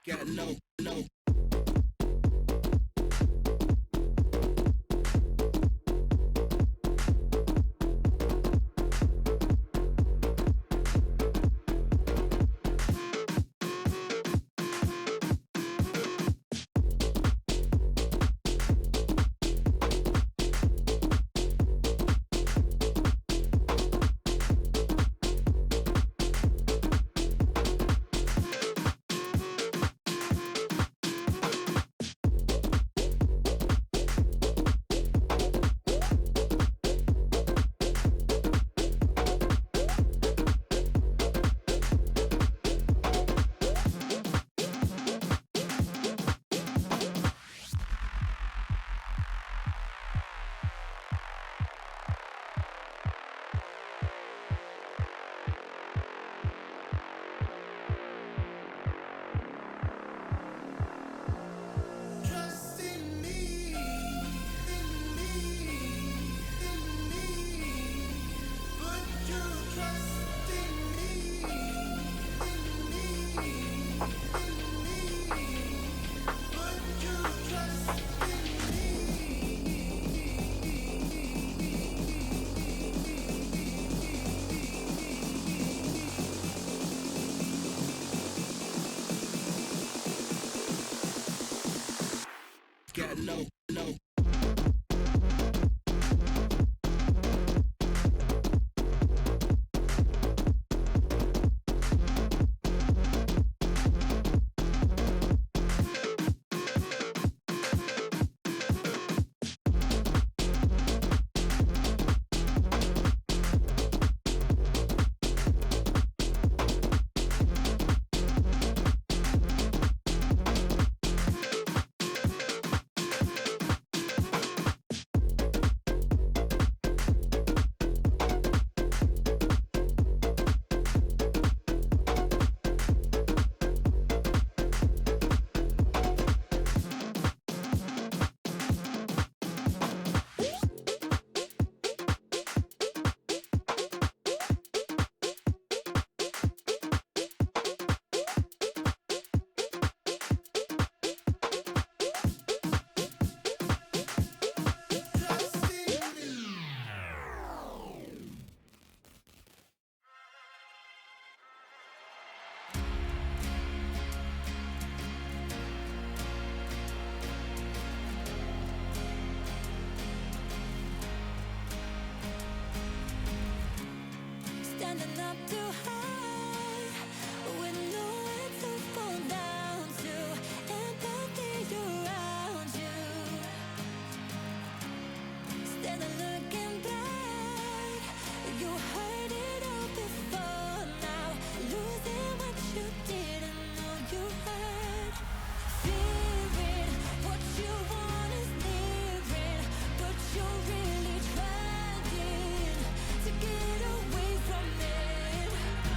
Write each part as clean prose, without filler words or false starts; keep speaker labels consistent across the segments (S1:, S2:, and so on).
S1: Got no. Got no.
S2: Standing up too high with nowhere to fall down to, empathy around you. Standing looking back, you heard it all before now, losing what you didn't know you had. Fearing what you want is nearing, but you're really trying to get away from it.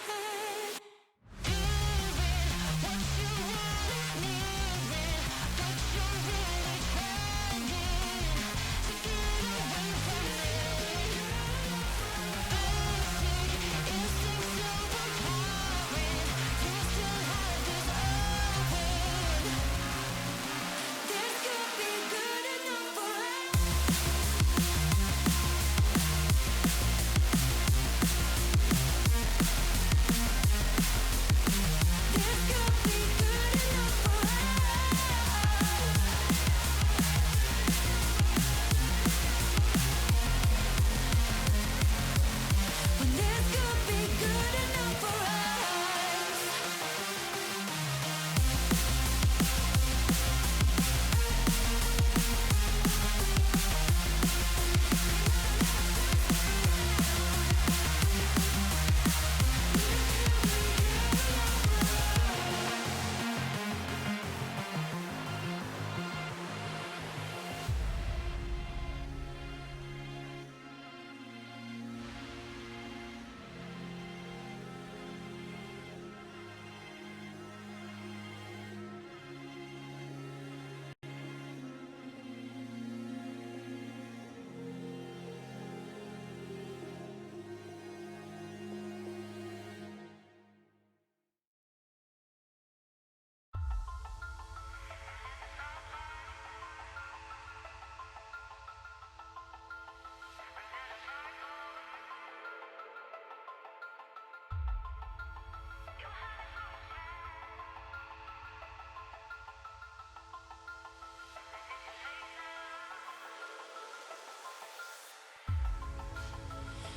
S2: had. Doing what you want, needing what you're really trying to get away from me. Basic instincts overpowering. You still have this open. This could be good enough for us. This could be good enough for us. When this could be good enough for us.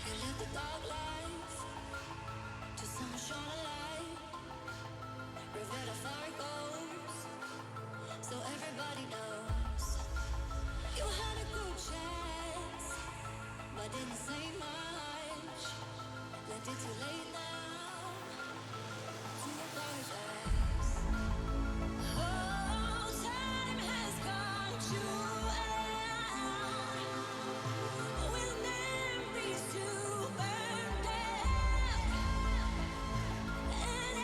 S2: You lit the dark lights to some shine a light. Reveal the fire goes, so everybody knows. You had a good chance, but didn't say much. Left it too late now to apologize. Oh, time has gone too with memories to burn down and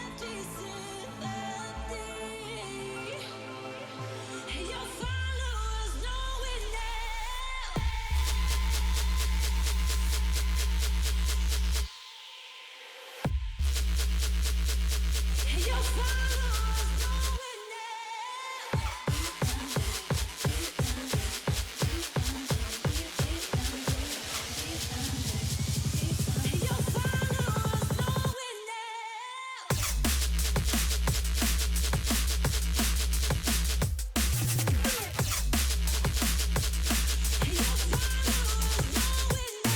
S2: empty sympathy. Your followers know it now. Your followers know it now. Your followers know it now. Your followers know it now.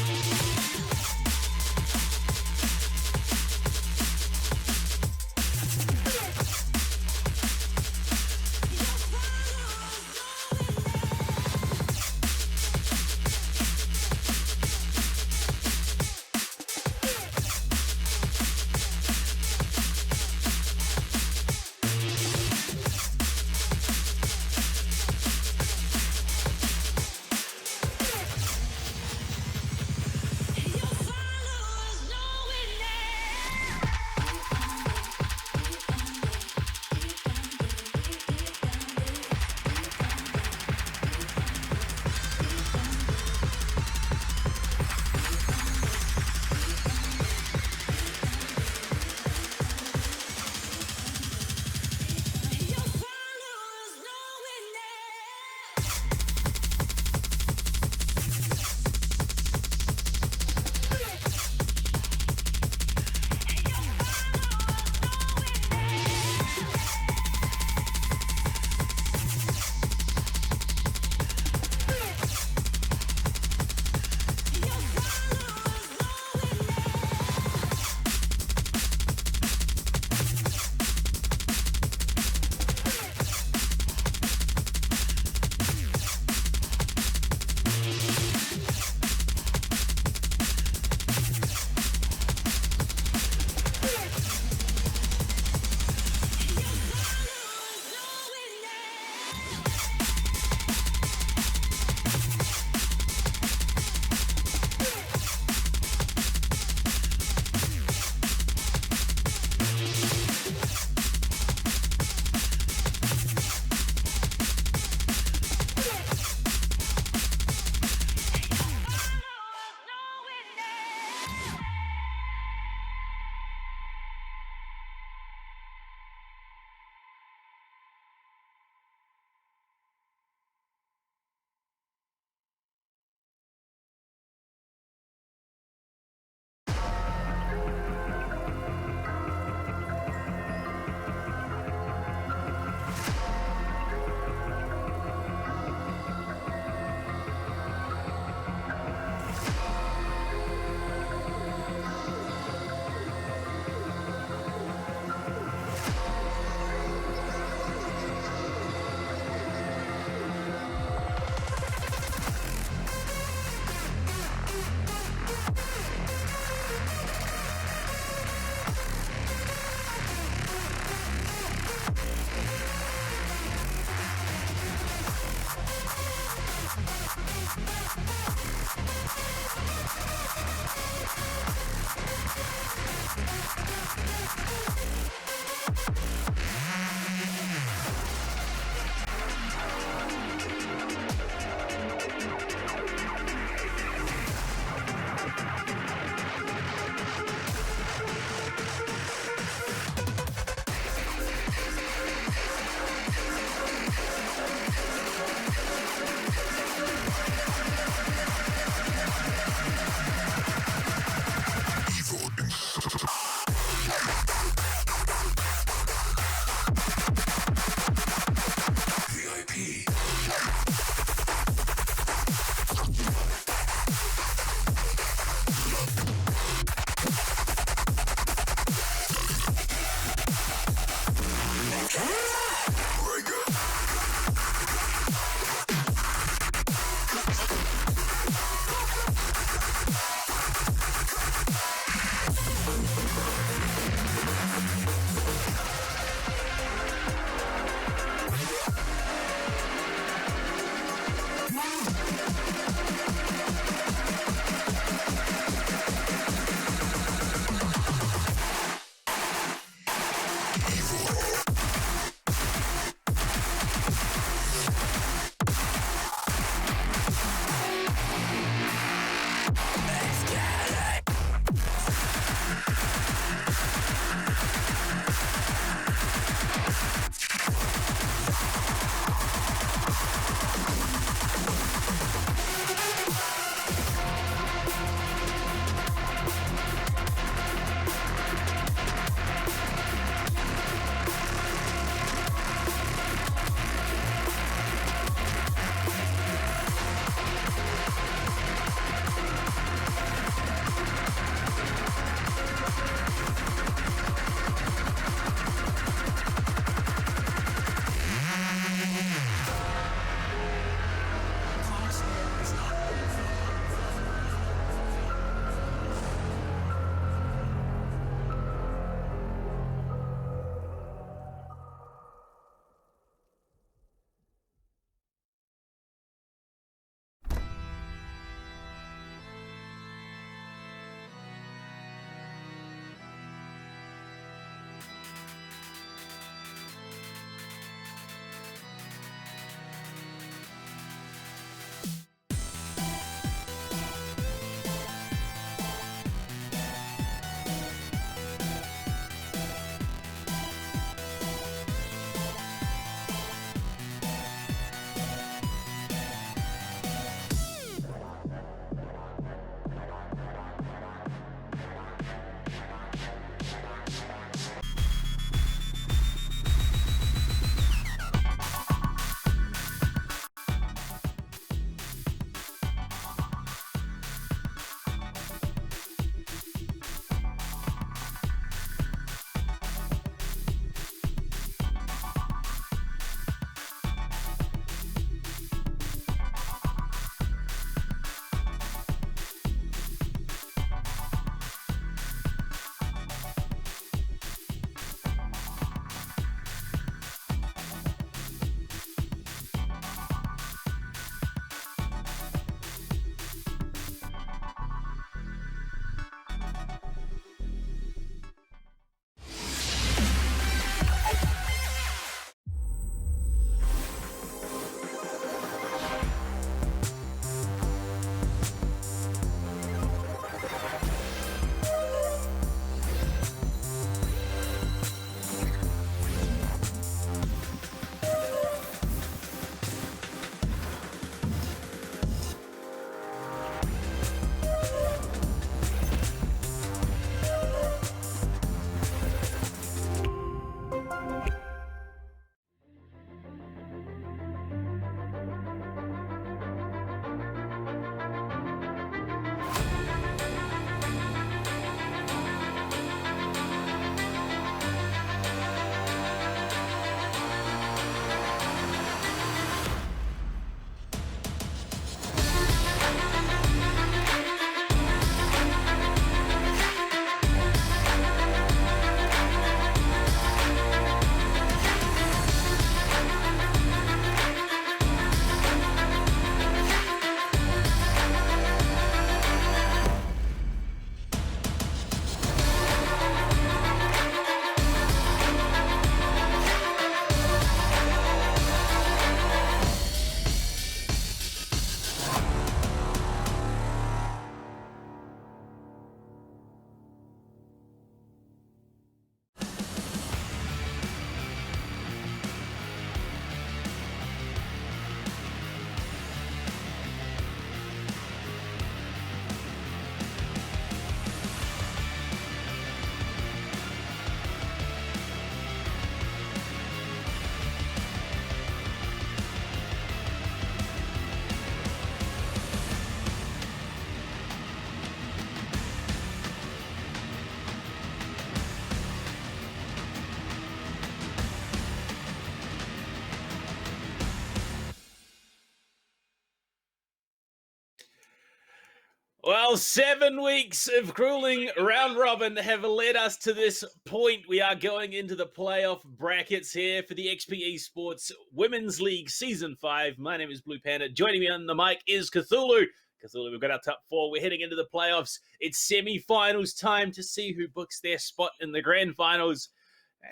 S1: Well, 7 weeks of grueling round robin have led us to this point. We are going into the playoff brackets here for the XP Esports Women's League Season 5. My name is Blue Panda. Joining me on the mic is Cthulhu. Cthulhu, we've got our top four. We're heading into the playoffs. It's semi-finals time to see who books their spot in the grand finals.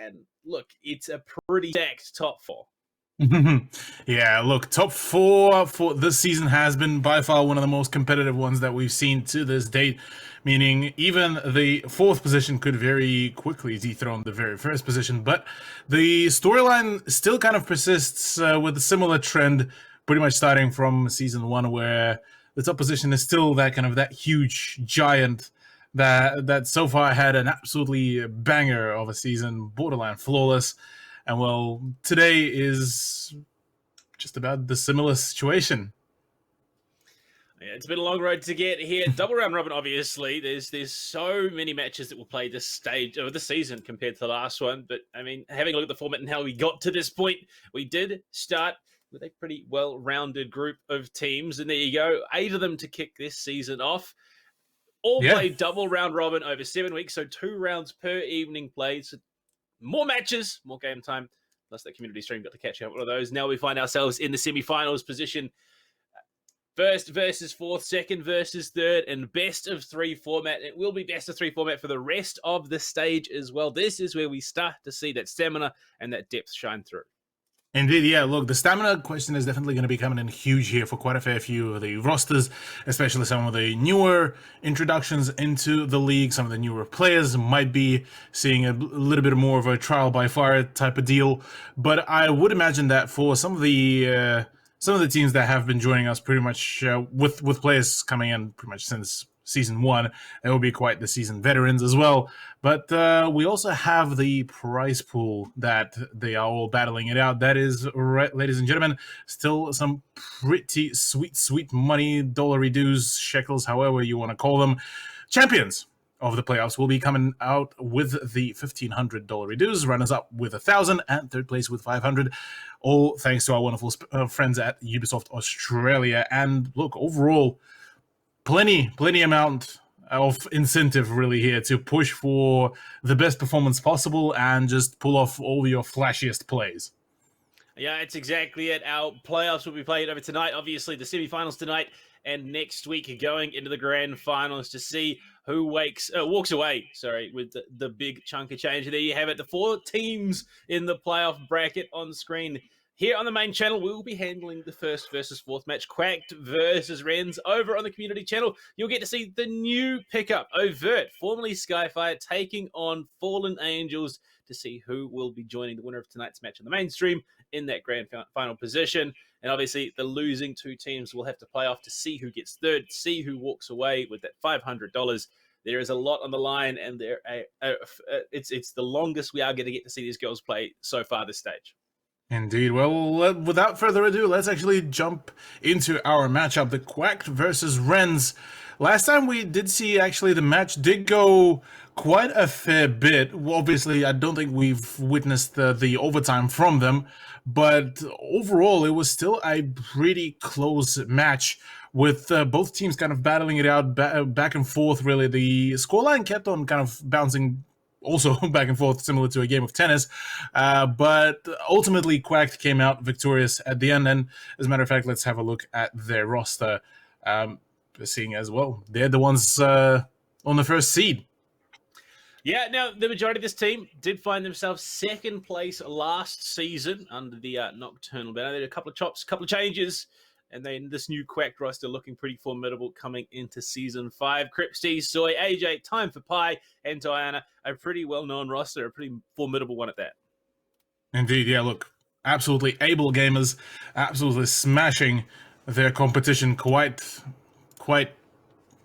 S1: And look, it's a pretty stacked top four.
S3: Yeah, look, top four for this season has been by far one of the most competitive ones that we've seen to this date, meaning even the fourth position could very quickly dethrone the very first position, but the storyline still kind of persists with a similar trend, pretty much starting from season one, where the top position is still that huge giant that so far had an absolutely banger of a season, borderline flawless. And well, today is just about the similar situation.
S1: Yeah, it's been a long road to get here. Double round robin, obviously. There's so many matches that will play this stage of the season compared to the last one. But I mean, having a look at the format and how we got to this point, we did start with a pretty well-rounded group of teams, and there you go, 8 of them to kick this season off. All played double round robin over 7 weeks, so 2 rounds per evening played. So more matches, more game time. Plus that community stream got to catch up one of those. Now we find ourselves in the semi-finals position. First versus fourth, second versus third, and best of 3 format. It will be best of 3 format for the rest of the stage as well. This is where we start to see that stamina and that depth shine through.
S3: Indeed, yeah. Look, the stamina question is definitely going to be coming in huge here for quite a fair few of the rosters, especially some of the newer introductions into the league. Some of the newer players might be seeing a little bit more of a trial by fire type of deal. But I would imagine that for some of the teams that have been joining us pretty much with players coming in pretty much since season 1, it will be quite the seasoned veterans as well. But we also have the prize pool that they are all battling it out. That is, ladies and gentlemen, still some pretty sweet money, dollary dues, shekels, however you want to call them. Champions of the playoffs will be coming out with the $1,500 dues, runners up with 1,000, and third place with 500. All thanks to our wonderful friends at Ubisoft Australia. And look, overall, plenty amount of incentive really here to push for the best performance possible and just pull off all your flashiest plays.
S1: Yeah, it's exactly it. Our playoffs will be played over tonight. Obviously, the semi-finals tonight and next week going into the grand finals to see who walks away, with the big chunk of change. And there you have it, the 4 teams in the playoff bracket on screen. Here on the main channel, we will be handling the first versus fourth match, Quacked versus Rens. Over on the community channel, you'll get to see the new pickup, Overt, formerly Skyfire, taking on Fallen Angels to see who will be joining the winner of tonight's match on the mainstream in that grand final position. And obviously, the losing 2 teams will have to play off to see who gets third, see who walks away with that $500. There is a lot on the line, and it's the longest we are going to get to see these girls play so far this stage.
S3: Indeed. Well, without further ado, let's actually jump into our matchup, the Quacked versus Rens. Last time we did see, actually, the match did go quite a fair bit. Well, obviously, I don't think we've witnessed the overtime from them, but overall, it was still a pretty close match with both teams kind of battling it out back and forth, really. The scoreline kept on kind of bouncing also back and forth, similar to a game of tennis. But ultimately, Quacked came out victorious at the end. And as a matter of fact, let's have a look at their roster. Seeing as well, they're the ones on the first seed.
S1: Yeah, now the majority of this team did find themselves second place last season under the Nocturnal banner. They did a couple of chops, a couple of changes, and then this new Quacked roster looking pretty formidable coming into Season 5. Cripsty, Soy, AJ, Time for Pie, and Diana, a pretty well-known roster, a pretty formidable one at that.
S3: Indeed, yeah, look, absolutely able gamers, absolutely smashing their competition quite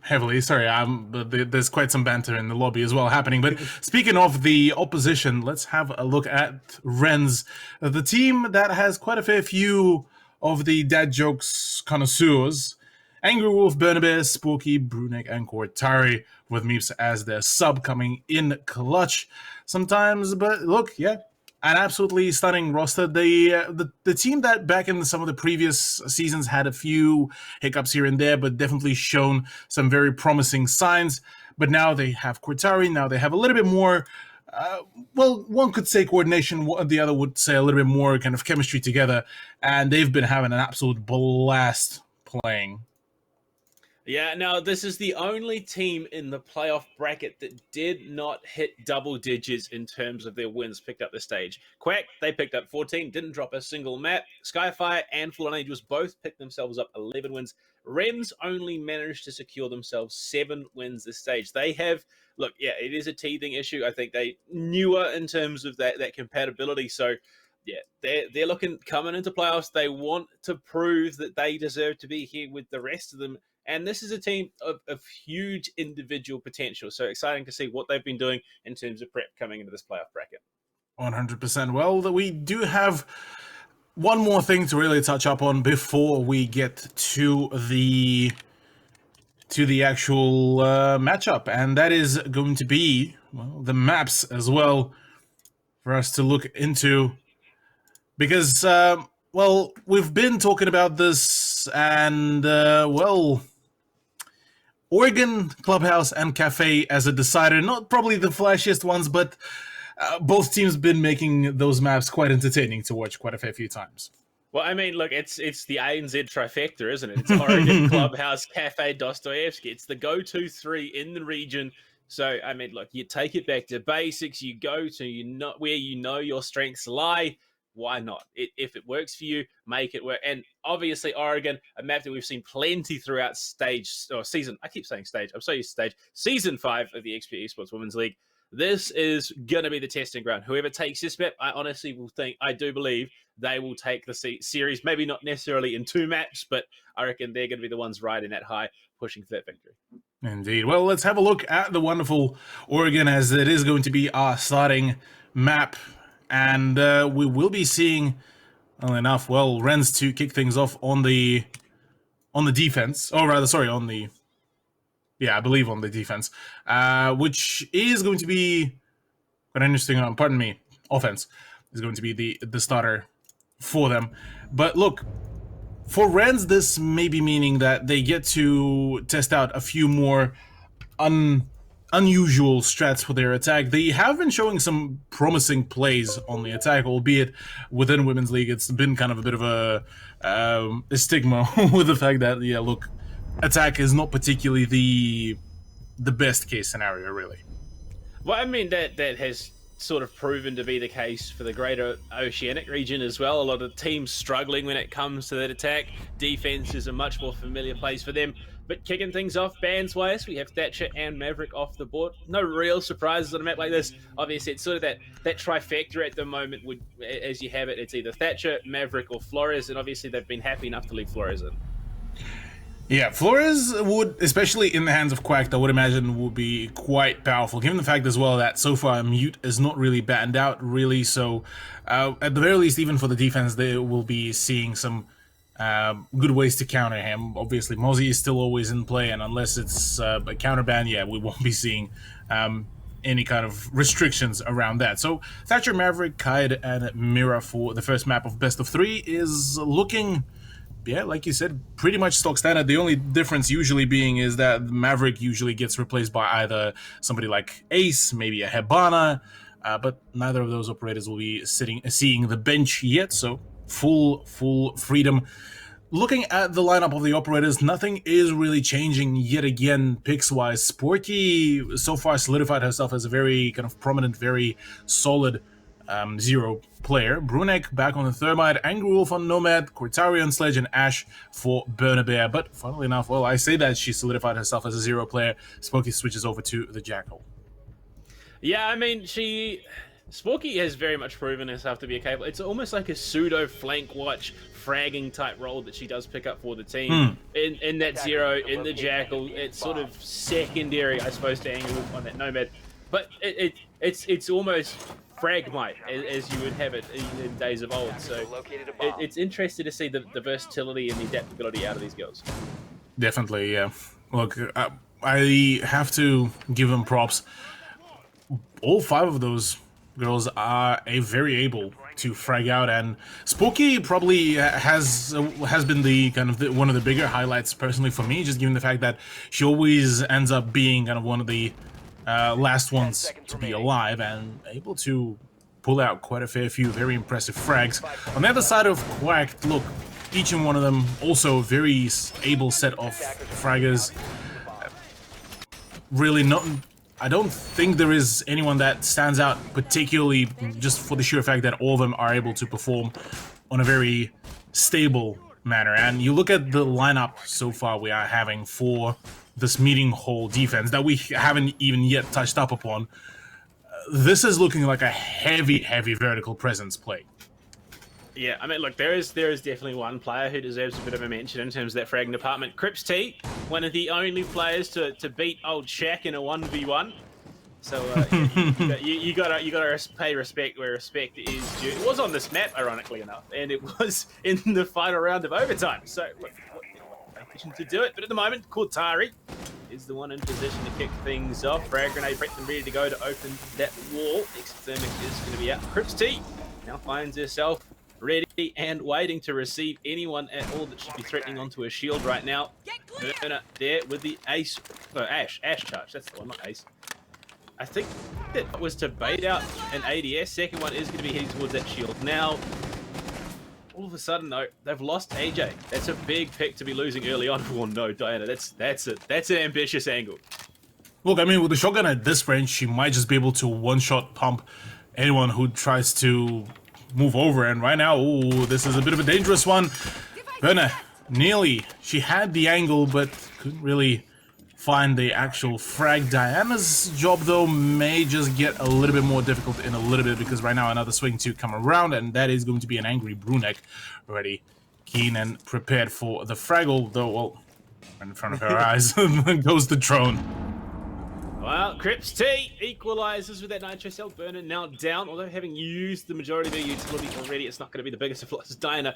S3: heavily. Sorry, there's quite some banter in the lobby as well happening. But speaking of the opposition, let's have a look at Rens, the team that has quite a fair few of the dad jokes connoisseurs. Angry Wolf, Burnabear, Spooky, Brunek, and Cortari, with Meeps as their sub coming in clutch sometimes. But look, yeah, an absolutely stunning roster. The team that back in some of the previous seasons had a few hiccups here and there, but definitely shown some very promising signs. But now they have Cortari. Now they have a little bit more. Well, one could say coordination. The other would say a little bit more kind of chemistry together, and they've been having an absolute blast playing.
S1: Yeah, now this is the only team in the playoff bracket that did not hit double digits in terms of their wins picked up the stage. Quack, they picked up 14, didn't drop a single map. Skyfire and Fallen Angels both picked themselves up 11 wins. Rems only managed to secure themselves 7 wins this stage. They have, look, yeah, it is a teething issue. I think they newer in terms of that compatibility, so yeah, they're looking coming into playoffs. They want to prove that they deserve to be here with the rest of them. And this is a team of huge individual potential. So exciting to see what they've been doing in terms of prep coming into this playoff bracket.
S3: 100%. Well, we do have one more thing to really touch up on before we get to the actual matchup, and that is going to be, well, the maps as well for us to look into. Because, well, we've been talking about this, and, well, Oregon Clubhouse and Cafe as a decider, not probably the flashiest ones, but both teams been making those maps quite entertaining to watch quite a fair few times.
S1: Well, I mean, look, it's the ANZ trifecta, isn't it? It's Oregon, Clubhouse, Cafe, Dostoevsky. It's the go-to 3 in the region. So, I mean, look, you take it back to basics. You go to where you know your strengths lie. Why not? If it works for you, make it work. And obviously, Oregon, a map that we've seen plenty throughout season. I keep saying stage. I'm so used to stage. Season 5 of the XP Esports Women's League. This is going to be the testing ground. Whoever takes this map, I do believe they will take the series. Maybe not necessarily in 2 maps, but I reckon they're going to be the ones riding that high, pushing for that victory.
S3: Indeed. Well, let's have a look at the wonderful Oregon, as it is going to be our starting map. And we will be seeing, well enough, well, Renz to kick things off on the defense. Oh, rather, sorry, I believe on the defense, which is going to be quite interesting. Pardon me, offense is going to be the starter for them. But look, for Renz, this may be meaning that they get to test out a few more unusual strats for their attack. They have been showing some promising plays on the attack, albeit within Women's League, it's been kind of a bit of a stigma with the fact that, yeah, look, attack is not particularly the best case scenario, really.
S1: Well, I mean, that has sort of proven to be the case for the greater Oceanic region as well. A lot of teams struggling when it comes to that attack. Defense is a much more familiar place for them. But kicking things off bands-wise, we have Thatcher and Maverick off the board. No real surprises on a map like this. Obviously, it's sort of that trifecta at the moment. As you have it, it's either Thatcher, Maverick, or Flores. And obviously, they've been happy enough to leave Flores in.
S3: Yeah, Flores would, especially in the hands of Quack, I would imagine would be quite powerful, given the fact as well that so far Mute is not really battened out, really. So, at the very least, even for the defense, they will be seeing some good ways to counter him. Obviously, Mozzie is still always in play, and unless it's a counter ban, yeah, we won't be seeing any kind of restrictions around that. So, Thatcher, Maverick, Kaid, and Mira for the first map of best of 3 is looking, yeah, like you said, pretty much stock standard. The only difference usually being is that Maverick usually gets replaced by either somebody like Ace, maybe a Hebana, but neither of those operators will be seeing the bench yet, so full freedom. Looking at the lineup of the operators, nothing is really changing yet again picks-wise. Sporky so far solidified herself as a very kind of prominent, very solid zero player. Brunek back on the Thermite, Angry Wolf on Nomad, Cortari on Sledge, and Ash for Burner Bear. But funnily enough, well, I say that she solidified herself as a zero player. Spooky switches over to the Jackal.
S1: Yeah, I mean, Sporky has very much proven herself to be a capable. It's almost like a pseudo flank watch fragging type role that she does pick up for the team. In that zero, in the Jackal, it's sort of secondary, I suppose, to Angry Wolf on that Nomad. But it's almost Fragmite, as you would have it in days of old. So it's interesting to see the versatility and the adaptability out of these girls.
S3: Definitely, yeah. Look, I have to give them props. All 5 of those girls are very able to frag out, and Spooky probably has been the kind of one of the bigger highlights personally for me, just given the fact that she always ends up being kind of one of the last ones to be alive and able to pull out quite a fair few very impressive frags. On the other side of Quack, look, each and one of them also very able set of fraggers. Really not. I don't think there is anyone that stands out particularly just for the sheer fact that all of them are able to perform on a very stable manner. And you look at the lineup so far we are having for this meeting hall defense that we haven't even yet touched up upon. This is looking like a heavy vertical presence play.
S1: Yeah, I mean, look, there is definitely one player who deserves a bit of a mention in terms of that fragging department. Crips T, one of the only players to beat old Shaq in a 1v1. So you gotta pay respect where respect is due. It was on this map, ironically enough, and it was in the final round of overtime. So look, to do it, but at the moment, Cortari is the one in position to kick things off. Frag grenade prepped and ready to go to open that wall. Exothermic is going to be out. Crips T now finds herself ready and waiting to receive anyone at all that should be threatening onto a shield right now. Burner there with the ace, Ash charge. That's the one, not ace. I think that was to bait out an ADS. Second one is going to be heading towards that shield. Now, all of a sudden though, they've lost AJ. That's a big pick to be losing early on. Oh no, Diana, that's an ambitious angle.
S3: Look, I mean, with the shotgun at this range, she might just be able to one-shot pump anyone who tries to move over, and right now, ooh, this is a bit of a dangerous one. Burner, nearly. She had the angle, but couldn't really find the actual frag. Diana's job, though, may just get a little bit more difficult in a little bit, because right now another swing to come around, and that is going to be an angry Brunek, already keen and prepared for the fraggle, though, well, right in front of her eyes goes the drone.
S1: Well, Crips T equalizes with that Nitro Cell. Burner now down, although having used the majority of their utility already, it's not going to be the biggest of losses. Diana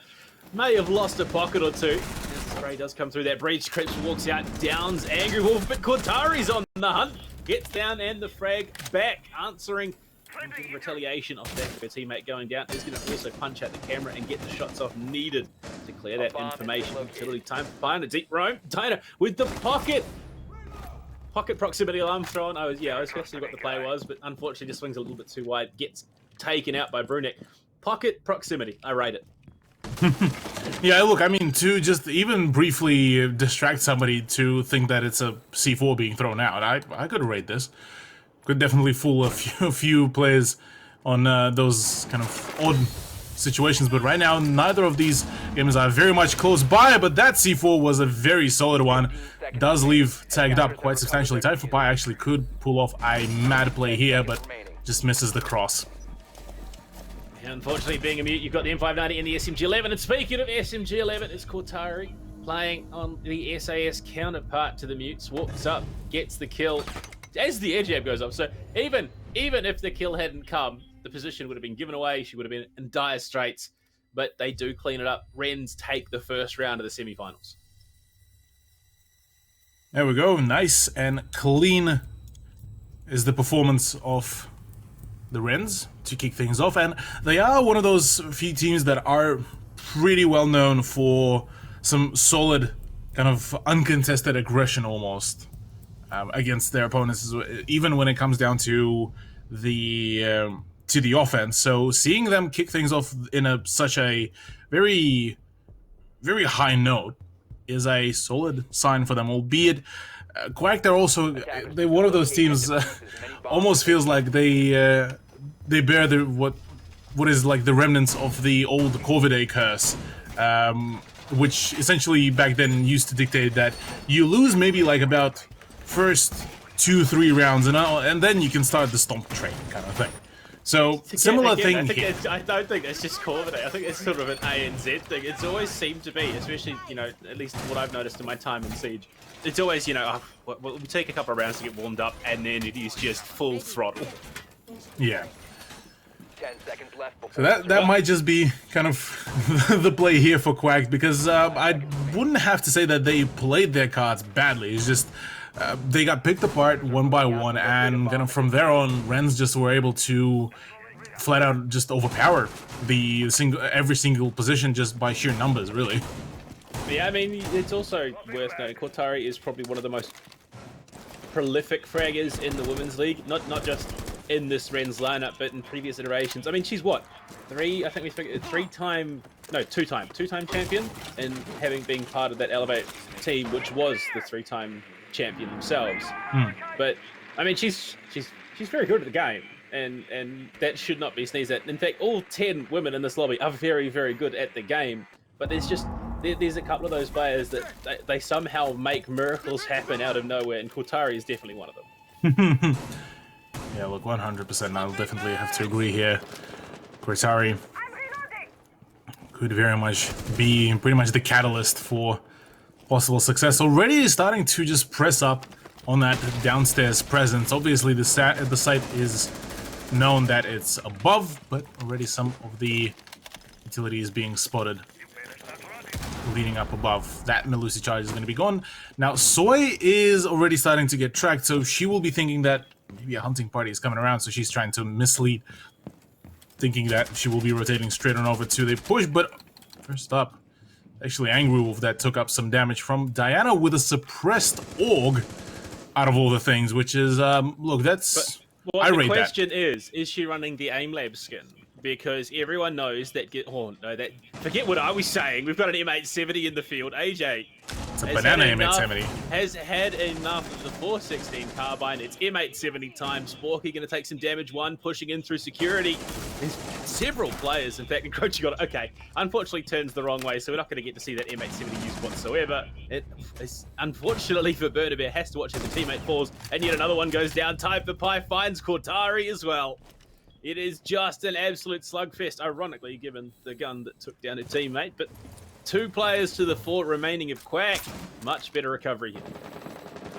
S1: may have lost a pocket or two. As the spray does come through that breach, Crips walks out, downs Angry Wolf, but Cortari's on the hunt. Gets down and the frag back, answering the retaliation of that her teammate going down. Is going to also punch out the camera and get the shots off needed to clear that information. Utility time behind a deep roam. Diana with the pocket proximity alarm thrown. I was questioning what the play was, but unfortunately just swings a little bit too wide. Gets taken out by Brunek. Pocket proximity. I rate it.
S3: Yeah, look, I mean, to just even briefly distract somebody to think that it's a C4 being thrown out, I could rate this. Could definitely fool a few players on those kind of odd situations, but right now neither of these games are very much close by, but that C4 was a very solid one. Does leave tagged up quite substantially. Typhoon Pie actually could pull off a mad play here, but just misses the cross.
S1: And unfortunately, being a mute, you've got the M590 and the SMG11, and speaking of SMG11, it's Cortari playing on the SAS counterpart to the mutes, walks up, gets the kill as the air jab goes up. So even if the kill hadn't come, the position would have been given away. She would have been in dire straits, but they do clean it up. Wrens take the first round of the semifinals.
S3: There we go. Nice and clean is the performance of the Wrens to kick things off, and they are one of those few teams that are pretty well known for some solid kind of uncontested aggression almost against their opponents, even when it comes down to the offense. So seeing them kick things off in such a very high note is a solid sign for them, albeit Quack, they're one of those teams almost feels like they bear what is like the remnants of the old COVID curse, which essentially back then used to dictate that you lose maybe like about first 2-3 rounds and then you can start the stomp train kind of thing. So similar thing here.
S1: I don't think it's just COVID. I think it's sort of an ANZ thing. It's always seemed to be, especially, at least what I've noticed in my time in Siege. It's always, we take a couple of rounds to get warmed up, and then it is just full throttle.
S3: Yeah.
S4: 10 seconds left.
S3: So that might just be kind of the play here for Quack, because I wouldn't have to say that they played their cards badly. It's just they got picked apart one by one, and kind of from there on, Wrens just were able to flat out just overpower every single position just by sheer numbers, really.
S1: Yeah, I mean, it's also worth noting, Cortari is probably one of the most prolific fraggers in the women's league, not just in this Ren's lineup, but in previous iterations. I mean, she's what? Two-time champion, and having been part of that Elevate team, which was the 3-time champion themselves. But I mean, she's very good at the game, and that should not be sneezed at. In fact, all 10 women in this lobby are very, very good at the game. But there's a couple of those players that they somehow make miracles happen out of nowhere, and Cortari is definitely one of them.
S3: Yeah, look, 100%. I'll definitely have to agree here. Cortari could very much be pretty much the catalyst for possible success. Already starting to just press up on that downstairs presence. Obviously, the site is known that it's above, but already some of the utilities being spotted leading up above. That Melusi charge is going to be gone. Now, Soy is already starting to get tracked, so she will be thinking that maybe a hunting party is coming around, so she's trying to mislead, thinking that she will be rotating straight on over to the push. But first up, actually Angry Wolf that took up some damage from Diana with a suppressed AUG out of all the things, which is, look, that's...
S1: Well, the question is she running the Aim Lab skin? Because everyone knows that forget what I was saying. We've got an M870 in the field. AJ
S3: it's a banana M870.
S1: Has had enough of the 416 carbine. It's M870 time. Sporky going to take some damage. One pushing in through security. There's several players, in fact, encroaching on it. Okay, unfortunately turns the wrong way, so we're not going to get to see that M870 used whatsoever. It's unfortunately for Burnabear, has to watch as the teammate falls, and yet another one goes down. Time for Pi finds Cortari as well. It is just an absolute slugfest, ironically, given the gun that took down a teammate. But 2 players to the 4 remaining of Quack. Much better recovery here.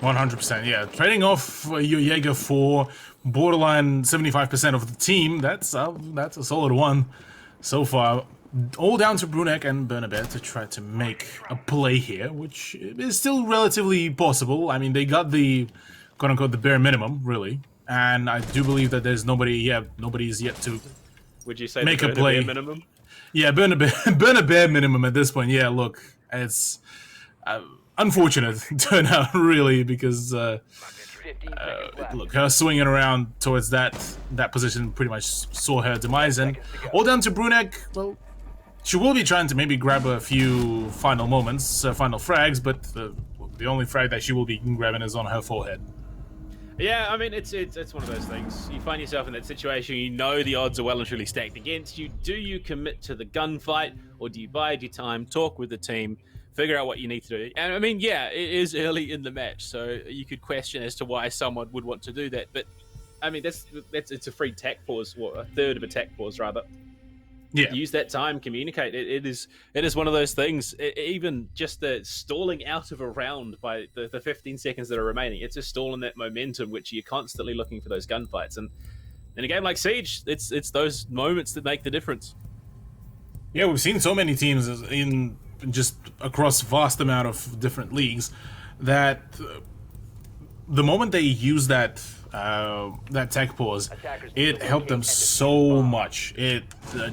S3: 100%, yeah. Trading off your Jaeger for borderline 75% of the team, that's a solid one so far. All down to Brunek and Burnabear to try to make a play here, which is still relatively possible. I mean, they got the, quote-unquote, the bare minimum, really. And I do believe that there's nobody's yet to
S1: Would you say
S3: make a play.
S1: Minimum?
S3: Yeah, burn a bare minimum at this point. Yeah, look, it's unfortunate turnout, really, because look, her swinging around towards that position pretty much saw her demise. And all down to Brunek, well, she will be trying to maybe grab a few final moments, final frags, but the only frag that she will be grabbing is on her forehead.
S1: Yeah, I mean, it's one of those things. You find yourself in that situation, you know the odds are well and truly stacked against you. Do you commit to the gunfight, or do you bide your time, talk with the team, figure out what you need to do? And I mean, yeah, it is early in the match, so you could question as to why someone would want to do that. But I mean, it's a free tack pause, or a third of a tack pause rather.
S3: Yeah.
S1: Use that time, communicate. It is one of those things. Even just the stalling out of a round by the 15 seconds that are remaining, it's just stalling that momentum, which you're constantly looking for those gunfights. And in a game like Siege, it's those moments that make the difference.
S3: Yeah, we've seen so many teams in just across vast amount of different leagues that the moment they use that tech pause, it helped them so much. It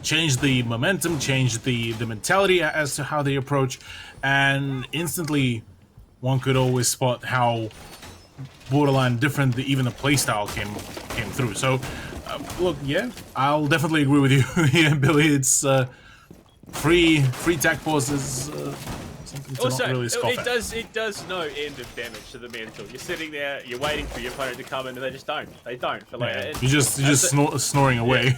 S3: changed the momentum, changed the mentality as to how they approach, and instantly one could always spot how borderline different even the playstyle came through. So look, yeah, I'll definitely agree with you here, Billy. It's free tech pause is something to
S1: Also,
S3: not really scoff at.
S1: it does no end of damage to the mental. You're sitting there, you're waiting for your opponent to come in, and they just don't. They don't. For like,
S3: Yeah, you're just snoring away.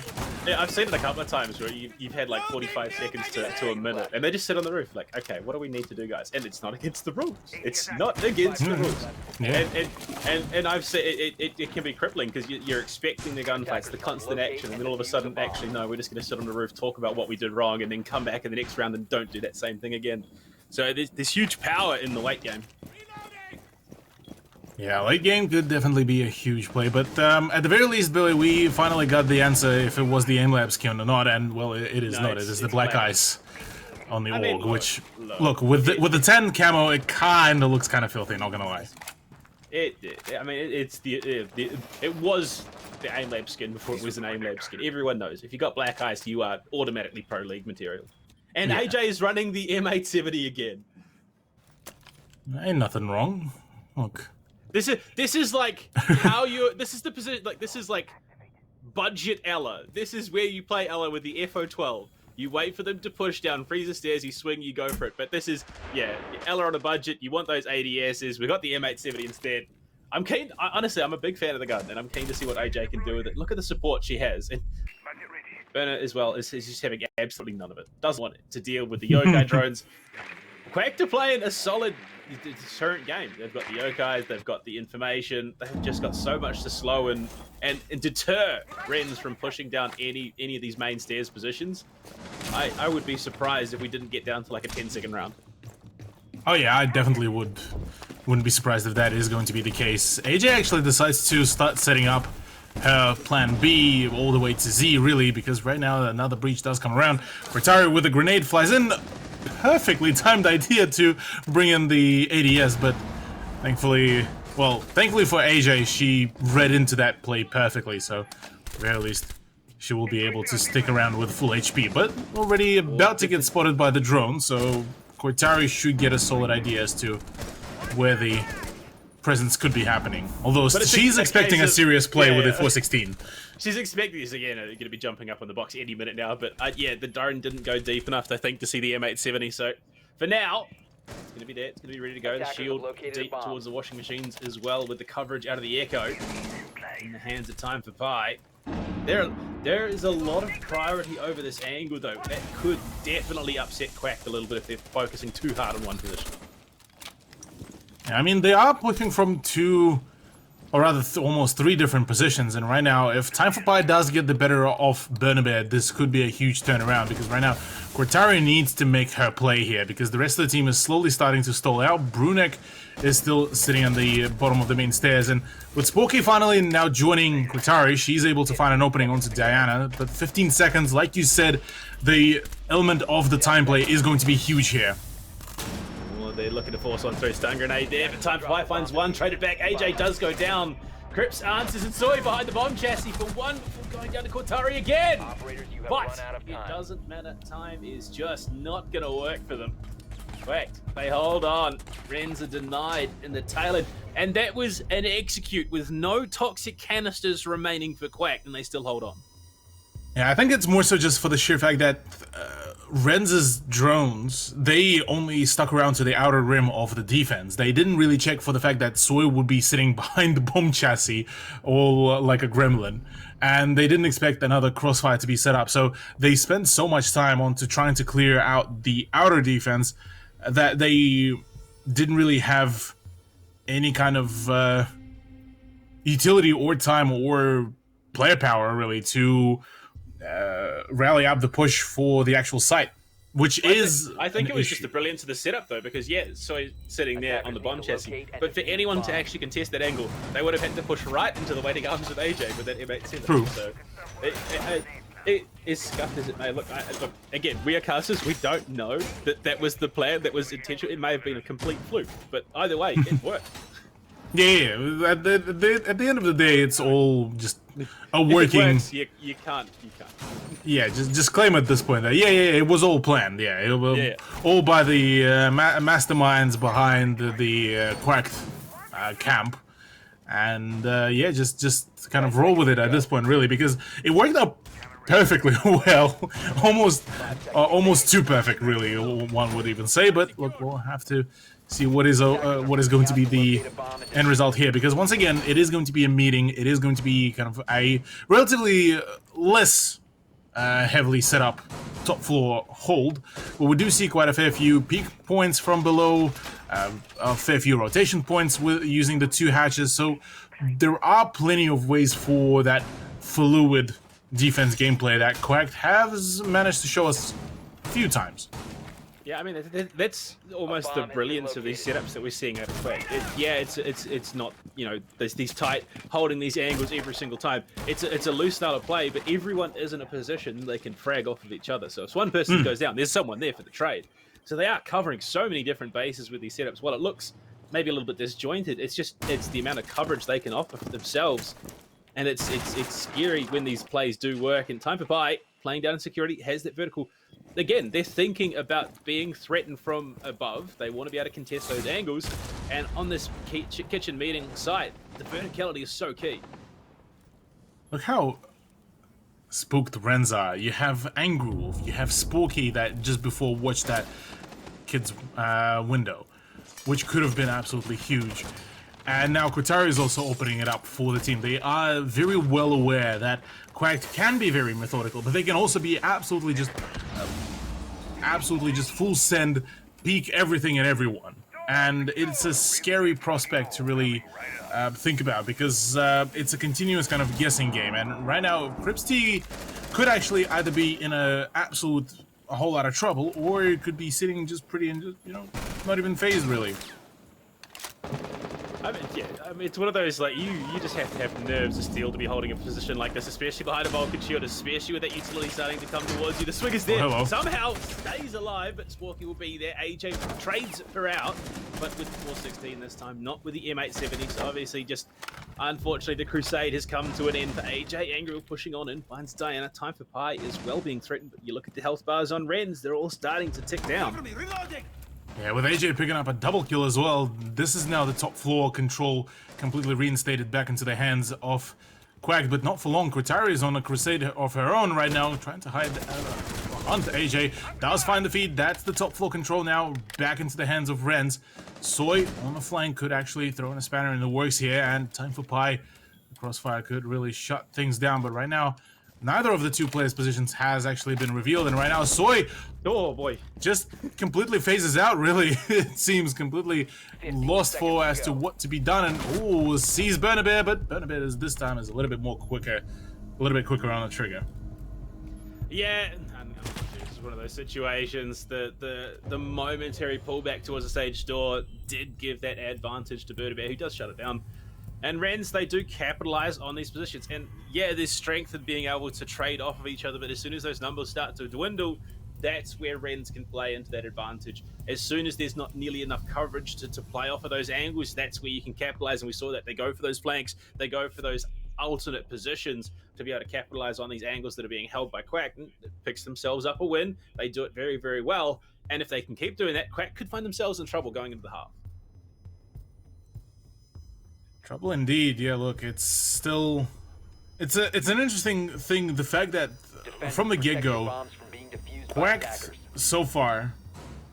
S1: Yeah, I've seen it a couple of times where you've had like 45 seconds to a minute, and they just sit on the roof like, okay, what do we need to do, guys? And it's not against the rules. It's not against the rules.
S3: Yeah.
S1: And I've said it can be crippling because you're expecting the gunfights, the constant action, and then all of a sudden, actually, no, we're just going to sit on the roof, talk about what we did wrong, and then come back in the next round and don't do that same thing again. So there's huge power in the late game.
S3: Yeah, late game could definitely be a huge play, but at the very least, Billy, we finally got the answer if it was the aim lab skin or not, and well, it is not. It is the black ice on the AUG, which look with the 10 camo, it kind of looks kind of filthy. Not gonna lie.
S1: I mean, it's it was the aim lab skin before it was an aim lab skin. Everyone knows if you got black eyes, you are automatically pro league material. And
S3: Yeah.
S1: AJ is running the M870 again.
S3: Ain't nothing wrong. Look.
S1: This is like how you. This is the position. Like this is like budget Ella. This is where you play Ella with the FO12. You wait for them to push down, freeze the stairs, you swing, you go for it. But this is, yeah, Ella on a budget. You want those ADSs. We got the M870 instead. I'm keen. Honestly, I'm a big fan of the gun, and I'm keen to see what AJ can do with it. Look at the support she has. And Burner as well is just having absolutely none of it. Doesn't want to deal with the yokai drones. Quack to play in a solid deterrent game. They've got the yokais, they've got the information. They've just got so much to slow and deter Rens from pushing down any of these main stairs positions. I would be surprised if we didn't get down to like a 10-second round.
S3: Oh yeah, I definitely wouldn't be surprised if that is going to be the case. AJ actually decides to start setting up her plan B all the way to Z, really, because right now another breach does come around. Retired with a grenade flies in. Perfectly timed idea to bring in the ADS, but thankfully for AJ, she read into that play perfectly, so at the very least she will be able to stick around with full HP, but already about to get spotted by the drone, so Cortari should get a solid idea as to where the presence could be happening. Although she's expecting a serious play with the 416.
S1: She's expecting this again. Going to be jumping up on the box any minute now, but yeah, the drone didn't go deep enough, I think, to see the M870. So for now, it's going to be there. It's going to be ready to go. The shield deep towards the washing machines as well, with the coverage out of the Echo. In the hands of Time for Pi. There is a lot of priority over this angle, though. That could definitely upset Quack a little bit if they're focusing too hard on one position.
S3: I mean, they are pushing from two, or rather almost three different positions, and right now, if Time for Pi does get the better of Bernabed, this could be a huge turnaround, because right now, Cortari needs to make her play here, because the rest of the team is slowly starting to stall out. Brunek is still sitting on the bottom of the main stairs, and with Sporky finally now joining Cortari, she's able to find an opening onto Diana, but 15 seconds, like you said, the element of the time play is going to be huge here.
S1: They're looking to force one through. Stun grenade there, but Time for Pi finds one. Traded back. AJ does go down. Crips answers, and Soy behind the bomb chassis for one before going down to Cortari again. But it doesn't matter. Time is just not going to work for them. Correct. They hold on. Rens are denied in the tail end. And that was an execute with no toxic canisters remaining for Quack, and they still hold on.
S3: Yeah, I think it's more so just for the sheer fact that Rens's drones, they only stuck around to the outer rim of the defense. They didn't really check for the fact that Soy would be sitting behind the bomb chassis, all like a gremlin. And they didn't expect another crossfire to be set up. So they spent so much time on trying to clear out the outer defense that they didn't really have any kind of utility or time or player power, really, to rally up the push for the actual site, which I think it was just the brilliance of the setup, though, because yeah, Soy sitting there on the bomb chassis, but for anyone to actually contest that angle, they would have had to push right into the waiting arms with AJ with that M870. True.
S1: So it is scuffed as it may look. Look, again, we are casters. We don't know that was the plan. That was intentional. It may have been a complete fluke, but either way, it worked. Yeah.
S3: At the end of the day, it's all just a working.
S1: If it works, you can't.
S3: Yeah, just claim at this point that it was all planned. Yeah, it was all by the masterminds behind the Quack camp, and just kind of roll with it at this point, really, because it worked out perfectly well, almost too perfect, really. One would even say, but look, we'll have to see what is going to be the end result here, because once again, it is going to be a meeting. It is going to be kind of a relatively less heavily set up top floor hold, but we do see quite a fair few peak points from below, a fair few rotation points with using the two hatches, so there are plenty of ways for that fluid defense gameplay that Quack has managed to show us a few times.
S1: Yeah, I mean that's almost the brilliance of these setups that we're seeing at Quack. It's not, you know, there's these tight holding these angles every single time. It's a loose style of play, but everyone is in a position they can frag off of each other. So if one person goes down, there's someone there for the trade. So they are covering so many different bases with these setups. While it looks maybe a little bit disjointed. It's the amount of coverage they can offer for themselves, and it's scary when these plays do work. And Time for Pie, playing down in security, has that vertical. Again, they're thinking about being threatened from above. They want to be able to contest those angles, and on this kitchen meeting site, the verticality is so key.
S3: Look how spooked Rens are. You have Angry Wolf, you have Sporky that just before watched that kid's window, which could have been absolutely huge. And now Qatari is also opening it up for the team. They are very well aware that Quack can be very methodical, but they can also be absolutely just full send, peek everything and everyone. And it's a scary prospect to really think about, because it's a continuous kind of guessing game. And right now, Cripsty could actually either be in a whole lot of trouble, or it could be sitting just pretty and just, you know, not even phased really.
S1: I mean, it's one of those, like, you just have to have nerves of steel to be holding a position like this, especially behind a Vulcan shield, especially with that utility starting to come towards you. The swing is there.
S3: Oh, hello.
S1: Somehow stays alive, but Sporky will be there. AJ trades her out, but with the 416 this time, not with the M870. So obviously, just unfortunately, the crusade has come to an end for AJ. Angry pushing on in, finds Diana. Time for Pie is well being threatened, but you look at the health bars on Rens, they're all starting to tick down.
S3: Yeah, with AJ picking up a double kill as well, this is now the top floor control completely reinstated back into the hands of Quack, but not for long. Qatari is on a crusade of her own right now, trying to hide behind AJ. Does find the feed. That's the top floor control now back into the hands of Rens. Soy on the flank could actually throw in a spanner in the works here, and Time for Pie. The crossfire could really shut things down, but right now, neither of the two players' positions has actually been revealed, and right now Soy,
S1: Oh boy,
S3: just completely phases out, really. It seems completely lost for as to what to be done, and sees Burnabear, but Burnabear is this time is a little bit quicker on the trigger.
S1: Yeah, and this is one of those situations. The momentary pullback towards the stage door did give that advantage to Burnabear, who does shut it down. And Rens, they do capitalize on these positions. And yeah, there's strength in being able to trade off of each other, but as soon as those numbers start to dwindle, that's where Rens can play into that advantage. As soon as there's not nearly enough coverage to play off of those angles, that's where you can capitalize. And we saw that they go for those flanks, they go for those alternate positions to be able to capitalize on these angles that are being held by Quack. And it picks themselves up a win. They do it very, very well. And if they can keep doing that, Quack could find themselves in trouble going into the half.
S3: Trouble indeed. Yeah, look, it's still... It's an interesting thing, the fact that from the get-go, Quack, so far,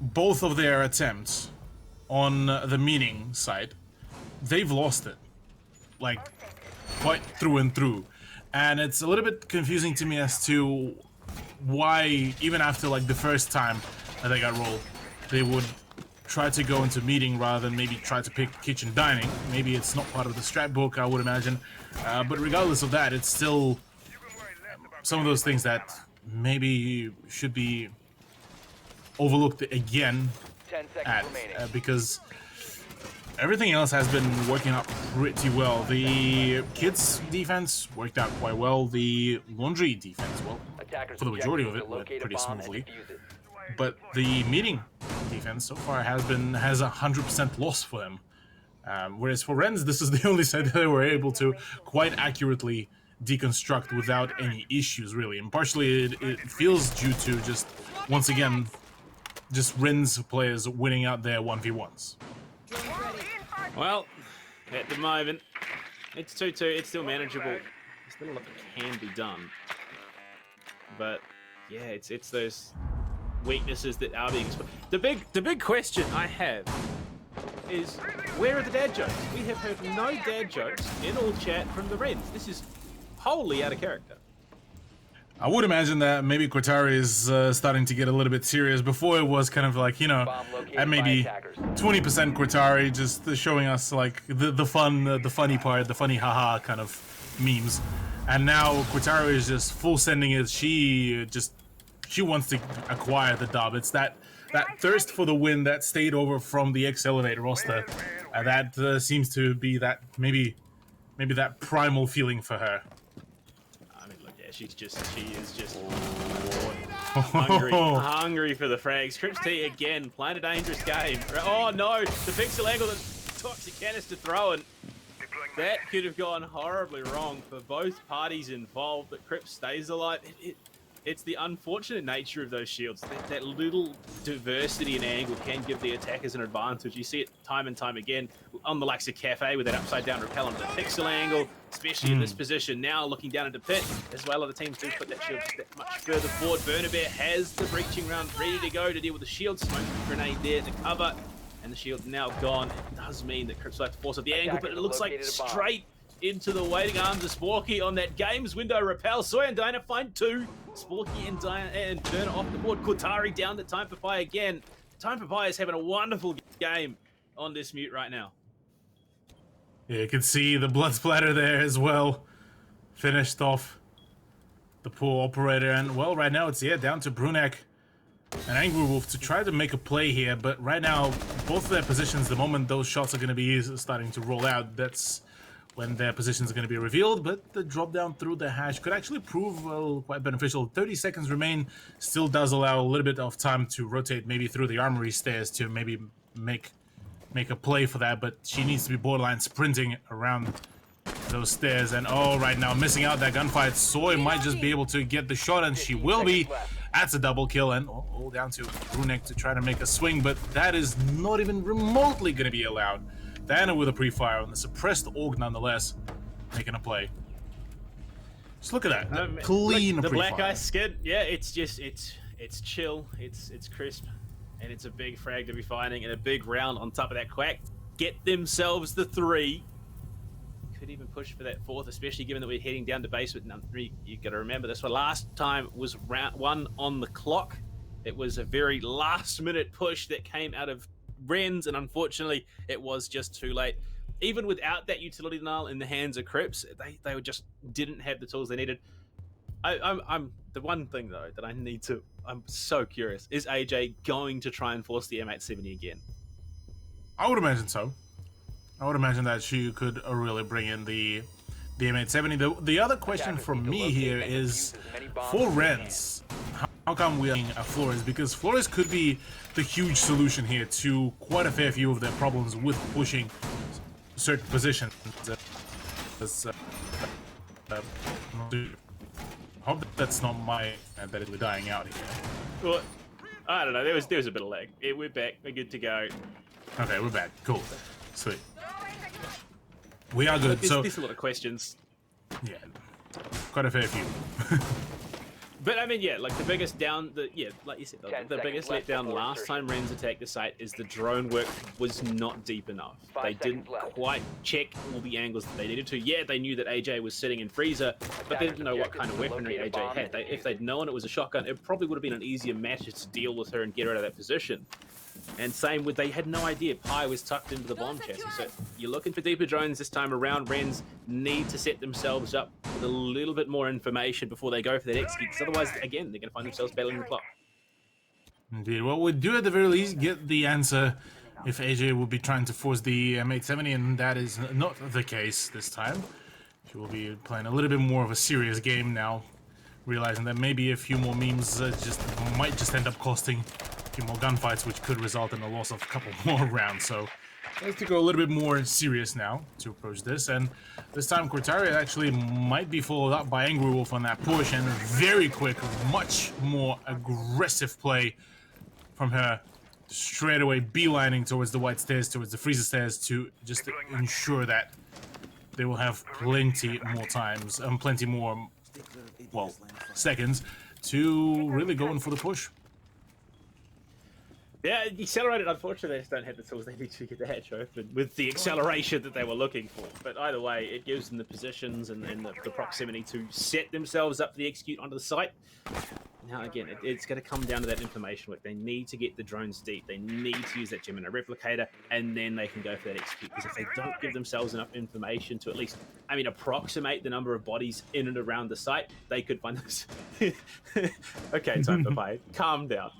S3: both of their attempts on the meeting side, they've lost it. Like, quite through and through. And it's a little bit confusing to me as to why, even after, like, the first time that they got rolled, they would try to go into meeting rather than maybe try to pick kitchen dining. Maybe it's not part of the strat book, I would imagine. But regardless of that, it's still some of those things that maybe should be overlooked again because everything else has been working out pretty well. The kids' defense worked out quite well. The laundry defense, well, for the majority of it, went pretty smoothly. But the meeting defense so far has 100% loss for them. Whereas for Rens, this is the only side that they were able to quite accurately deconstruct without any issues, really. And partially it feels due to just, once again, just Rens players winning out their 1v1s.
S1: Well, at the moment, it's 2-2. It's still manageable. There's still a lot that can be done. But, yeah, it's those weaknesses that are being exposed. The big question I have is, where are the dad jokes? We have heard no dad jokes in all chat from the Rens. This is wholly out of character.
S3: I would imagine that maybe Qatari is starting to get a little bit serious. Before it was kind of like, you know, at maybe 20% Qatari, just showing us like the funny part, the funny haha kind of memes. And now Qatari is just full sending it. She wants to acquire the dub. It's that thirst for the win that stayed over from the X Elevate roster. That seems to be that maybe that primal feeling for her.
S1: I mean, look, yeah, she is just hungry for the frags. Crips T again playing a dangerous game. Oh no, the pixel angle. It's a canister throw, and that could have gone horribly wrong for both parties involved, but Crip stays alive. It's the unfortunate nature of those shields. That little diversity in angle can give the attackers an advantage. You see it time and time again on the likes of Cafe with that upside-down rappel on the pixel angle, especially in this position now, looking down into Pit, as well other teams do put that shield just that much further forward. Burnabear has the breaching round ready to go to deal with the shield. Smoke grenade there to cover, and the shield's now gone. It does mean that Crip's like to force up the angle, but it looks like straight into the waiting arms of Sporky on that game's window rappel. Soy and Dinah find two. Sporky and Dinah and Burner off the board. Kotari down to Time for Pie again. Time for Pie is having a wonderful game on this mute right now.
S3: Yeah, you can see the blood splatter there as well. Finished off the poor operator. And, well, right now it's, down to Brunek and Angry Wolf to try to make a play here. But right now, both of their positions, the moment those shots are going to be starting to roll out, that's when their positions are going to be revealed. But the drop down through the hash could actually prove, well, quite beneficial. 30 seconds remain, still does allow a little bit of time to rotate maybe through the armory stairs to maybe make a play for that, but she needs to be borderline sprinting around those stairs. And right now missing out that gunfight. Soy might just be able to get the shot, and she will be. That's a double kill, and all down to Brunek to try to make a swing, but that is not even remotely going to be allowed. Diana with a pre-fire on the suppressed AUG nonetheless, making a play. Just look at that, clean
S1: the
S3: pre-fire.
S1: black eye skin. Yeah, it's just it's chill, it's crisp, and it's a big frag to be finding, and a big round on top of that. Quack get themselves the 3. Could even push for that 4th, especially given that we're heading down to base with number 3. You got to remember this one last time was round 1 on the clock. It was a very last minute push that came out of Rens, and unfortunately it was just too late. Even without that utility denial in the hands of Crips, they just didn't have the tools they needed. I'm the one thing though that I'm so curious, is AJ going to try and force the M870 again?
S3: I would imagine so. I would imagine that she could really bring in the M870. The other question for me here is, for Rens, how come we are seeing a Flores? Because Flores could be the huge solution here to quite a fair few of their problems with pushing certain positions. I hope that's not my that it was dying out here.
S1: Well, I don't know. There was a bit of lag. We're back. We're good to go.
S3: Okay, we're back. Cool. Sweet. We are good.
S1: There's a lot of questions.
S3: Yeah, quite a fair few.
S1: But I mean, yeah, like the biggest like you said, the biggest letdown last time Rens attacked the site is the drone work was not deep enough. They didn't quite check all the angles that they needed to. Yeah, they knew that AJ was sitting in freezer, but they didn't know what kind of weaponry AJ had. If they'd known it was a shotgun, it probably would have been an easier match to deal with her and get her out of that position. And same with, they had no idea Pi was tucked into the bomb chassis. So you're looking for deeper drones this time around. Rens need to set themselves up with a little bit more information before they go for that execute, because otherwise, again, they're going to find themselves battling the clock.
S3: Indeed. Well, we do at the very least get the answer if AJ will be trying to force the M870, and that is not the case this time. She will be playing a little bit more of a serious game now, realizing that maybe a few more memes might just end up costing a few more gunfights, which could result in the loss of a couple more rounds. So let's go a little bit more serious now to approach this, and this time Cortaria actually might be followed up by Angry Wolf on that push, and very quick, much more aggressive play from her, straight away beelining towards the white stairs, towards the freezer stairs, to just ensure that they will have plenty more times, plenty more, well, seconds to really go in for the push.
S1: Yeah, accelerated, unfortunately, they just don't have the tools they need to get the hatch open with the acceleration that they were looking for. But either way, it gives them the positions and the proximity to set themselves up for the execute onto the site. Now, again, it's going to come down to that information work. They need to get the drones deep. They need to use that Gemini replicator, and then they can go for that execute. Because if they don't give themselves enough information to at least, approximate the number of bodies in and around the site, they could find this. Okay, time to play. Calm down.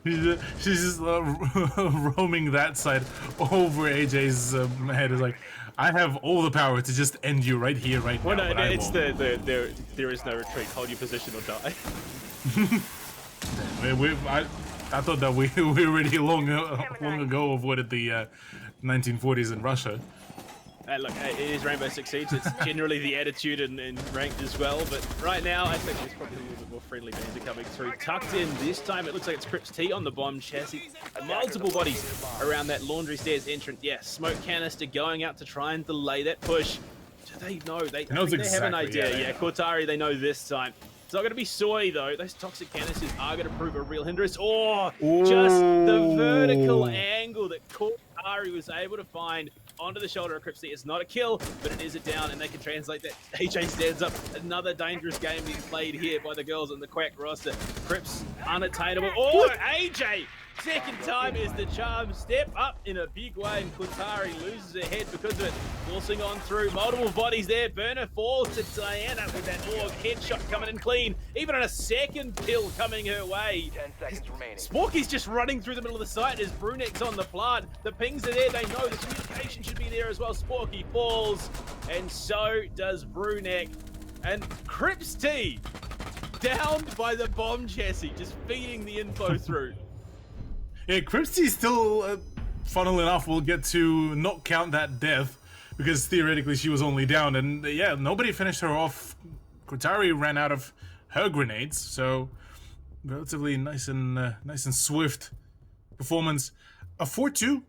S3: She's just roaming that side over AJ's head. Is like, I have all the power to just end you right here, right now.
S1: Well, no, it's there is no retreat. Hold your position or die.
S3: I thought that we already long ago avoided the 1940s in Russia.
S1: Look, it is Rainbow Six Siege. It's generally the attitude and ranked as well. But right now, I think there's probably a little bit more friendly bands coming through. Tucked in this time, it looks like it's Crips T on the bomb chassis. Multiple bodies around that laundry stairs entrance. Yeah, smoke canister going out to try and delay that push. Do they know? They have an idea. Yeah, Cortari, they know this time. It's not going to be soy, though. Those toxic canisters are going to prove a real hindrance. Oh, just the vertical angle that Cortari was able to find onto the shoulder of Crips T. It's not a kill, but it is a down, and they can translate that. AJ stands up. Another dangerous game being played here by the girls on the Quack roster. Crips unattainable. Oh, AJ! Second time is the charm. Step up in a big way, and Cortari loses her head because of it. Forcing on through. Multiple bodies there. Burner falls to Diana with that org headshot coming in clean. Even on a second kill coming her way.
S4: 10 seconds remaining.
S1: Sporky's just running through the middle of the site as Brunek's on the plant. The pings are there. They know the communication should be there as well. Sporky falls, and so does Brunek. And Crips T downed by the bomb chassis, just feeding the info through.
S3: Yeah, Crips T still, funnily enough, will get to not count that death because theoretically she was only down, and yeah, nobody finished her off. Cortari ran out of her grenades, so relatively nice and swift performance. A 4-2,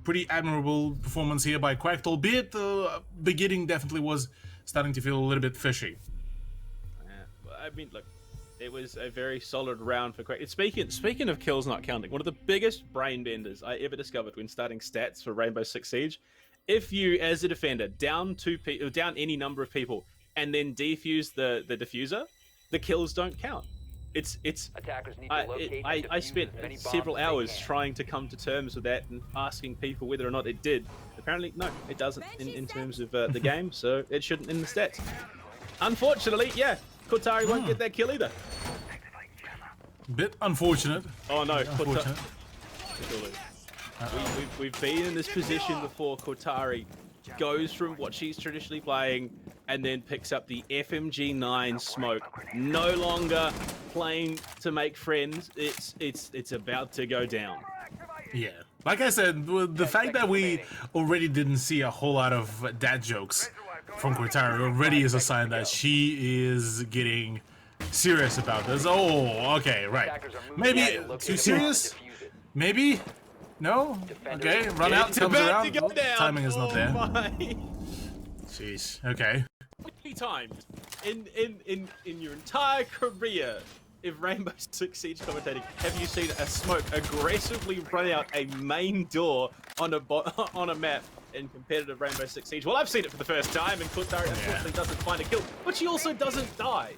S3: pretty admirable performance here by Quack, albeit the beginning definitely was starting to feel a little bit fishy.
S1: Yeah, I mean, look. It was a very solid round for Quack. Speaking of kills not counting, one of the biggest brain benders I ever discovered when starting stats for Rainbow Six Siege. If you, as a defender, down any number of people and then defuse the diffuser, the kills don't count.
S4: Attackers need to locate and
S1: I
S4: defuse
S1: spent
S4: as many
S1: several
S4: bombs as they
S1: hours
S4: can.
S1: trying to come to terms with that and asking people whether or not it did. Apparently, no, it doesn't in terms of the game, so it shouldn't in the stats. Unfortunately, yeah, Cortari won't get that kill either.
S3: Bit unfortunate.
S1: Oh no,
S3: Unfortunate.
S1: We've been in this position before. Cortari goes from what she's traditionally playing and then picks up the FMG9 smoke. No longer playing to make friends. It's about to go down.
S3: Yeah. Like I said, the fact that we already didn't see a whole lot of dad jokes from Cortari already is a sign that she is getting serious about this. Oh, okay, right. Maybe too serious? Maybe? No? Okay, run out, comes
S1: about
S3: around.
S1: to go down.
S3: Timing is not there.
S1: My.
S3: Jeez, okay.
S1: How many times in your entire career of Rainbow Six Siege commentating have you seen a smoke aggressively run out a main door on a map in competitive Rainbow Six Siege? Well, I've seen it for the first time, and Cortari unfortunately doesn't find a kill, but she also doesn't die.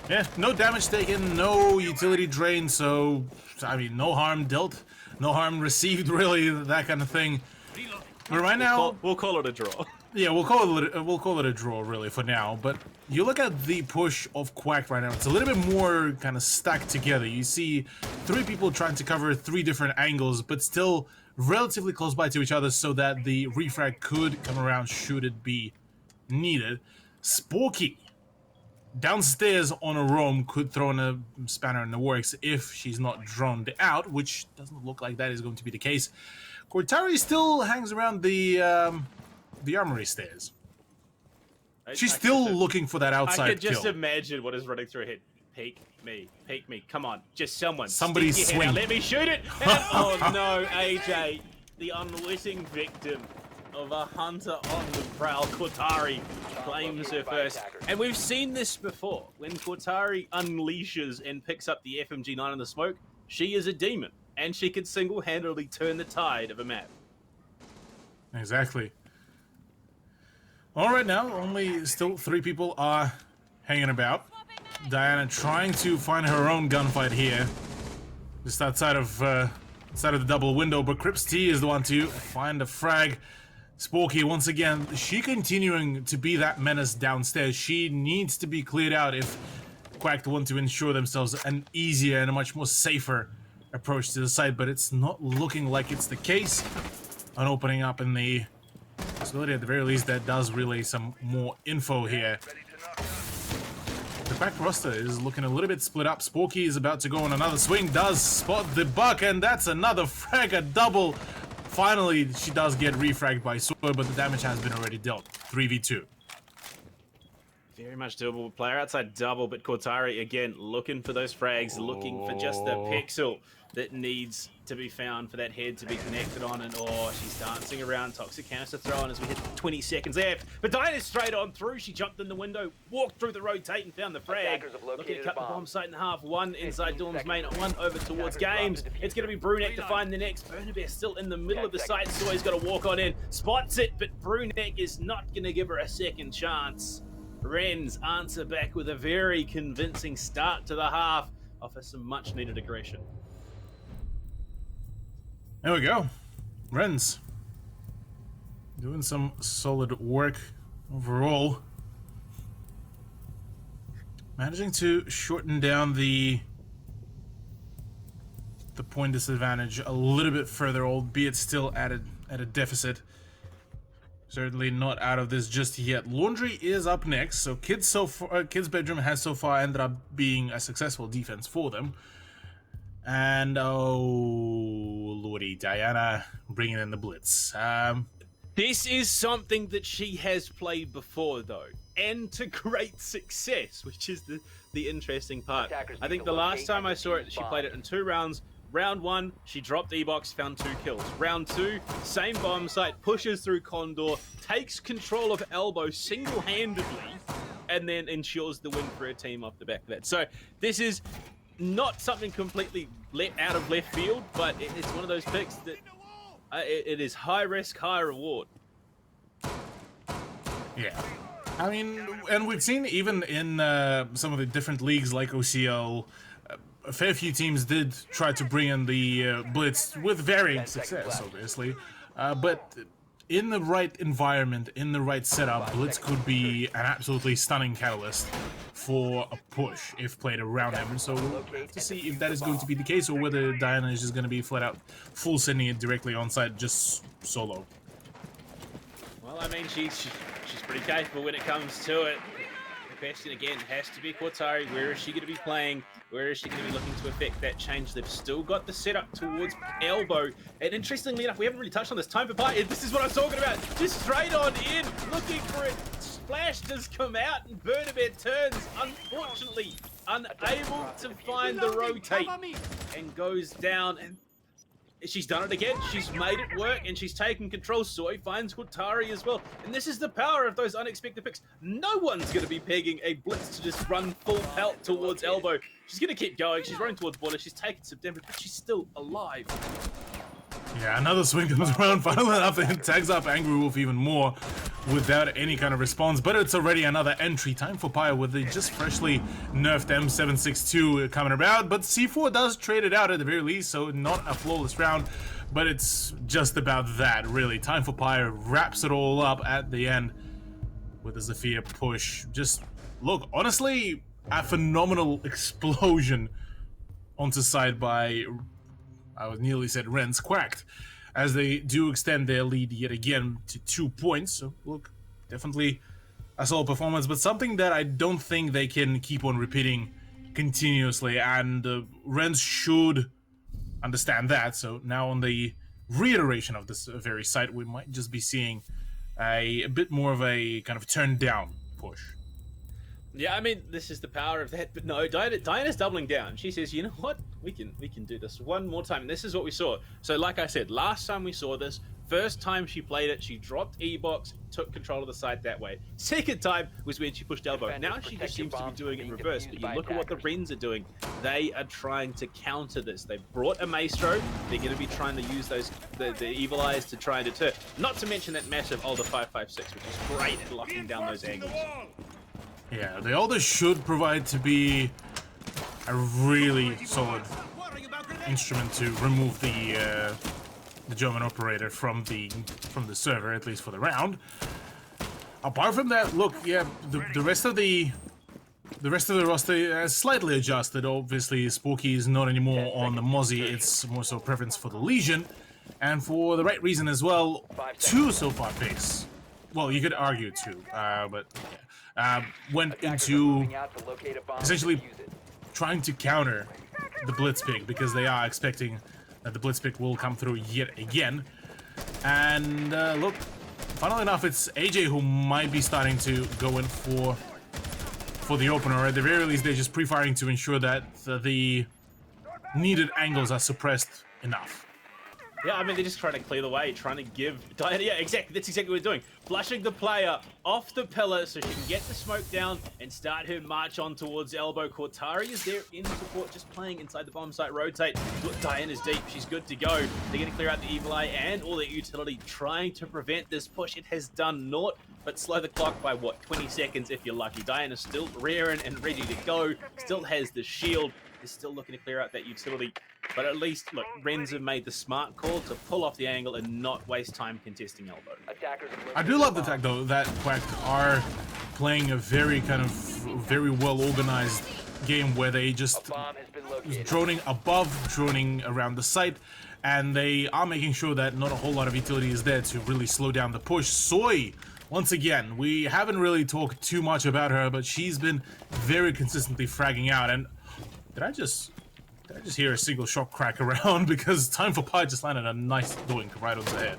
S3: Yeah, no damage taken, no utility drain, so, I mean, no harm dealt, no harm received, really, that kind of thing. But right now...
S1: We'll call it a draw.
S3: Yeah, we'll call it a draw, really, for now. But you look at the push of Quack right now, it's a little bit more kind of stacked together. You see 3 people trying to cover 3 different angles, but still relatively close by to each other so that the refrag could come around should it be needed. Sporky downstairs on a roam could throw in a spanner in the works if she's not droned out, which doesn't look like that is going to be the case. Cortari still hangs around the armory stairs. She's still looking for that outside
S1: I could just
S3: kill.
S1: imagine what is running through her head. Peek me, come on, just someone.
S3: Somebody
S1: stick your head
S3: swing.
S1: out, let me shoot it. And, oh no, AJ, the unwitting victim of a hunter on the prowl. Cortari claims her first. And we've seen this before. When Cortari unleashes and picks up the FMG9 in the smoke, she is a demon. And she can single-handedly turn the tide of a map.
S3: Exactly. All right, now only still 3 people are hanging about. Diana trying to find her own gunfight here, just outside of the double window. But Crips T is the one to find a frag. Sporky once again, she continuing to be that menace downstairs. She needs to be cleared out if Quack want to ensure themselves an easier and a much more safer approach to the site, but it's not looking like it's the case. On opening up in the facility, at the very least, that does relay some more info here. The back roster is looking a little bit split up. Sporky is about to go on another swing, does spot the buck, and that's another frag, a double finally she does get refragged by Soy, but the damage has been already dealt. 3v2.
S1: Very much doable. Player outside double, but Cortari again looking for those frags, looking for just the pixel that needs to be found for that head to be connected on. And she's dancing around. Toxic canister throw-on as we hit 20 seconds left. But Diana's straight on through. She jumped in the window, walked through the rotate and found the frag. Looking to cut the bomb site in half. One inside Dawn's main, one over towards Games. It's going to be Brunek to find the next. Burnabear still in the middle of the site. Soy's got to walk on in. Spots it, but Brunek is not going to give her a second chance. Ren's answer back with a very convincing start to the half. Offers some much needed aggression.
S3: There we go. Ren's doing some solid work overall. Managing to shorten down the point disadvantage a little bit further, albeit still at a deficit. Certainly not out of this just yet. Laundry is up next, so Kids Bedroom has so far ended up being a successful defense for them. And oh lordy, Diana bringing in the blitz.
S1: This is something that she has played before, though, and to great success, which is the interesting part. I think the last time I saw it, she played it in 2 rounds. Round 1, she dropped E-Box, found 2 kills. Round 2, same bomb site, pushes through Condor, takes control of Elbow single-handedly, and then ensures the win for her team off the back of that. So this is not something completely out of left field, but it's one of those picks that it is high risk, high reward.
S3: Yeah. I mean, and we've seen even in some of the different leagues like OCL, a fair few teams did try to bring in the blitz with varying success, obviously. But in the right environment, in the right setup, blitz could be an absolutely stunning catalyst for a push if played around him. So we'll have to see if that is going to be the case or whether Diana is just going to be flat out full sending it directly on site, just solo.
S1: Well, I mean, she's pretty capable when it comes to it. The question again has to be Cortari. Where is she going to be playing? Where is she going to be looking to affect that change? They've still got the setup towards Elbow. And interestingly enough, we haven't really touched on this. Time for Pie. This is what I'm talking about. Just straight on in, looking for it. Splash does come out, and Burnabear turns, unfortunately, unable to find the rotate, and goes down. And she's done it again. She's made it work, and she's taken control. Soy finds Cortari as well. And this is the power of those unexpected picks. No one's going to be pegging a blitz to just run full pelt towards Elbow. She's going to keep going. She's running towards border. She's taken some damage, but she's still alive.
S3: Yeah, another swing comes around finally enough and tags up Angry Wolf even more without any kind of response. But it's already another entry. Time for Pyre with the just freshly nerfed M762 coming about. But C4 does trade it out at the very least, so not a flawless round. But it's just about that, really. Time for Pyre wraps it all up at the end with a Zephyr push. Just, look, honestly, a phenomenal explosion onto side by... I was nearly said Ren's Quacked, as they do extend their lead yet again to 2 points. So, look, definitely a solid performance, but something that I don't think they can keep on repeating continuously, and Ren's should understand that. So now on the reiteration of this very site, we might just be seeing a bit more of a kind of turned down push.
S1: Yeah, I mean, this is the power of that, but no, Diana's doubling down. She says, you know what, we can do this one more time, and this is what we saw. So like I said, last time we saw this, first time she played it, she dropped E-Box, took control of the site that way. Second time was when she pushed Elbow. Now she just seems to be doing it in reverse, but you look at what the Wrens are doing. They are trying to counter this. They've brought a Maestro. They're going to be trying to use those the Evil Eyes to try and deter. Not to mention that massive older 5.56, which is great at locking down those angles.
S3: Yeah, the Elder should provide to be a really solid instrument to remove the German operator from the server, at least for the round. Apart from that, look, yeah, the rest of the roster has slightly adjusted. Obviously, Sporky is not anymore on the Mozzie; it's more so preference for the Legion, and for the right reason as well. 2 so far picks. Well, you could argue 2, but yeah. Went into essentially trying to counter the blitz pick because they are expecting that the blitz pick will come through yet again. And look, funnily enough, it's AJ who might be starting to go in for the opener. Or at the very least, they're just pre-firing to ensure that the needed angles are suppressed enough.
S1: Yeah, I mean, they're just trying to clear the way, trying to give Diana... Yeah, exactly. That's exactly what we're doing. Flushing the player off the pillar so she can get the smoke down and start her march on towards elbow. Cortari is there in support, just playing inside the bomb site, rotate. Look, Diana's deep. She's good to go. They're going to clear out the Evil Eye and all their utility, trying to prevent this push. It has done naught, but slow the clock by, what, 20 seconds if you're lucky. Diana's still rearing and ready to go. Still has the shield. Is still looking to clear out that utility. But at least, look, Rens have made the smart call to pull off the angle and not waste time contesting elbow.
S3: I do love the fact, though, that Quack are playing a very very well organized game where they just droning above, droning around the site, and they are making sure that not a whole lot of utility is there to really slow down the push. Soy, once again, we haven't really talked too much about her, but she's been very consistently fragging out. And did I just hear a single shot crack around? Because Time for Pie just landed a nice doink right on the head.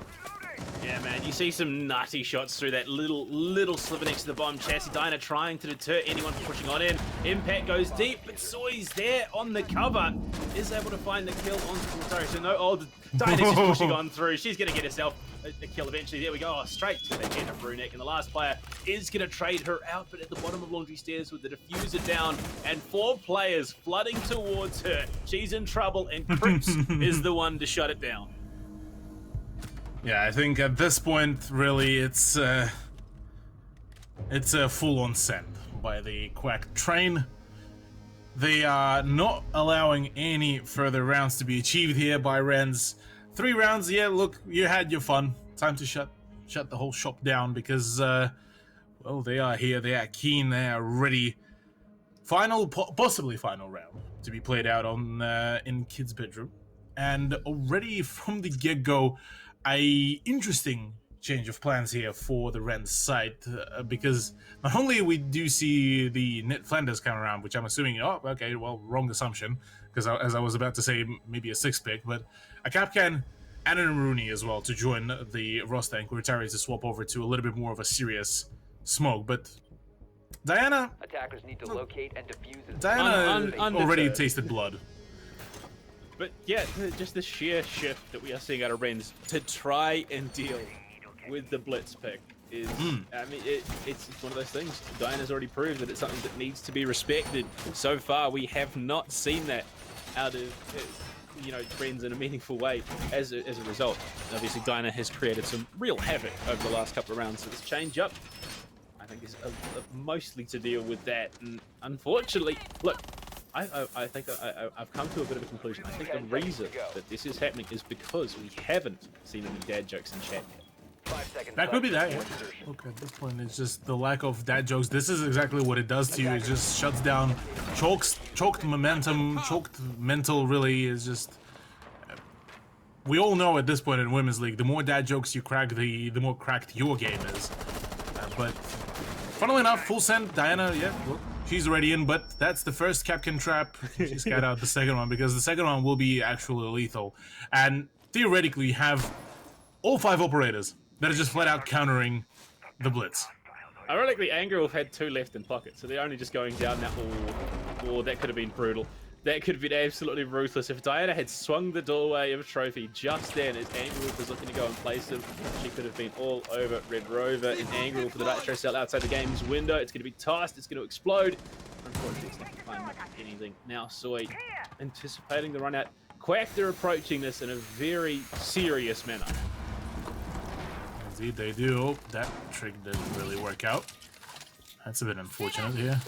S1: Yeah, man, you see some nutty shots through that little sliver next to the bomb chassis. Diana trying to deter anyone from pushing on in. Impact goes deep, but Soy's there on the cover. Is able to find the kill on Cortari. So no, Diana's just pushing on through. She's going to get herself a kill eventually. There we go. Oh, straight to the head of Brunek. And the last player is going to trade her out, but at the bottom of Laundry Stairs with the diffuser down and 4 players flooding towards her. She's in trouble, and Crips is the one to shut it down.
S3: Yeah, I think at this point, really, it's a full-on send by the Quack train. They are not allowing any further rounds to be achieved here by Rens. 3 rounds, yeah, look, you had your fun. Time to shut the whole shop down because, well, they are here, they are keen, they are ready. Possibly final round to be played out on in Kid's bedroom. And already from the get-go, a interesting change of plans here for the Rens site, because not only we do see the Net Flanders come around, which I'm assuming, oh, okay, well, wrong assumption, because as I was about to say, maybe a 6-pick, but a Capcan and an Rooney as well to join the roster, and Cortari to swap over to a little bit more of a serious smoke. But Diana...
S4: Attackers need to locate and defuse it.
S3: Diana already tasted blood.
S1: But yeah, just the sheer shift that we are seeing out of Rens to try and deal with the blitz pick is, I mean, it's one of those things. Diana's already proved that it's something that needs to be respected. So far, we have not seen that out of, you know, Rens in a meaningful way as a result. Obviously, Diana has created some real havoc over the last couple of rounds, so this change up, I think, is mostly to deal with that. And unfortunately, look, I think I've come to a bit of a conclusion. I think the reason that this is happening is because we haven't seen any dad jokes in chat yet.
S4: 5 seconds
S3: That could be that,
S4: left.
S3: yeah. Okay, at this point, it's just the lack of dad jokes. This is exactly what it does to you. It just shuts down, choked momentum, choked mental, really. Is just... We all know at this point in Women's League, the more dad jokes you crack, the more cracked your game is. But, funnily enough, full send, Diana, yeah, look, she's already in, but that's the first Capcan trap. She's got out the second one, because the second one will be actually lethal. And theoretically, you have all 5 operators that are just flat out countering the blitz.
S1: Ironically, Anger Wolf had 2 left in pocket, so they're only just going down now. Oh, that could have been brutal. That could have been absolutely ruthless. If Diana had swung the doorway of Trophy just then as Anger Wolf was looking to go and place him, she could have been all over Red Rover. And Anger Wolf for the Dark Stress out outside the game's window. It's going to be tossed. It's going to explode. Unfortunately, it's not going to find anything. Now, Soy anticipating the run out. Quack, they're approaching this in a very serious manner.
S3: Indeed, they do. Oh, that trick didn't really work out. That's a bit unfortunate here.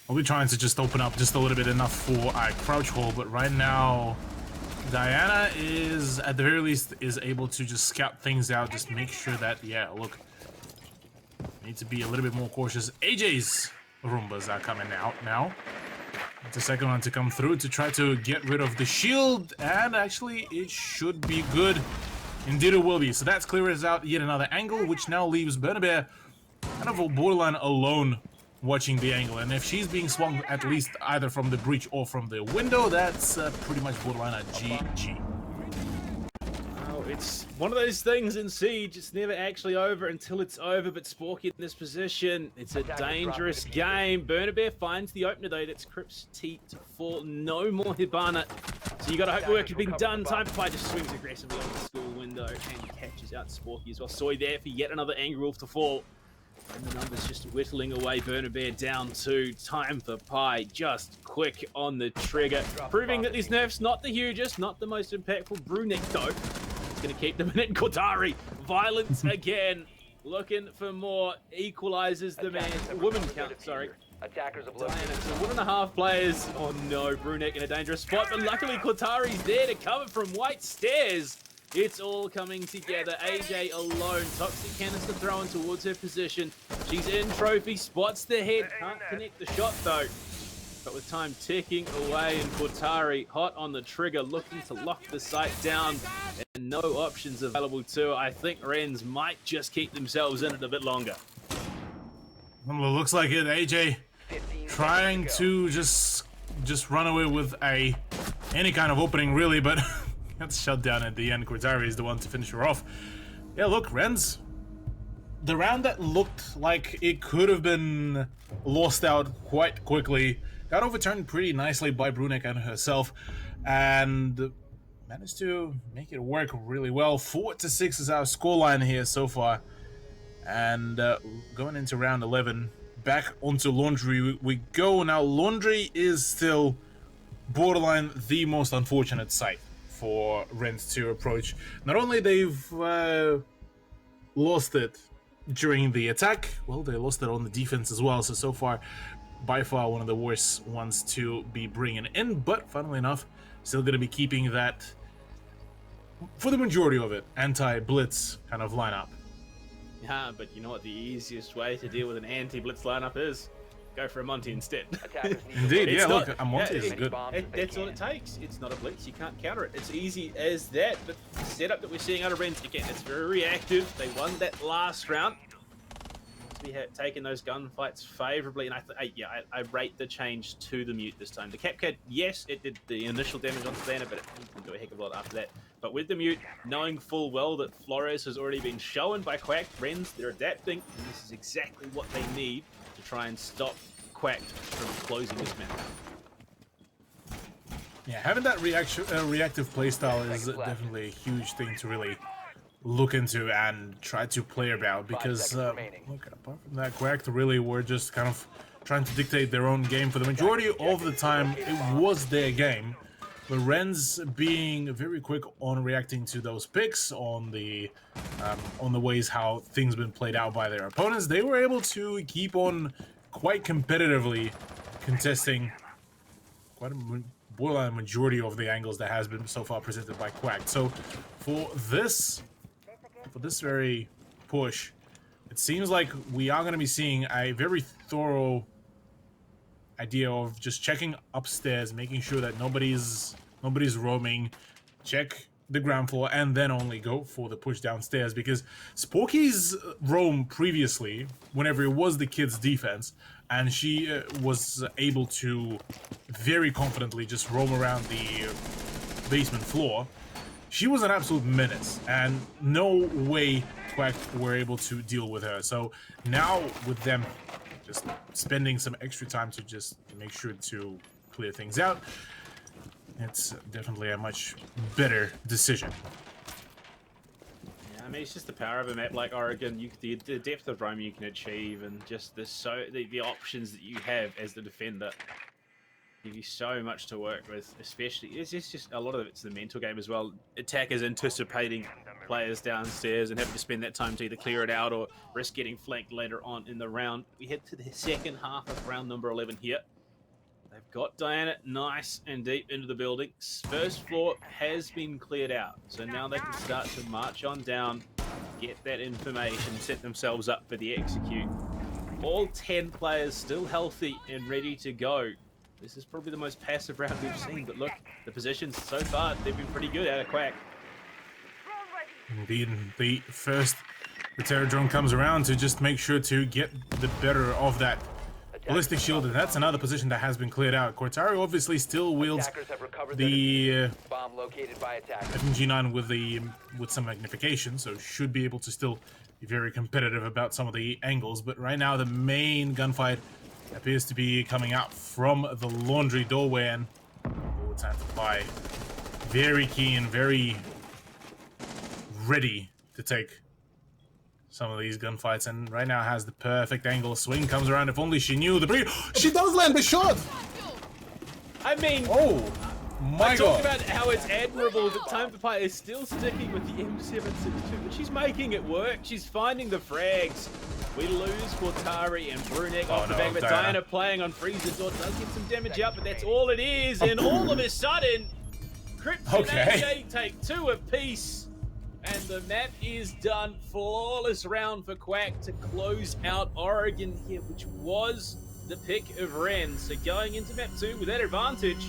S3: I'll be trying to just open up just a little bit enough for a crouch hole, but right now, Diana is, at the very least, is able to just scout things out, just make sure that, yeah, look, need to be a little bit more cautious. AJ's Roombas are coming out now. The second one to come through to try to get rid of the shield, and actually, it should be good. Indeed it will be. So that's clears out yet another angle, which now leaves Bernabear kind of a borderline alone watching the angle. And if she's being swung at least either from the breach or from the window, that's pretty much borderline a GG.
S1: Oh, it's one of those things in Siege, it's never actually over until it's over, but Sporky in this position, it's a dangerous game. Burnabear finds the opener though, that's Crips T to fall, no more Hibana. So you gotta hope the work has been done. Time Pie just swings aggressively on the school window and catches out Sporky as well. Soy there for yet another Angry Wolf to fall. And the numbers just whittling away. Burnabear down 2. Time for Pie just quick on the trigger. Proving that these nerfs not the hugest, not the most impactful. Brunek though, it's going to keep them in it. Kotari, violence again. Looking for more. Equalizes the man. Woman count, sorry.
S4: Attackers have
S1: Diana,
S4: located.
S1: so 1.5 players. Oh no, Brunek in a dangerous spot. But luckily Kotari's there to cover from White Stairs. It's all coming together. AJ alone. Toxic canister thrown towards her position. She's in trophy. Spots the head. Can't connect the shot though. But with time ticking away and Kotari hot on the trigger, looking to lock the site down. And no options available to her. I think Rens might just keep themselves in it a bit longer.
S3: Well, it looks like it. AJ
S4: 15
S3: trying
S4: seconds
S3: to just run away with any kind of opening, really, but that's shut down at the end. Kotari is the one to finish her off. Yeah, look, Rens, the round that looked like it could have been lost out quite quickly got overturned pretty nicely by Brunek and herself, and managed to make it work really well. 4-6 is our scoreline here so far, and going into round 11, back onto Laundry we go. Now, Laundry is still borderline the most unfortunate site for Rens to approach. Not only they've lost it during the attack, well, they lost it on the defense as well, so far by far one of the worst ones to be bringing in, but funnily enough, still going to be keeping that, for the majority of it, anti-blitz kind of lineup.
S1: Yeah, but you know what the easiest way to deal with an anti-blitz lineup is? Go for a Monty instead.
S4: Attackers need to
S3: Indeed,
S4: locate
S3: yeah,
S1: It's
S3: look,
S1: not-
S3: Amonte
S1: yeah,
S3: is
S1: it-
S3: good.
S4: bombs if they
S1: That's all
S4: can.
S1: it takes. It's not a blitz. You can't counter it. It's easy as that. But the setup that we're seeing out of Rens, again, it's very reactive. They won that last round. We had taken those gunfights favorably, and I rate the change to the mute this time. The Capcad, yes, it did the initial damage on Savannah, but it didn't do a heck of a lot after that. But with the mute, knowing full well that Flores has already been shown by Quack, Rens, they're adapting, and this is exactly what they need to try and stop Quack from closing this map.
S3: Yeah, having that reactive playstyle is
S4: Seconds left.
S3: definitely a huge thing to really look into and try to play about, because
S4: seconds remaining.
S3: look, apart from that, Quack really were just kind of trying to dictate their own game for the majority of the time. It was their game, but Rens being very quick on reacting to those picks, on the ways how things been played out by their opponents, they were able to keep on quite competitively contesting quite a borderline majority of the angles that has been so far presented by Quack. So for this very push, it seems like we are going to be seeing a very thorough idea of just checking upstairs, making sure that nobody's roaming, check the ground floor, and then only go for the push downstairs, because Sporky's roam previously, whenever it was the kid's defense, and she was able to very confidently just roam around the basement floor, she was an absolute menace, and no way Quack were able to deal with her. So now with them just spending some extra time to just make sure to clear things out, it's definitely a much better decision.
S1: Yeah, I mean, it's just the power of a map like Oregon. The depth of roam you can achieve, and just the options that you have as the defender give you so much to work with. Especially, it's just a lot of it's the mental game as well. Attackers anticipating players downstairs and having to spend that time to either clear it out or risk getting flanked later on in the round. We head to the second half of round number 11 here. They've got Diana nice and deep into the building. First floor has been cleared out, so now they can start to march on down, get that information, set themselves up for the execute. All 10 players still healthy and ready to go. This is probably the most passive round we've seen, but look, the positions so far, they've been pretty good out of Quack.
S3: Indeed, the Terra drone comes around to just make sure to get the better of that ballistic shield, and that's another position that has been cleared out. Cortaro obviously still wields
S4: Attackers have recovered their
S3: the
S4: bomb located by attackers.
S3: FMG9 with some magnification, so should be able to still be very competitive about some of the angles. But right now, the main gunfight appears to be coming out from the laundry doorway, and Lord's Antipi very keen, very ready to take some of these gunfights, and right now has the perfect angle. Swing comes around. If only she knew the brief. She does land the shot.
S1: I mean,
S3: Oh my
S1: I talked
S3: god!
S1: about how it's admirable that Time to Fight is still sticking with the M762, but she's making it work. She's finding the frags. We lose Cortari and Brunek off the back, but Diana playing on Freezer Door does get some damage out, but that's all it is. And all of a sudden, Crypt and AJ take 2 apiece, and the map is done. Flawless round for Quack to close out Oregon here, which was the pick of Ren. So going into map 2 with that advantage,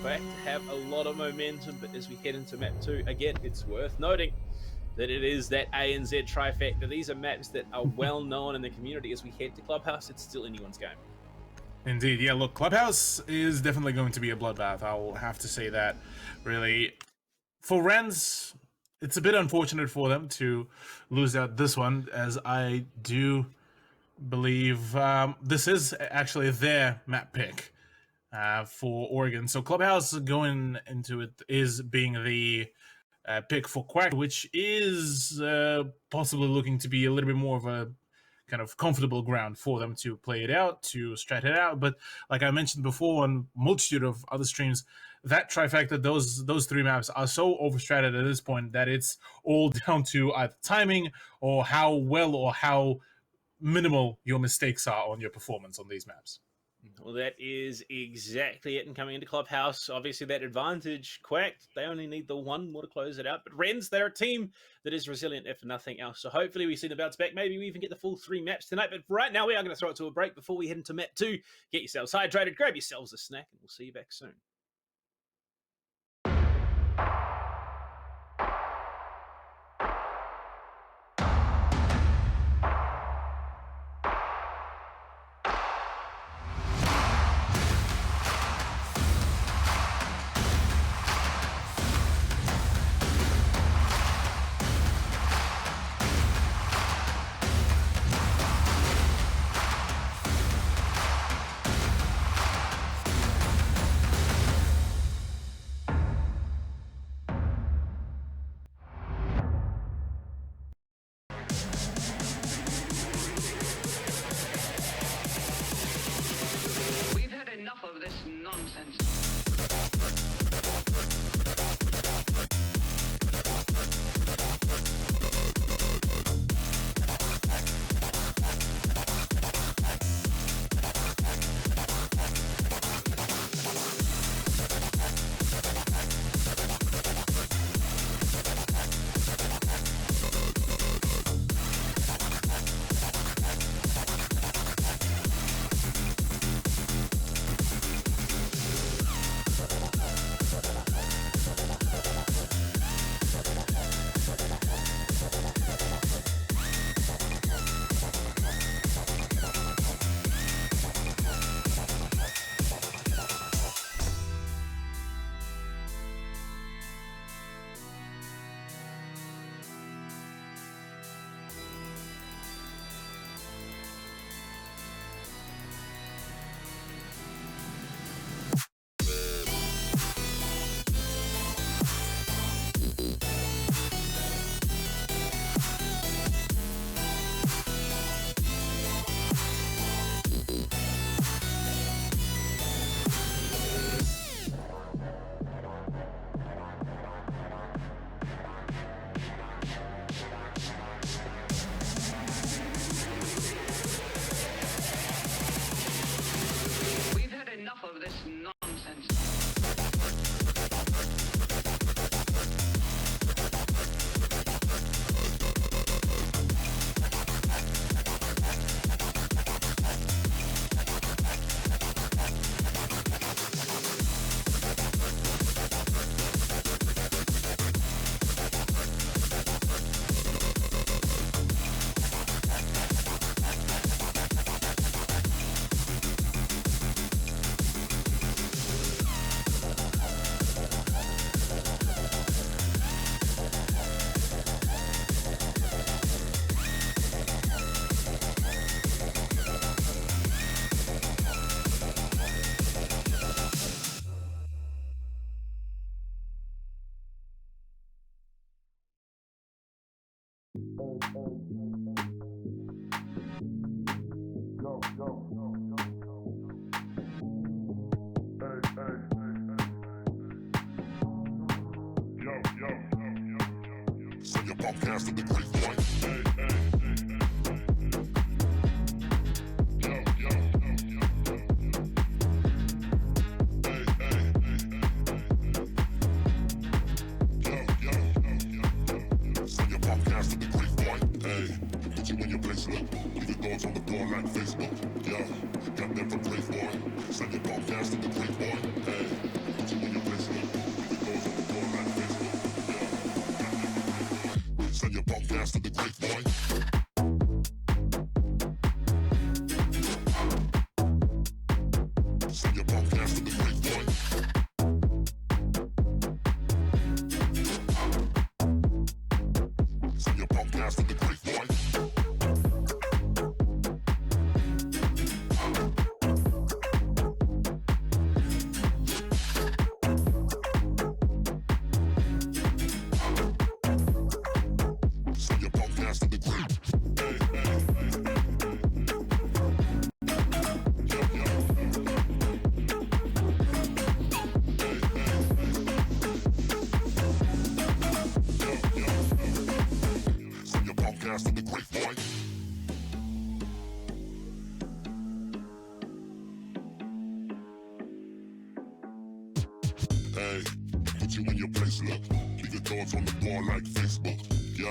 S1: Quack to have a lot of momentum. But as we head into map 2, again, it's worth noting that it is that A and Z trifecta. These are maps that are well known in the community. As we head to Clubhouse, it's still anyone's game.
S3: Indeed, yeah, look, Clubhouse is definitely going to be a bloodbath. I will have to say that, really. For Rens, it's a bit unfortunate for them to lose out this one, as I do believe this is actually their map pick for Oregon. So Clubhouse going into it is being the pick for Quack, which is possibly looking to be a little bit more of a kind of comfortable ground for them to play it out, to strat it out. But like I mentioned before on multitude of other streams, that trifecta, those 3 maps are so overstratted at this point that it's all down to either timing or how well or how minimal your mistakes are on your performance on these maps.
S1: Well, that is exactly it. And coming into Clubhouse, obviously that advantage, Quack, they only need the 1 more to close it out. But Rens, they're a team that is resilient, if nothing else. So hopefully we see the bounce back. Maybe we even get the full 3 maps tonight. But right now we are going to throw it to a break before we head into map 2. Get yourselves hydrated, grab yourselves a snack, and we'll see you back soon.
S5: We've had enough of this nonsense. We've had enough of this nonsense.
S6: Send your podcast to the great point. Send your podcast to the great point. Hey, put you in your place, look. Leave your thoughts on the floor like Facebook. Yo, got them from great boy. Send your podcast to the great point. Hey, put you in your place, look. Leave your thoughts on the floor like Facebook. Yo, got them from great boy. Send your podcast to the great point. Send your podcast to the great point. Send your podcast to the great point. Send your podcast to the great. Send your podcast to the great point. Hey, put you in your place, look. Leave your thoughts on the floor like Facebook. Yo,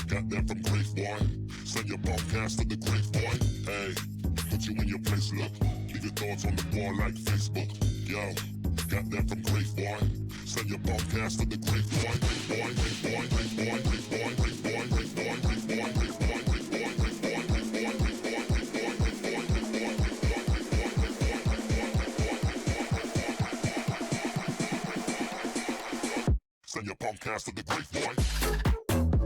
S6: got that from Great Boy. Send your podcast to the Great Boy. Hey, put you in your place, look. Leave your thoughts on the floor like Facebook. Yo, got that from Great Boy. Send your podcast to the Great Boy. Great Boy, Great Boy, Great Boy, Great Boy, Great Boy, Great Boy, Great Boy, Great Boy, Great Boy, Great Boy, Great Boy, Great Boy, Great Boy, Great Boy, Great Boy, Great Boy, Send your podcast to the great boy.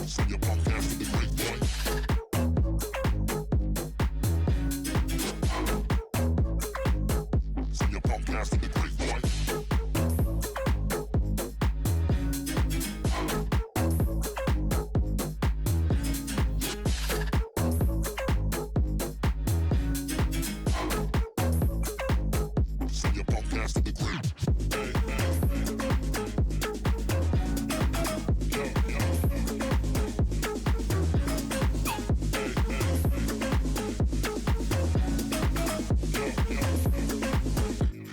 S6: Send your podcast to the great boy. Send your podcast to the great boy. Send your podcast to the great.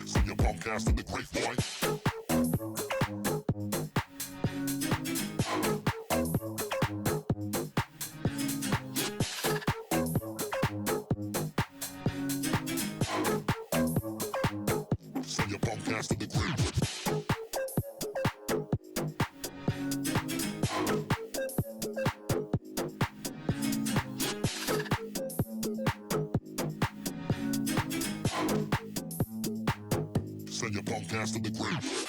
S6: Send your podcast to the great boy. Send your podcast to the great boy. Send your podcast to the great.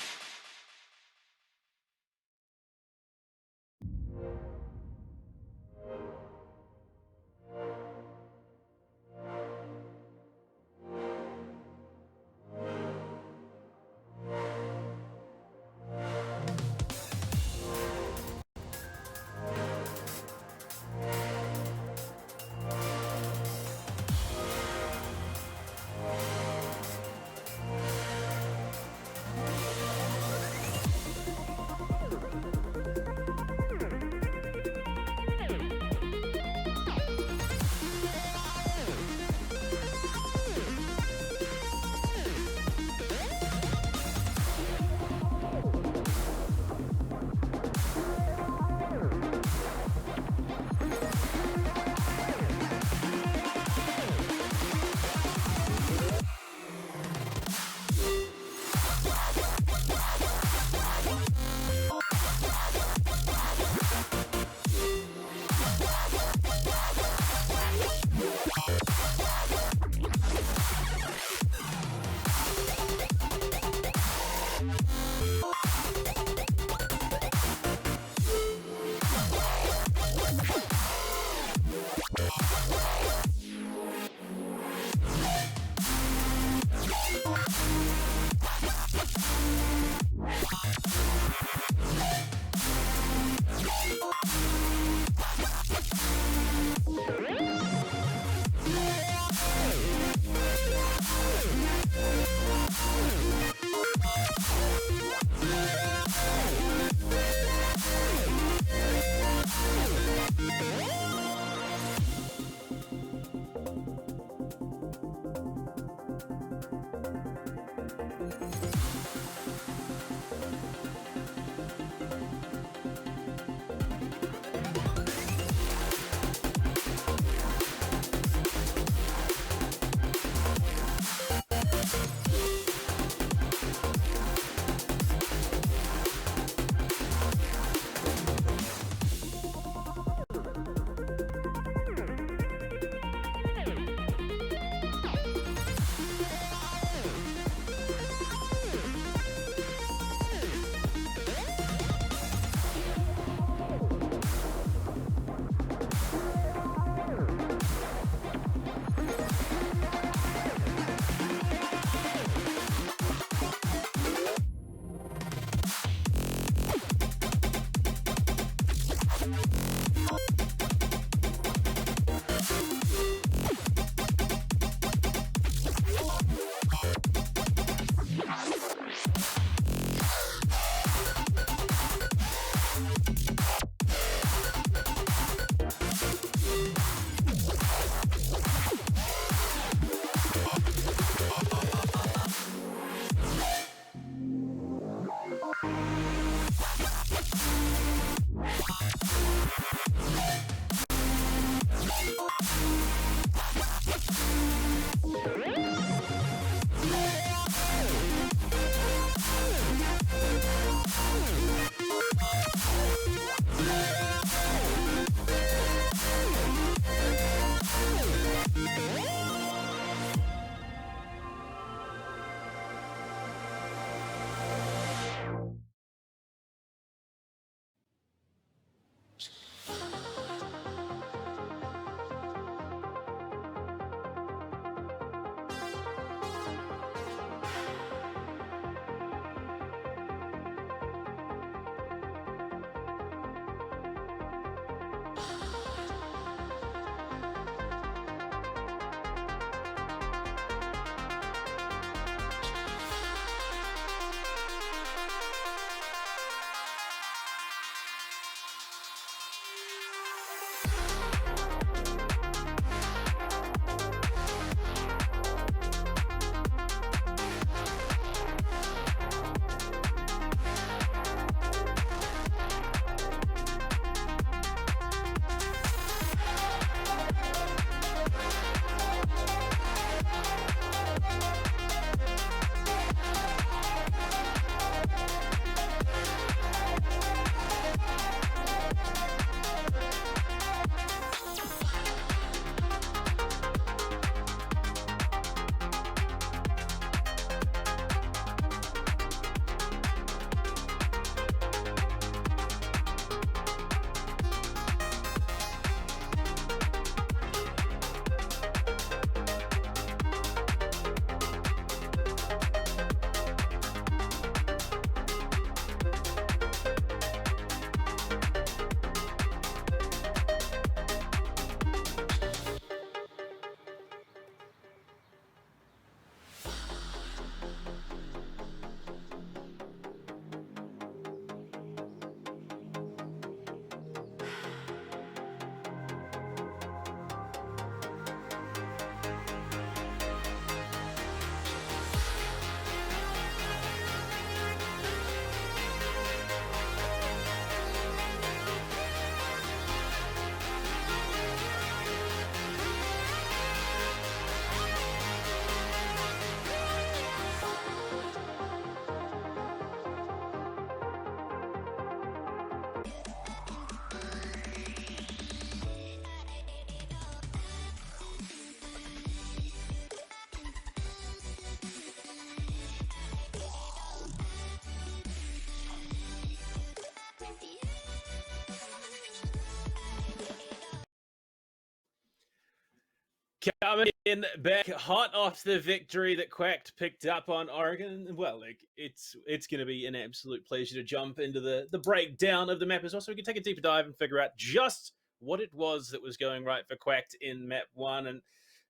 S1: Coming in back hot off the victory that Quacked picked up on Oregon. Well, like it's going to be an absolute pleasure to jump into the breakdown of the map as well, so we can take a deeper dive and figure out just what it was that was going right for Quacked in map 1. And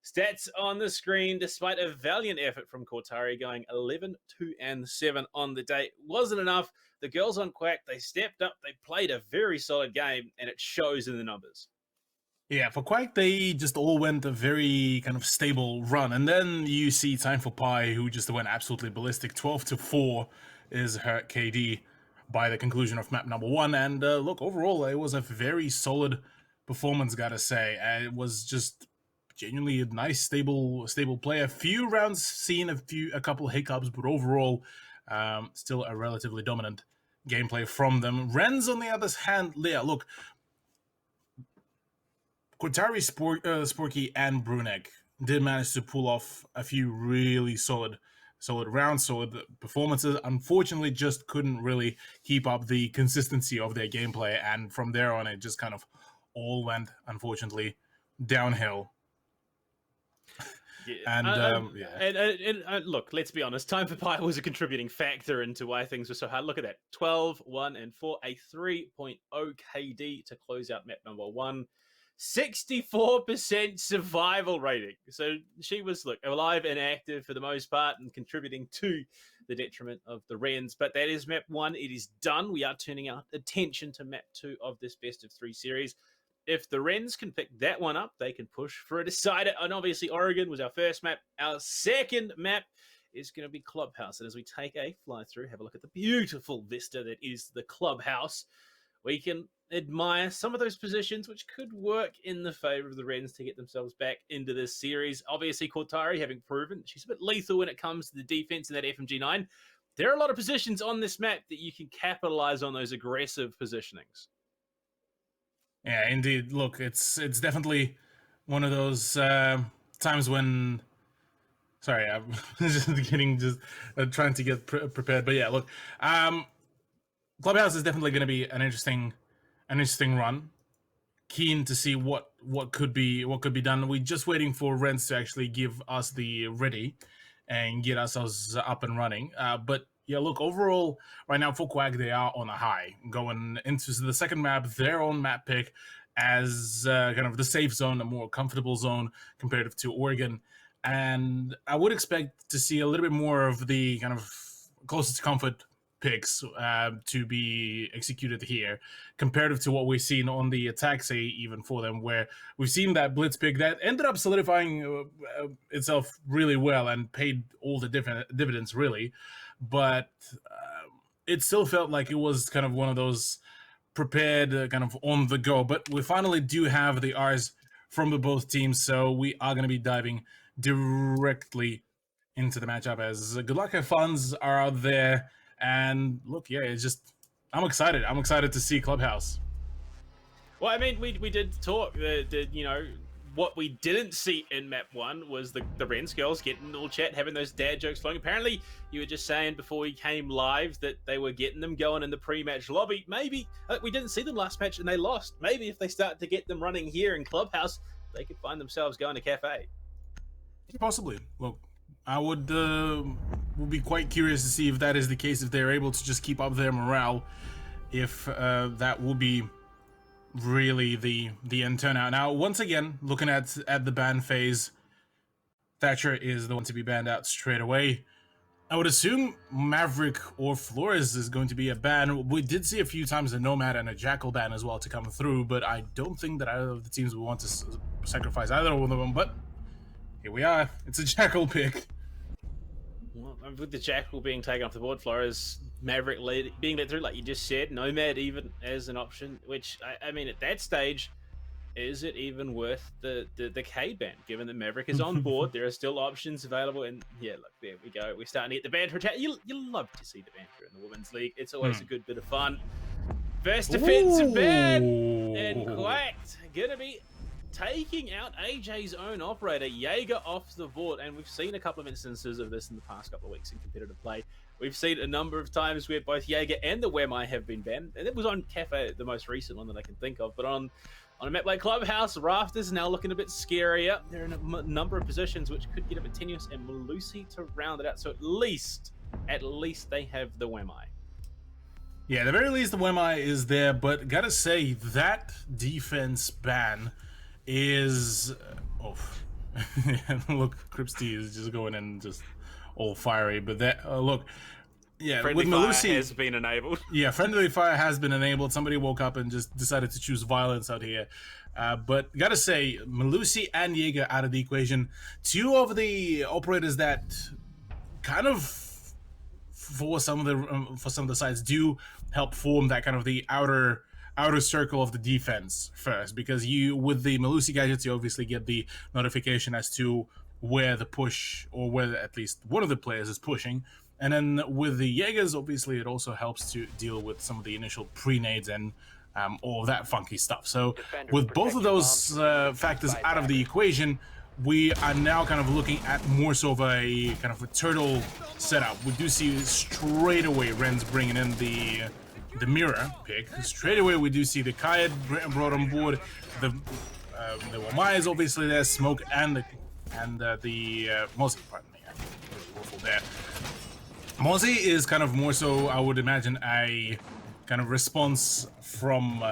S1: stats on the screen, despite a valiant effort from Cortari going 11, 2, and 7 on the day, wasn't enough. The girls on Quacked, they stepped up, they played a very solid game, and it shows in the numbers.
S3: Yeah, for Quack, they just all went a very kind of stable run. And then you see Time for Pi, who just went absolutely ballistic. 12-4 is her KD by the conclusion of map number 1. And look, overall, it was a very solid performance, gotta say. It was just genuinely a nice, stable play. A few rounds seen, a couple hiccups, but overall, still a relatively dominant gameplay from them. Renz, on the other hand, yeah, look, Cortari, Sporky, and Brunek did manage to pull off a few really solid rounds, solid performances. Unfortunately, just couldn't really keep up the consistency of their gameplay, and from there on, it just kind of all went, unfortunately, downhill.
S1: Yeah.
S3: Yeah.
S1: And look, let's be honest, Time for Pi was a contributing factor into why things were so hard. Look at that, 12, 1, and 4, a 3.0 KD to close out map number 1. 64% survival rating. So she was, look, alive and active for the most part and contributing to the detriment of the Wrens. But that is map 1. It is done. We are turning our attention to map 2 of this best of 3 series. If the Wrens can pick that one up, they can push for a decider. And obviously, Oregon was our first map. Our second map is going to be Clubhouse. And as we take a fly through, have a look at the beautiful vista that is the Clubhouse, we can admire some of those positions which could work in the favor of the Wrens to get themselves back into this series. Obviously, Cortari, having proven she's a bit lethal when it comes to the defense in that FMG9, there are a lot of positions on this map that you can capitalize on those aggressive positionings.
S3: Yeah, indeed. Look, it's definitely one of those times when. Sorry, I'm trying to get prepared. But yeah, look, Clubhouse is definitely going to be an interesting run. Keen to see what could be done. We're just waiting for Rens to actually give us the ready and get ourselves up and running. But yeah, look, overall, right now for Quack, they are on a high. Going into the second map, their own map pick as kind of the safe zone, a more comfortable zone comparative to Oregon. And I would expect to see a little bit more of the kind of closest to comfort picks to be executed here, comparative to what we've seen on the attack, say, even for them, where we've seen that blitz pick that ended up solidifying itself really well and paid all the dividends, really. But it still felt like it was kind of one of those prepared, kind of on the go. But we finally do have the R's from the both teams, so we are going to be diving directly into the matchup as good luck and funds are out there. And look, yeah, it's just, I'm excited. I'm excited to see Clubhouse.
S1: Well, I mean, we did talk, what we didn't see in map 1 was the Wrens girls getting a little chat, having those dad jokes flowing. Apparently, you were just saying before we came live that they were getting them going in the pre-match lobby. Maybe, we didn't see them last match and they lost. Maybe if they start to get them running here in Clubhouse, they could find themselves going to Cafe.
S3: Possibly. Look, I would be quite curious to see if that is the case, if they're able to just keep up their morale, if that will be really the end turnout. Now, once again, looking at the ban phase, Thatcher is the one to be banned out straight away. I would assume Maverick or Flores is going to be a ban. We did see a few times a Nomad and a Jackal ban as well to come through, but I don't think that either of the teams will want to sacrifice either one of them. But here we are. It's a Jackal pick.
S1: Well, with the Jackal being taken off the board, Flores, Maverick being let through, like you just said, Nomad even as an option, which, I mean, at that stage, is it even worth the K ban, given that Maverick is on board? There are still options available, and yeah, look, there we go. We're starting to get the banter attack. You love to see the banter in the Women's League. It's always a good bit of fun. First defensive ban, and Quacked gonna be taking out AJ's own operator, Jaeger, off the board. And we've seen a couple of instances of this in the past couple of weeks in competitive play. We've seen a number of times where both Jaeger and the Wemai have been banned. And it was on Cafe, the most recent one that I can think of. But on On a map like Clubhouse, Rafters now looking a bit scarier. They're in a number of positions which could get a bit tenuous, and Malusi to round it out. So at least they have the Wemai.
S3: Yeah, at the very least, the Wemai is there, but gotta say, that defense ban is... look, Cripsty is just going in just all fiery, but that... look, yeah,
S1: Friendly
S3: with
S1: fire
S3: Malusi...
S1: has been enabled.
S3: Yeah, friendly fire has been enabled. Somebody woke up and just decided to choose violence out here. But gotta say, Malusi and Jaeger out of the equation. Two of the operators that kind of... for some of the sides do help form that kind of the outer circle of the defense first, because you, with the Malusi gadgets, you obviously get the notification as to where the push, or where at least one of the players is pushing, and then with the Jaegers, obviously it also helps to deal with some of the initial pre-nades and all of that funky stuff. So with both of those factors out of the equation, we are now kind of looking at more so of a kind of a turtle setup. We do see straight away Ren's bringing in the mirror pick. Straight away we do see the Kayad brought on board. The Wamai is obviously there, Smoke and the Mozzie, pardon me. Awful there. Mozzie is kind of more so, I would imagine, a kind of response from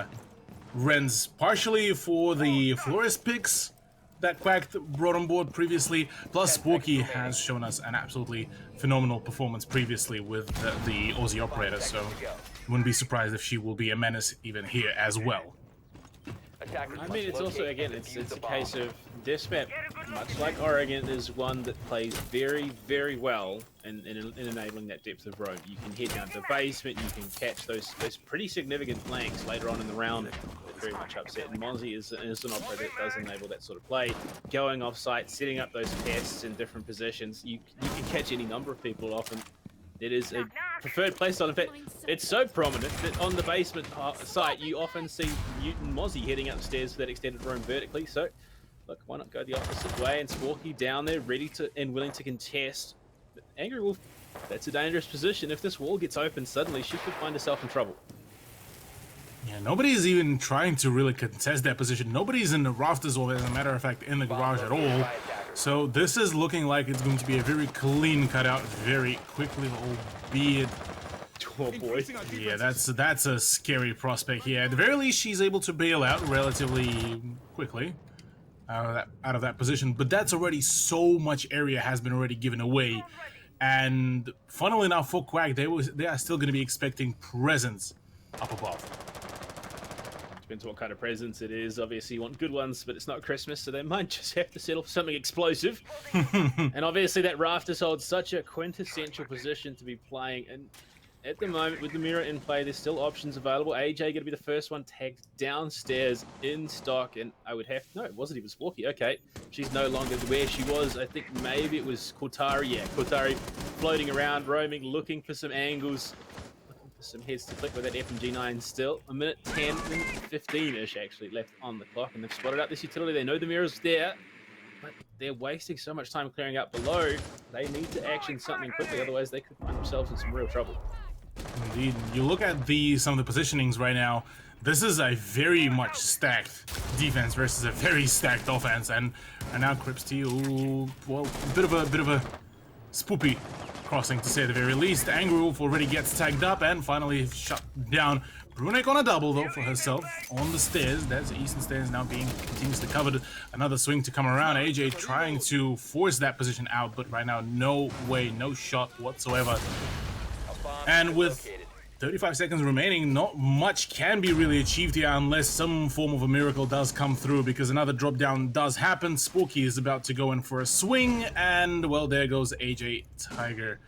S3: Ren's, partially for the Florist picks that Quack brought on board previously, plus Sporky has shown us an absolutely phenomenal performance previously with the Aussie operator, so wouldn't be surprised if she will be a menace even here as well.
S1: I mean, it's also, again, it's a case of this map, much like Oregon, is one that plays very, very well in enabling that depth of roam. You can head down to the basement, you can catch those pretty significant flanks later on in the round that very much upset. And Mozzie is an operator that does enable that sort of play, going off site, setting up those pests in different positions. You can catch any number of people often. It is a preferred playstyle. In fact, it's so prominent that on the basement site, you often see Mutant Mozzie heading upstairs for that extended roam vertically. So, look, why not go the opposite way? And Sporky down there, ready to and willing to contest. But Angry Wolf, that's a dangerous position. If this wall gets open suddenly, she could find herself in trouble.
S3: Yeah, nobody's even trying to really contest that position. Nobody's in the rafters, or as a matter of fact, in the garage at all. So this is looking like it's going to be a very clean cutout very quickly, albeit...
S1: Oh boy.
S3: Yeah, that's a scary prospect here. At the very least, she's able to bail out relatively quickly out of that position. But that's already so much area has been already given away. And funnily enough, for Quack, they are still going to be expecting presence up above.
S1: Depends what kind of presents it is. Obviously, you want good ones, but it's not Christmas, so they might just have to settle for something explosive. And obviously, that Rafters holds such a quintessential position to be playing. And at the moment, with the mirror in play, there's still options available. AJ going to be the first one tagged downstairs in stock, and I would have... No, it wasn't even Sporky. Okay, she's no longer where she was. I think maybe it was Kortari. Yeah, Kortari floating around, roaming, looking for some angles. Some heads to click with that FMG9 still. A minute 10 and 15-ish actually left on the clock, and they've spotted out this utility. They know the mirror's there, but they're wasting so much time clearing out below. They need to action something quickly, otherwise they could find themselves in some real trouble.
S3: Indeed. You look at some of the positionings right now, this is a very much stacked defense versus a very stacked offense, and now Cripsty, well, a bit of a spoopy crossing, to say the very least. Angry Wolf already gets tagged up and finally shut down. Brunek on a double, though, for herself on the stairs. There's the eastern stairs now being continuously covered. Another swing to come around. AJ trying to force that position out, but right now, no way, no shot whatsoever. And with 35 seconds remaining, not much can be really achieved here unless some form of a miracle does come through, because another drop down does happen. Spooky is about to go in for a swing, and well, there goes AJ Tiger.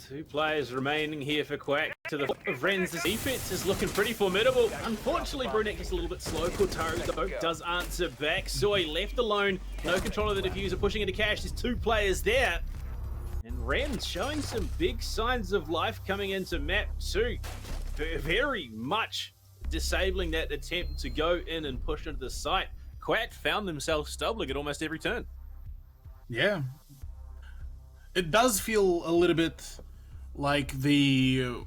S1: Two players remaining here for Quack. To the foot of Ren's, this defense is looking pretty formidable. Unfortunately, Brunek is a little bit slow. Kortari, though, does answer back. Soy left alone. No control of the diffuser, pushing into cash. There's two players there. And Ren's showing some big signs of life coming into map 2. Very much disabling that attempt to go in and push into the site. Quack found themselves stumbling at almost every turn.
S3: Yeah. It does feel a little bit like the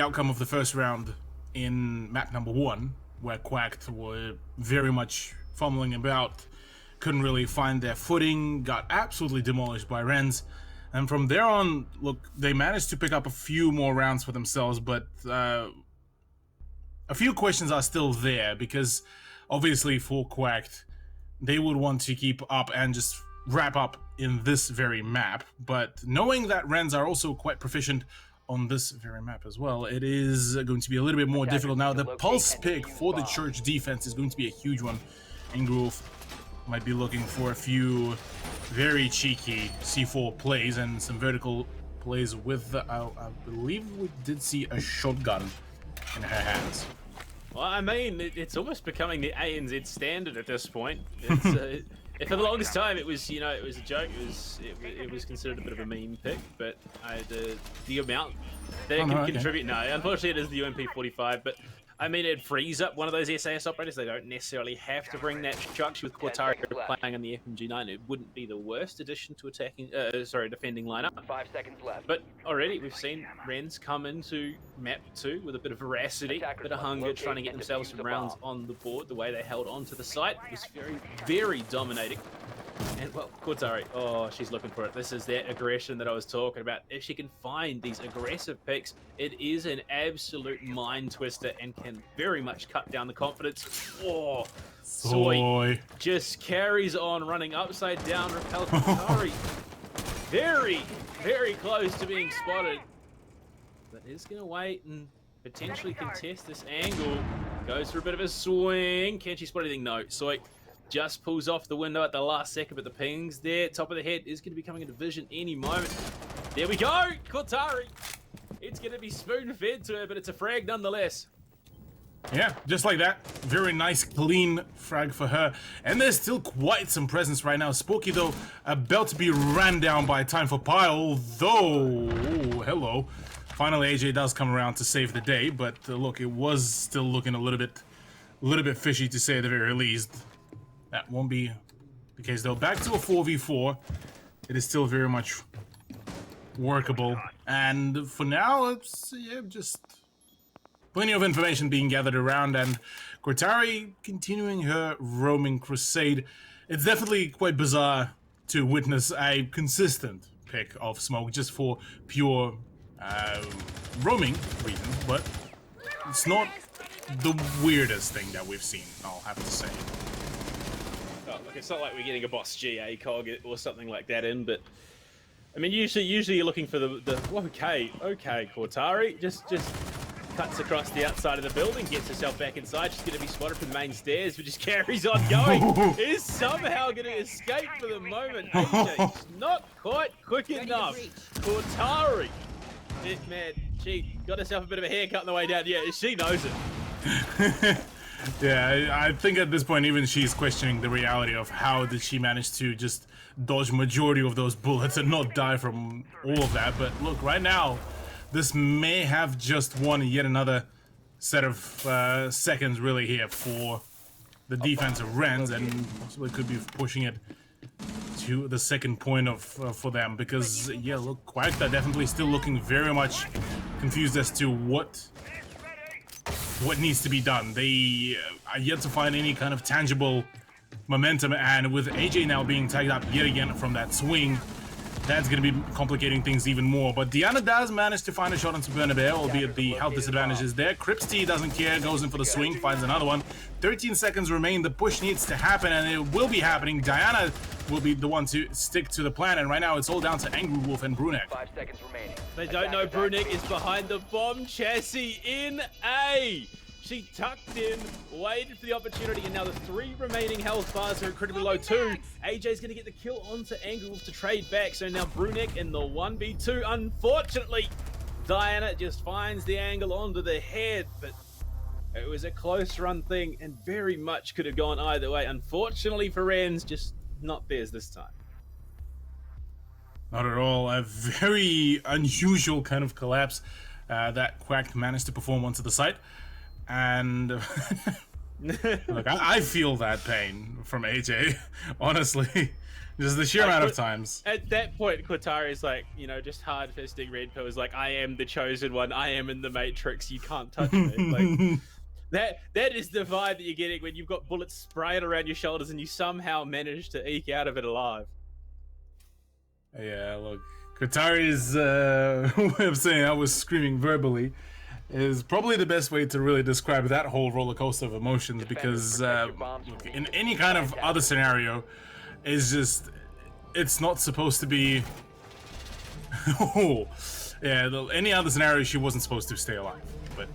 S3: outcome of the first round in map number 1, where Quacked were very much fumbling about, couldn't really find their footing, got absolutely demolished by Renz. And from there on, look, they managed to pick up a few more rounds for themselves, but a few questions are still there, because obviously for Quacked, they would want to keep up and just wrap up in this very map. But knowing that Renz are also quite proficient on this very map as well, it is going to be a little bit more difficult. Now, the pulse pick for the Church defense is going to be a huge one. Ingroove might be looking for a few very cheeky C4 plays and some vertical plays with the, I believe we did see a shotgun in her hands.
S1: Well, I mean, it's almost becoming the ANZ standard at this point. It's, for the longest time, it was, you know, it was a joke. It was considered a bit of a meme pick, but the amount that it can contribute. No, unfortunately, it is the UMP45, but I mean, it frees up one of those SAS operators. They don't necessarily have to bring that structure with Cortari playing on the FMG9. It wouldn't be the worst addition to defending lineup.
S4: 5 seconds left.
S1: But already we've seen Renz come into map 2 with a bit of veracity, a bit of hunger, trying to get themselves some rounds on the board. The way they held on to the site was very, very dominating. And, well, Cortari, oh, she's looking for it. This is that aggression that I was talking about. If she can find these aggressive picks, it is an absolute mind twister and can very much cut down the confidence. Oh, Soy just carries on, running upside down, repels Cortari. Very, very close to being spotted. But is going to wait and potentially contest this angle. Goes for a bit of a swing. Can she spot anything? No. Soy just pulls off the window at the last second, but the pings there, top of the head, is going to be coming into vision any moment. There we go, Cortari. It's going to be spoon-fed to her, but it's a frag nonetheless.
S3: Yeah, just like that. Very nice, clean frag for her. And there's still quite some presence right now. Spooky, though, about to be ran down by Time for Pile, although... Oh, hello. Finally, AJ does come around to save the day, but look, it was still looking a little bit fishy, to say the very least. That won't be the case, though. Back to a 4v4. It is still very much workable. And for now, it's just plenty of information being gathered around. And Cortari continuing her roaming crusade. It's definitely quite bizarre to witness a consistent pick of Smoke just for pure roaming reasons. But it's not the weirdest thing that we've seen, I'll have to say.
S1: Oh, look, it's not like we're getting a boss GA cog or something like that in, but I mean, usually you're looking for the okay, Cortari just cuts across the outside of the building, gets herself back inside. She's going to be spotted from the main stairs, but just carries on going. Is somehow going to escape for the moment. AJ, not quite quick enough. Cortari, man, she got herself a bit of a haircut on the way down. Yeah, she knows it.
S3: Yeah, I think at this point even she's questioning the reality of how did she manage to just dodge majority of those bullets and not die from all of that. But look, right now, this may have just won yet another set of seconds really here for the defense of Renz, and possibly could be pushing it to the second point of for them, because yeah, look, Quack are definitely still looking very much confused as to what needs to be done. They are yet to find any kind of tangible momentum, and with AJ now being tagged up yet again from that swing, that's going to be complicating things even more. But Diana does manage to find a shot onto Bernabeu, albeit the health disadvantage is there. Cripsty doesn't care, goes in for the swing, finds another one. 13 seconds remain, the push needs to happen, and it will be happening. Diana will be the one to stick to the plan, and right now it's all down to Angry Wolf and Brunek.
S4: 5 seconds remaining.
S1: They don't know Brunek is behind the bomb chassis in A. She tucked in, waited for the opportunity, and now the 3 remaining health bars are incredibly low too. AJ's going to get the kill onto Angry Wolf to trade back, so now Brunek in the 1v2. Unfortunately, Diana just finds the angle onto the head, but it was a close run thing and very much could have gone either way. Unfortunately for Renz, just not theirs this time.
S3: Not at all. A very unusual kind of collapse that Quack managed to perform onto the site. And Look, I feel that pain from AJ, honestly. Just the sheer amount of times.
S1: At that point, Qatari is like, you know, just hard fisting Red Pill is like, I am the chosen one. I am in the Matrix. You can't touch me. Like that is the vibe that you're getting when you've got bullets spraying around your shoulders and you somehow manage to eke out of it alive.
S3: Yeah, look, Qatari's way of saying I was screaming verbally is probably the best way to really describe that whole roller coaster of emotions, because look, in any kind of other scenario, it's just, it's not supposed to be. Yeah, any other scenario, she wasn't supposed to stay alive, but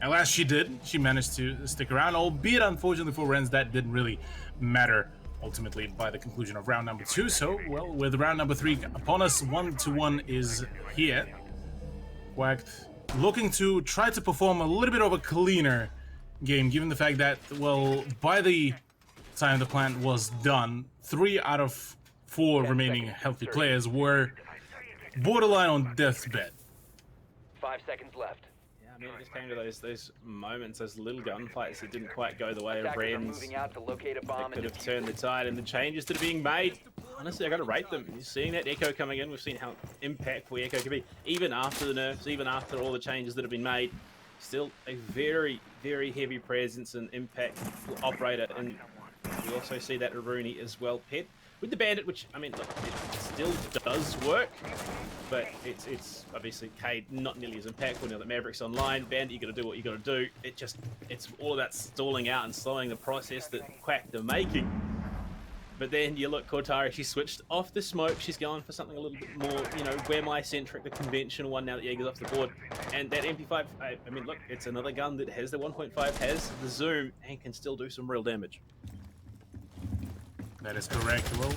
S3: at last she did. She managed to stick around, albeit unfortunately for Renz, that didn't really matter ultimately by the conclusion of round number 2. So, well, with round number 3 upon us, 1-1 is here. Quacked looking to try to perform a little bit of a cleaner game, given the fact that, well, by the time the plant was done, 3 out of 4 remaining healthy players were borderline on death's bed.
S4: 5 seconds left.
S1: Yeah, I mean, it just came to those moments, those little gunfights that didn't quite go the way of
S4: Attackers are
S1: Renz.
S4: moving out to locate a
S1: That
S4: bomb
S1: could
S4: and
S1: have turned the tide, and the changes that are being made, honestly, I gotta rate them. You're seeing that Echo coming in, we've seen how impactful Echo can be, even after the nerfs, even after all the changes that have been made. Still a very, very heavy presence and impact operator, and we also see that Aruni as well, Pet. With the Bandit, which, I mean, look, it still does work, but it's obviously Cade not nearly as impactful now that Maverick's online. Bandit, you gotta do what you gotta do. It's all about stalling out and slowing the process that Quack are making. But then you look, Qatari, she switched off the smoke. She's going for something a little bit more, you know, where my centric, the conventional one now that Jaeger's off the board. And that MP5, I mean, look, it's another gun that has the 1.5, has the zoom, and can still do some real damage.
S3: That is correct. Well,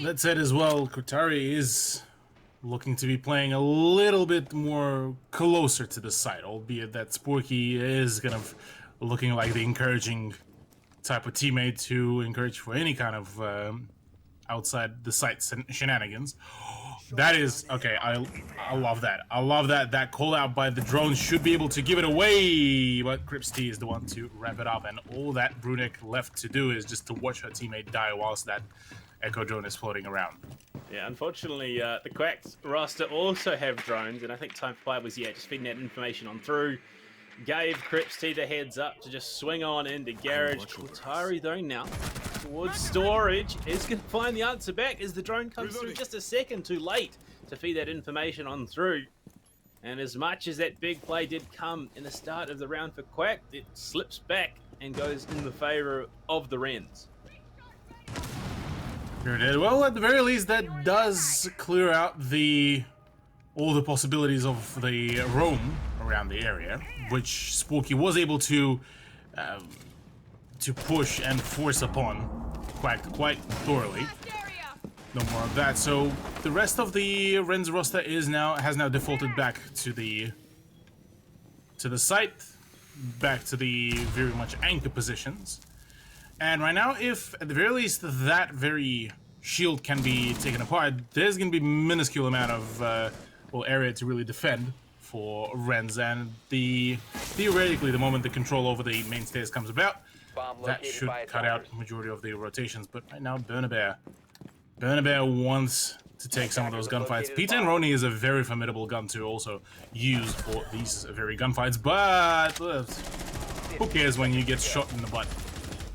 S3: that said as well, Qatari is looking to be playing a little bit more closer to the site, albeit that Sporky is kind of looking like the encouraging type of teammate to encourage for any kind of outside the site shenanigans. That is okay. I love that. I love that. That call out by the drone should be able to give it away, but Cripsty is the one to wrap it up, and all that Brunek left to do is just to watch her teammate die whilst that Echo drone is floating around.
S1: Yeah, unfortunately, the Quacks roster also have drones, and I think Time for 5 was, yeah, just feeding that information on through. Gave Cripsty the heads up to just swing on into Garage. Qatari, though, now towards storage, is going to find the answer back as the drone comes through just a second too late to feed that information on through. And as much as that big play did come in the start of the round for Quack, it slips back and goes in the favour of the Wrens.
S3: Sure did. Well, at the very least, that does clear out all the possibilities of the roam around the area, which Sporky was able to push and force upon Quack quite thoroughly. No more of that. So the rest of the Wrens roster has now defaulted back to the site, back to the very much anchor positions. And right now, if at the very least that very shield can be taken apart, there's going to be minuscule amount of area to really defend for Wrens, and theoretically, the moment the control over the main stairs comes about, that should cut out the majority of the rotations. But right now, Burnabear wants to take some of those gunfights. Peter and Roni is a very formidable gun to also use for these very gunfights, but who cares when you get shot in the butt?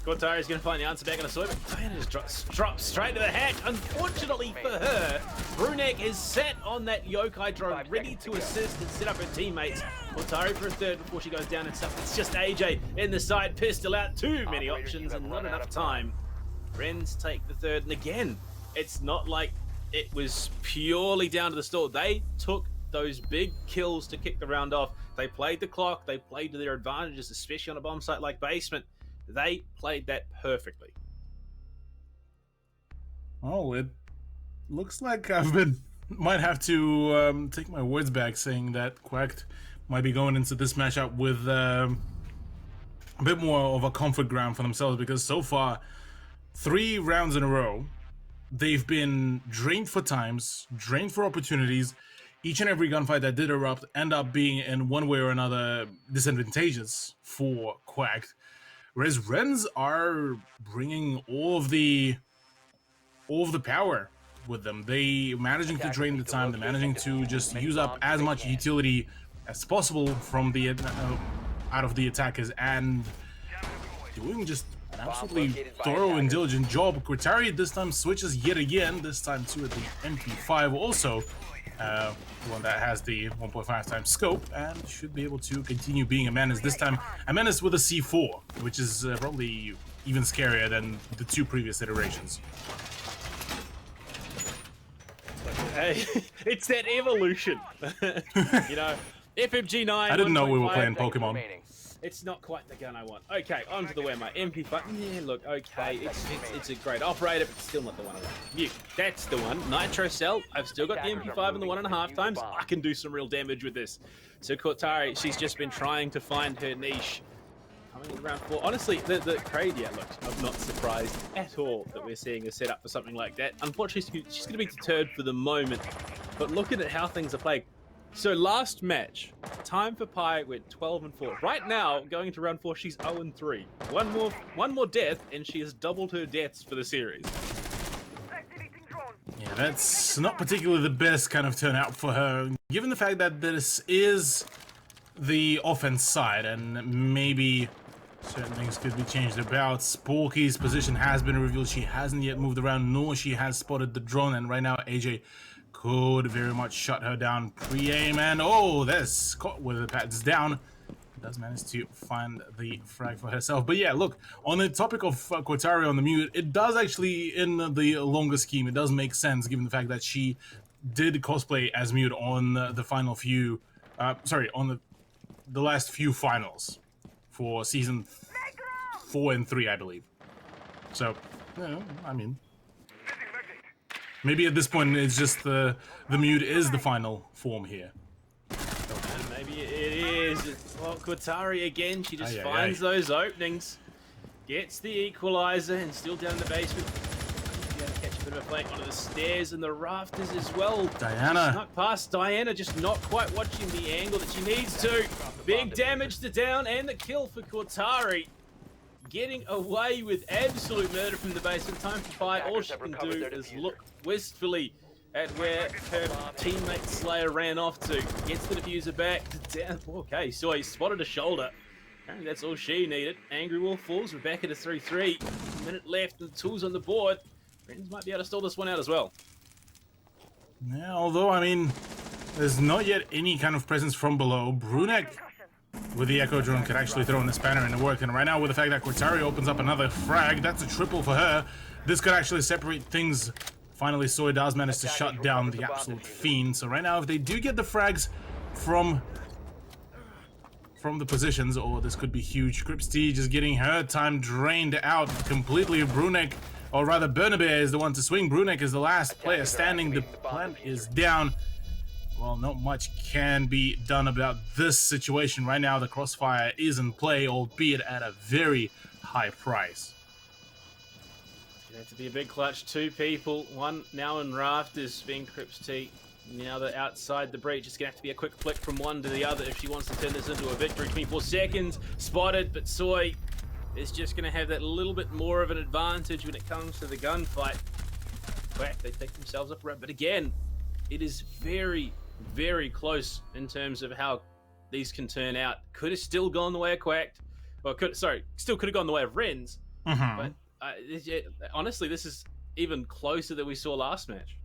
S1: Qatari is going to find the answer back on a swim. Diana just drops straight to the hack. Unfortunately for her, Brunek is set on that Yokai drone, ready to assist and set up her teammates. Qatari for a third before she goes down and stuff. It's just AJ in the side, pistol out. Too many options and not enough time. Wrens take the third, and again, it's not like it was purely down to the stall. They took those big kills to kick the round off. They played the clock. They played to their advantages, especially on a bomb site like Basement. They played that perfectly.
S3: Oh, it looks like might have to take my words back, saying that Quack might be going into this matchup with a bit more of a comfort ground for themselves, because so far, 3 rounds in a row, they've been drained for times, drained for opportunities, each and every gunfight that did erupt end up being in one way or another disadvantageous for Quacked. Whereas Rens are bringing all of the power with them. They managing to drain the time. They're managing to just use up as much utility as possible from the out of the attackers, and doing just an absolutely thorough and diligent job. Quatari this time switches yet again. This time to the MP5 also. One that has the 1.5 times scope and should be able to continue being a menace. This time, a menace with a C4, which is probably even scarier than the two previous iterations.
S1: Hey, it's that evolution. You know, FMG9.
S3: I didn't know we were
S1: 1.5,
S3: playing Pokemon.
S1: It's not quite the gun I want. Okay, onto the Wemmer. MP5. Yeah, look, okay. It's a great operator, but still not the one I want. Mute. That's the one. Nitro Cell. I've still got the MP5 and the 1.5 times. I can do some real damage with this. So Cortari, she's just been trying to find her niche. Coming in round 4. Honestly, the crate, yeah, look, I'm not surprised at all that we're seeing a setup for something like that. Unfortunately, she's going to be deterred for the moment. But looking at how things are playing. So last match, time for Pi went 12 and 4. Right now, going into round 4, she's 0 and 3. One more death, and she has doubled her deaths for the series.
S3: Yeah, that's not particularly the best kind of turnout for her, given the fact that this is the offense side, and maybe certain things could be changed about. Sporky's position has been revealed. She hasn't yet moved around, nor she has spotted the drone, and right now AJ could very much shut her down pre-aim, and oh, that's caught with the pads down. Does manage to find the frag for herself. But yeah, look, on the topic of Quatari on the mute, it does actually, in the longer scheme, it does make sense given the fact that she did cosplay as mute on the final few, on the last few finals for season 4 and 3, I believe. So, yeah, I mean, maybe at this point it's just the mute is the final form here.
S1: Maybe it is. Well, Quatari again, she just finds those openings. Gets the equalizer and still down in the basement. Be able to catch a bit of a flank onto the stairs and the rafters as well.
S3: Diana.
S1: Snuck past Diana, just not quite watching the angle that she needs to. Big damage to down and the kill for Quatari. Getting away with absolute murder from the basement. Time for Pi. All she can do is look wistfully at where her teammate Slayer ran off to. Gets the diffuser back to down. Okay, so he spotted a shoulder. Apparently that's all she needed. Angry Wolf falls. We're back at a 3-3. Minute left and the tools on the board. Friends might be able to stall this one out as well.
S3: Yeah, although, I mean, there's not yet any kind of presence from below. Brunek with the Echo Drone could actually throw in the spanner into work. And right now, with the fact that Quatari opens up another frag, that's a triple for her. This could actually separate things. Finally, Soy does manage to shut down the absolute fiend. So right now, if they do get the frags from the positions, or this could be huge. Cripsty just getting her time drained out completely. Brunek, or rather Bernabe is the one to swing. Brunek is the last player standing. The plant is down. Well, not much can be done about this situation right now. The crossfire is in play, albeit at a very high price.
S1: It's going to have to be a big clutch. Two people, one now in rafters, being Cripsty. Now they're outside the breach. It's going to have to be a quick flick from one to the other if she wants to turn this into a victory. 24 seconds, spotted, but Soy is just going to have that little bit more of an advantage when it comes to the gunfight. Quack, they take themselves up around, but again, it is very, very close in terms of how these can turn out. Could have still gone the way of Quacked, or still could have gone the way of Rens. But honestly, this is even closer than we saw last match.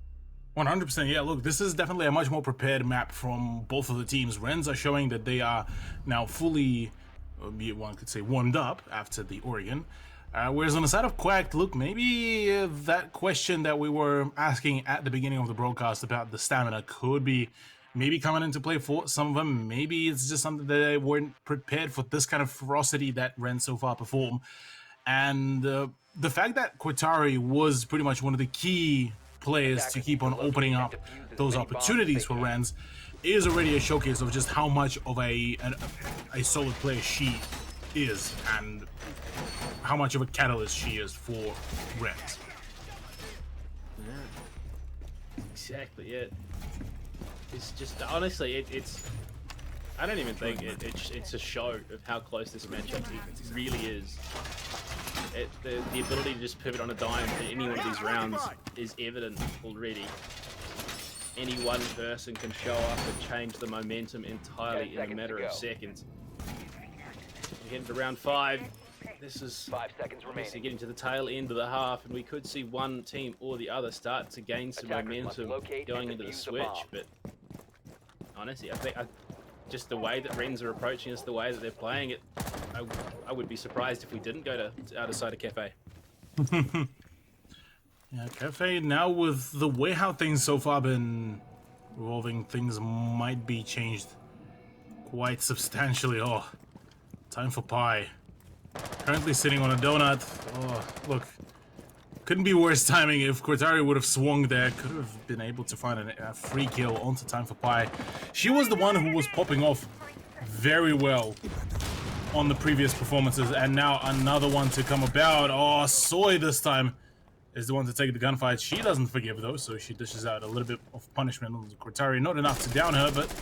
S3: 100%, yeah, look, this is definitely a much more prepared map from both of the teams. Rens are showing that they are now fully, one could say, warmed up after the Oregon. Whereas on the side of Quacked, look, maybe that question that we were asking at the beginning of the broadcast about the stamina could be maybe coming into play for some of them. Maybe it's just something that they weren't prepared for, this kind of ferocity that Rens so far perform. And the fact that Quatari was pretty much one of the key players to keep on opening up those opportunities for Rens is already a showcase of just how much of a solid player she is and how much of a catalyst she is for Rens.
S1: Yeah. Exactly it. is just honestly, it's. I don't even think it's a show of how close this matchup really is. The ability to just pivot on a dime in any one of these rounds is evident already. Any one person can show up and change the momentum entirely in a matter of seconds. We get into round 5. This is
S4: 5 seconds remaining.
S1: getting to the tail end of the half, and we could see one team or the other start to gain some
S4: Attackers must
S1: momentum
S4: locate
S1: going
S4: and
S1: into the
S4: defuse the
S1: switch.
S4: bomb.
S1: But honestly, I think just the way that Rens are approaching us, the way that they're playing it, I would be surprised if we didn't go to outer side of Cafe.
S3: Yeah, Cafe now with the way how things so far been evolving, things might be changed quite substantially. Oh, time for pie. Currently sitting on a donut. Oh, look. Couldn't be worse timing if Cortari would have swung there. Could have been able to find a free kill onto Time for Pie. She was the one who was popping off very well on the previous performances, and now another one to come about. Oh, Soy this time is the one to take the gunfight. She doesn't forgive though, so she dishes out a little bit of punishment on Cortari. Not enough to down her, but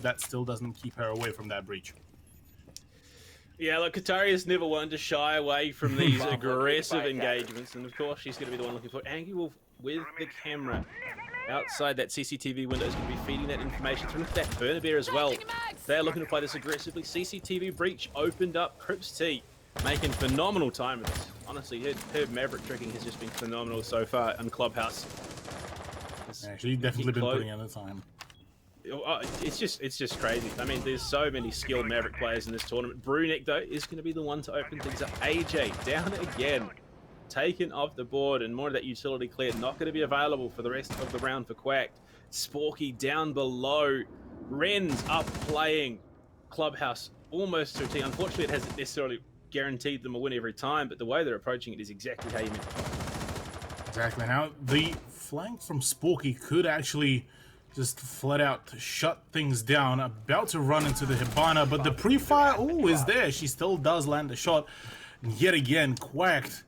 S3: that still doesn't keep her away from that breach.
S1: Yeah, look, Qatari is never one to shy away from these
S4: Bomb
S1: aggressive
S4: located by
S1: engagements, and of course she's going to be the one looking for Angie Wolf with the camera outside that CCTV window is going to be feeding that information through that burner bear as well. They're looking to play this aggressively. CCTV breach opened up. Crips T making phenomenal time with this. Honestly, her Maverick tricking has just been phenomenal so far in Clubhouse.
S3: Yeah, she's definitely been putting in the time.
S1: It's just crazy. I mean, there's so many skilled Maverick players in this tournament. Brunek, though, is going to be the one to open things up. AJ down again, taken off the board, and more of that utility cleared. Not going to be available for the rest of the round for Quacked. Sporky down below. Rens up playing Clubhouse almost to a T. Unfortunately, it hasn't necessarily guaranteed them a win every time, but the way they're approaching it is exactly how you meant.
S3: Exactly. Now, the flank from Sporky could actually just flat out shut things down. About to run into the Hibana, but the pre-fire, is there. She still does land a shot. And yet again, Quacked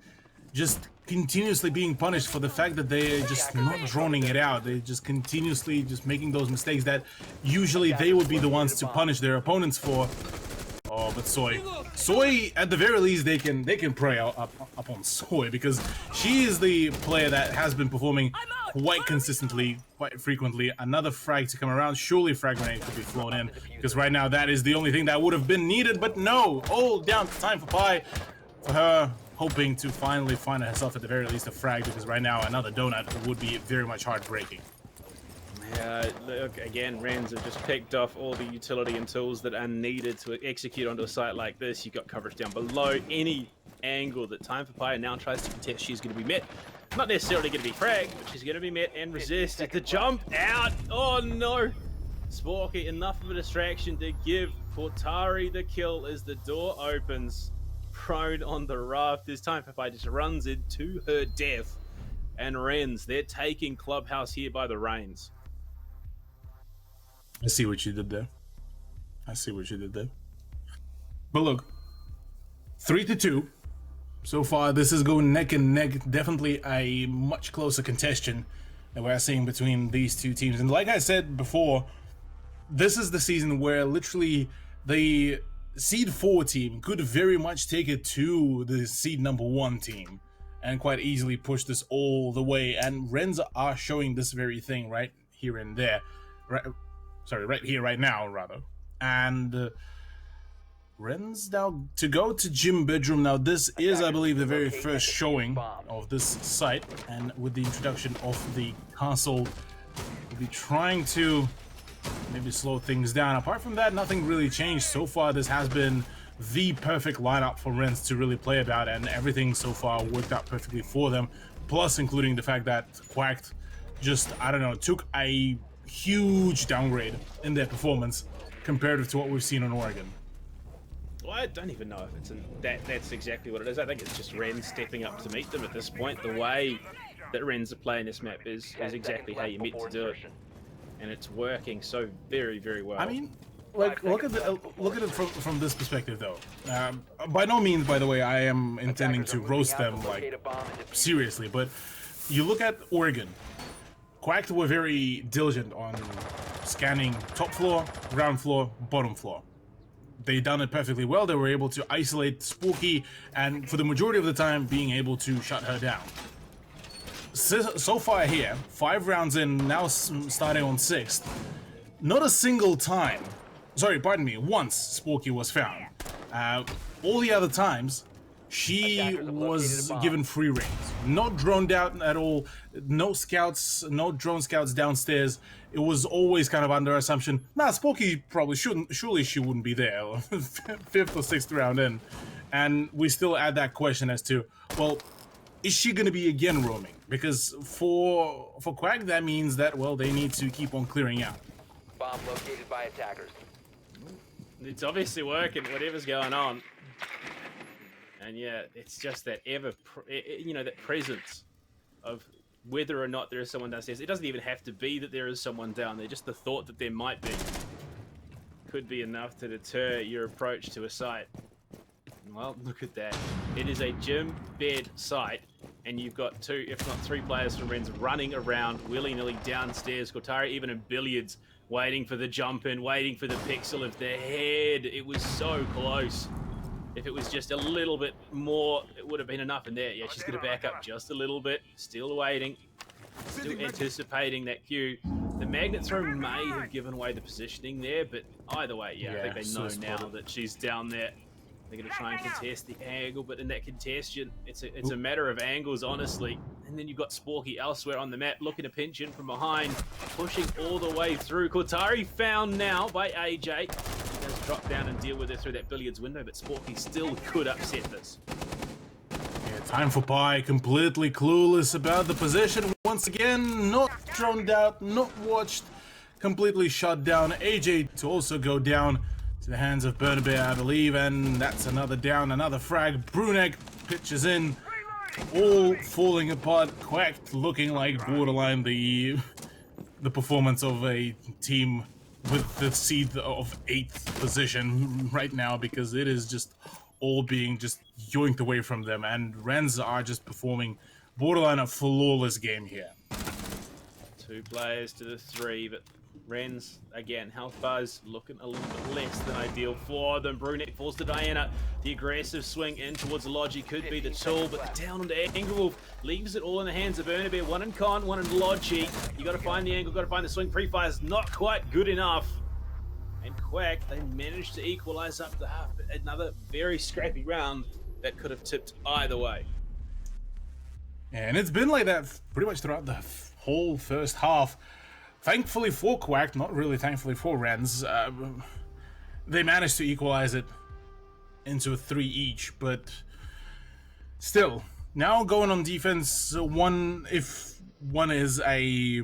S3: just continuously being punished for the fact that they're just not droning it out. They're just continuously just making those mistakes that usually they would be the ones to punish their opponents for. Oh, but Soy, at the very least, they can pray up on Soy, because she is the player that has been performing quite consistently, quite frequently. Another frag to come around. Surely frag grenade could be flown in, because right now that is the only thing that would have been needed, but no. All down to Time for Pie for her, hoping to finally find herself at the very least a frag, because right now another donut would be very much heartbreaking.
S1: Look, again, Rens have just picked off all the utility and tools that are needed to execute onto a site like this. You've got coverage down below. Any angle that Time for Pie now tries to contest, she's going to be met. Not necessarily going to be fragged, but she's going to be met and resisted. The jump out. Oh, no. Sporky, enough of a distraction to give Cortari the kill as the door opens. Prone on the raft. This Time for Pie just runs into her death. And Rens, they're taking Clubhouse here by the reins.
S3: I see what you did there. But look, 3-2. So far, this is going neck and neck. Definitely a much closer contention that we're seeing between these two teams. And like I said before, this is the season where literally the seed 4 team could very much take it to the seed number 1 team and quite easily push this all the way. And Rens are showing this very thing right here and there. Right here, right now, rather. And Rens now to go to Gym Bedroom. Now, this is, I believe, the very first showing of this site. And with the introduction of the console, we'll be trying to maybe slow things down. Apart from that, nothing really changed. So far, this has been the perfect lineup for Rens to really play about. And everything so far worked out perfectly for them. Plus, including the fact that Quacked just, I don't know, took a huge downgrade in their performance comparative to what we've seen in Oregon.
S1: Well, I don't even know if it's that's exactly what it is. I think it's just Rens stepping up to meet them at this point. The way that Rens are playing this map is exactly how you meant to do it, and it's working so very, very well.
S3: I mean, like, look at it from this perspective, though. By no means, by the way, I am intending to roast them like seriously, but you look at Oregon. Quacked were very diligent on scanning top floor, ground floor, bottom floor. They done it perfectly well. They were able to isolate Spooky, and for the majority of the time, being able to shut her down. So far here, 5 rounds in, now starting on 6th, not a single time, sorry, pardon me, once Spooky was found. All the other times, she was given free reins, not droned out at all, no scouts, no drone scouts downstairs. It was always kind of under assumption, nah, Spooky probably surely she wouldn't be there, 5th or 6th round in. And we still add that question as to, well, is she going to be again roaming? Because for Quack, that means that, well, they need to keep on clearing out.
S4: Bomb located by attackers.
S1: It's obviously working, whatever's going on. And yeah, it's just that that presence of whether or not there is someone downstairs. It doesn't even have to be that there is someone down there. Just the thought that there might be could be enough to deter your approach to a site. Well, look at that. It is a gym bed site, and you've got 2, if not 3 players from Ren's running around willy-nilly downstairs. Kotari even in billiards, waiting for the jump in, waiting for the pixel of the head. It was so close. If it was just a little bit more, it would have been enough in there. Yeah, she's going to back up just a little bit. Still waiting. Still anticipating that cue. The magnet throw may have given away the positioning there, but either way, yeah, I think they know now that she's down there. They're going to try and contest the angle, but in that congestion, it's a matter of angles, honestly. And then you've got Sporky elsewhere on the map, looking to pinch in from behind, pushing all the way through. Kotari found now by AJ. He does drop down and deal with it through that billiards window, but Sporky still could upset this.
S3: Yeah, time for Pi, completely clueless about the position. Once again, not droned out, not watched, completely shut down. AJ to also go down. The hands of Bernabe, I believe, and that's another down, another frag. Brunek pitches in, all falling apart. Quack looking like borderline the performance of a team with the seed of 8th position right now, because it is just all being just yoinked away from them, and Rens are just performing borderline a flawless game here.
S1: 2 players to the 3, but Rens, again, health buzz looking a little bit less than ideal for them. Brunet falls to Diana. The aggressive swing in towards Logi could be the tool, but down onto Anglewolf leaves it all in the hands of Bernabe. 1 in Con, 1 in Logi. You got to find the angle, got to find the swing. Pre-fire's not quite good enough. And Quack, they managed to equalize up the half. Another very scrappy round that could have tipped either way.
S3: And it's been like that pretty much throughout the whole first half. Thankfully for Quack, not really thankfully for Rens, they managed to equalize it into a 3 each, but still, now going on defense, if one is a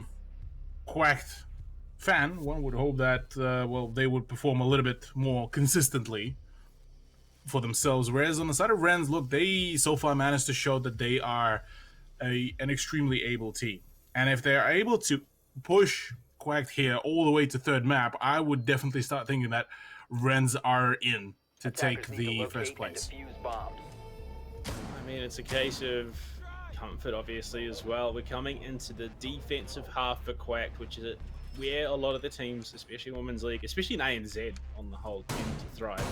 S3: Quack fan, one would hope that, well, they would perform a little bit more consistently for themselves, whereas on the side of Rens, look, they so far managed to show that they are an extremely able team, and if they are able to push Quack here all the way to 3rd map, I would definitely start thinking that Rens are in to take the first place.
S1: I mean, it's a case of comfort, obviously, as well. We're coming into the defensive half for Quack, which is where a lot of the teams, especially Women's League, especially in ANZ on the whole, tend to thrive.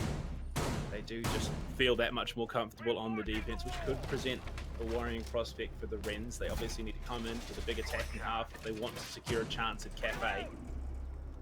S1: They do just feel that much more comfortable on the defense, which could present a worrying prospect for the Rens. They obviously need to come in with a big attacking half if they want to secure a chance at Cafe.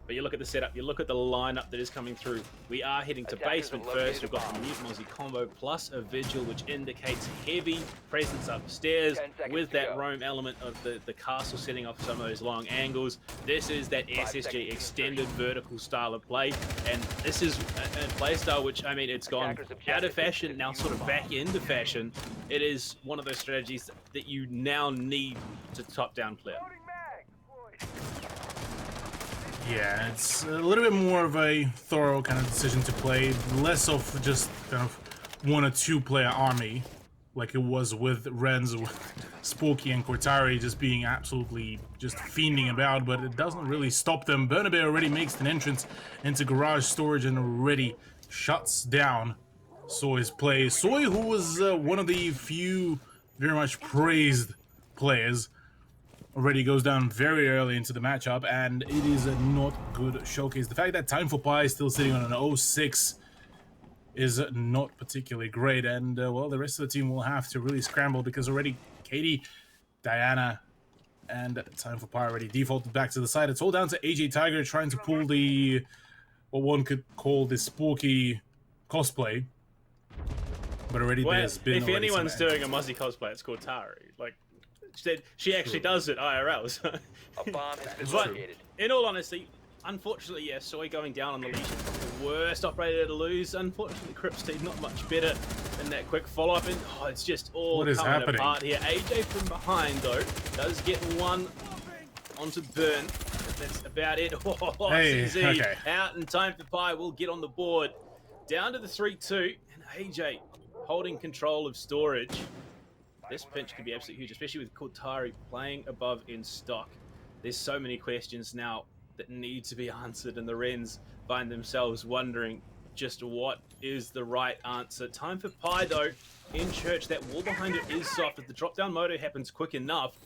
S1: But you look at the setup, you look at the lineup that is coming through. We are heading to basement first. We've got the Mute Mozzie combo plus a Vigil, which indicates heavy presence upstairs with that roam element of the castle setting off some of those long angles. This is that SSG extended vertical style of play, and this is a play style which, I mean, it's gone out of fashion, now sort of back into fashion. It is one of those strategies that you now need to top-down clear.
S3: Yeah, it's a little bit more of a thorough kind of decision to play, less of just kind of 1 or 2 player army, like it was with Rens, with Spooky and Cortari just being absolutely just fiending about, but it doesn't really stop them. Bernabe already makes an entrance into garage storage and already shuts down Soy's play. Soy, who was one of the few very much praised players already goes down very early into the matchup, and it is a not good showcase. The fact that Time for Pi is still sitting on an 0-6 is not particularly great, and well, the rest of the team will have to really scramble because already Katie, Diana, and Time for Pi already defaulted back to the side. It's all down to AJ Tiger trying to pull the what one could call the sporky cosplay, but already there's been.
S1: If anyone's doing a Muzzy cosplay, it's called Tari. Like, she actually does it IRL. So.
S4: A bomb has been
S1: But
S4: located.
S1: in all honesty, unfortunately, yeah, Soy going down on the leash is the worst operator to lose. Unfortunately, Crip's team not much better than that quick follow-up, and it's just all
S3: What is
S1: coming
S3: happening?
S1: apart here. AJ from behind, though, does get one onto Burn. That's about it.
S3: Hey,
S1: CZ
S3: okay.
S1: out in Time for Pi will get on the board. Down to the 3-2, and AJ holding control of storage. This pinch could be absolutely huge, especially with Kotari playing above in stock. There's so many questions now that need to be answered, and the Wrens find themselves wondering just what is the right answer. Time for Pi, though, in church. That wall behind her is soft. If the drop-down moto happens quick enough,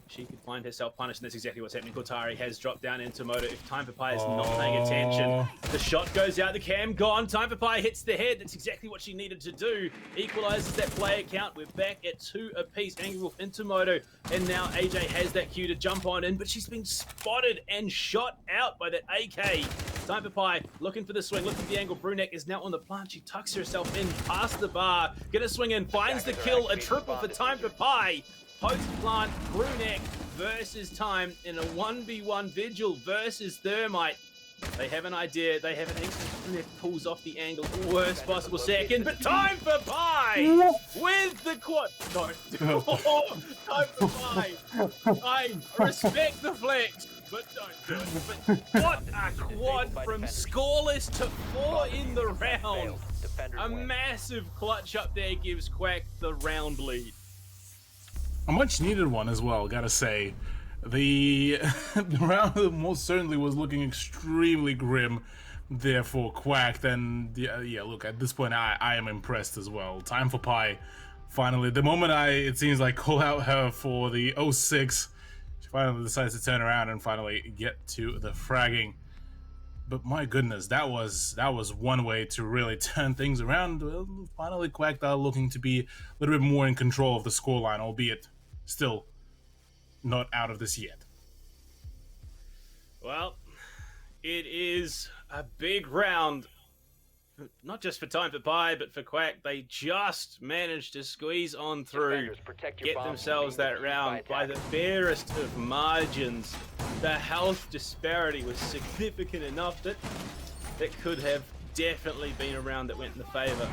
S1: she could find herself punished, and that's exactly what's happening. Kotari has dropped down into moto. If Time for Pi is not paying attention, the shot goes out, the cam gone. Time for Pi hits the head. That's exactly what she needed to do. Equalizes that player count. We're back at 2 apiece. Angry Wolf into moto, and now AJ has that cue to jump on in, but she's been spotted and shot out by that AK. Time for Pi looking for the swing, looking for the angle. Brunek is now on the plant. She tucks herself in past the bar. Gonna swing in, finds the kill. A triple for Time for Pi. Post-plant, Brunek versus Time in a 1v1 Vigil versus Thermite. They have an idea, they have an instant. Brunek pulls off the angle, worst possible second, but Time for Pi with the quad. No, Time for Pi. I respect the flex, but don't do it. But what a quad from scoreless to 4 in the round. A massive clutch up there gives Quack the round lead.
S3: A much needed one as well, gotta say. The round most certainly was looking extremely grim there for Quack. And yeah, look, at this point I am impressed as well. Time for Pi. Finally, the moment it seems like call out her for the 0-6, she finally decides to turn around and finally get to the fragging. But my goodness, that was one way to really turn things around. Well, finally, Quack looking to be a little bit more in control of the scoreline, albeit still not out of this yet.
S1: Well, it is a big round, not just for Time for Pi, but for Quack. They just managed to squeeze on through, get themselves that round by the barest of margins. The health disparity was significant enough that it could have definitely been a round that went in the favour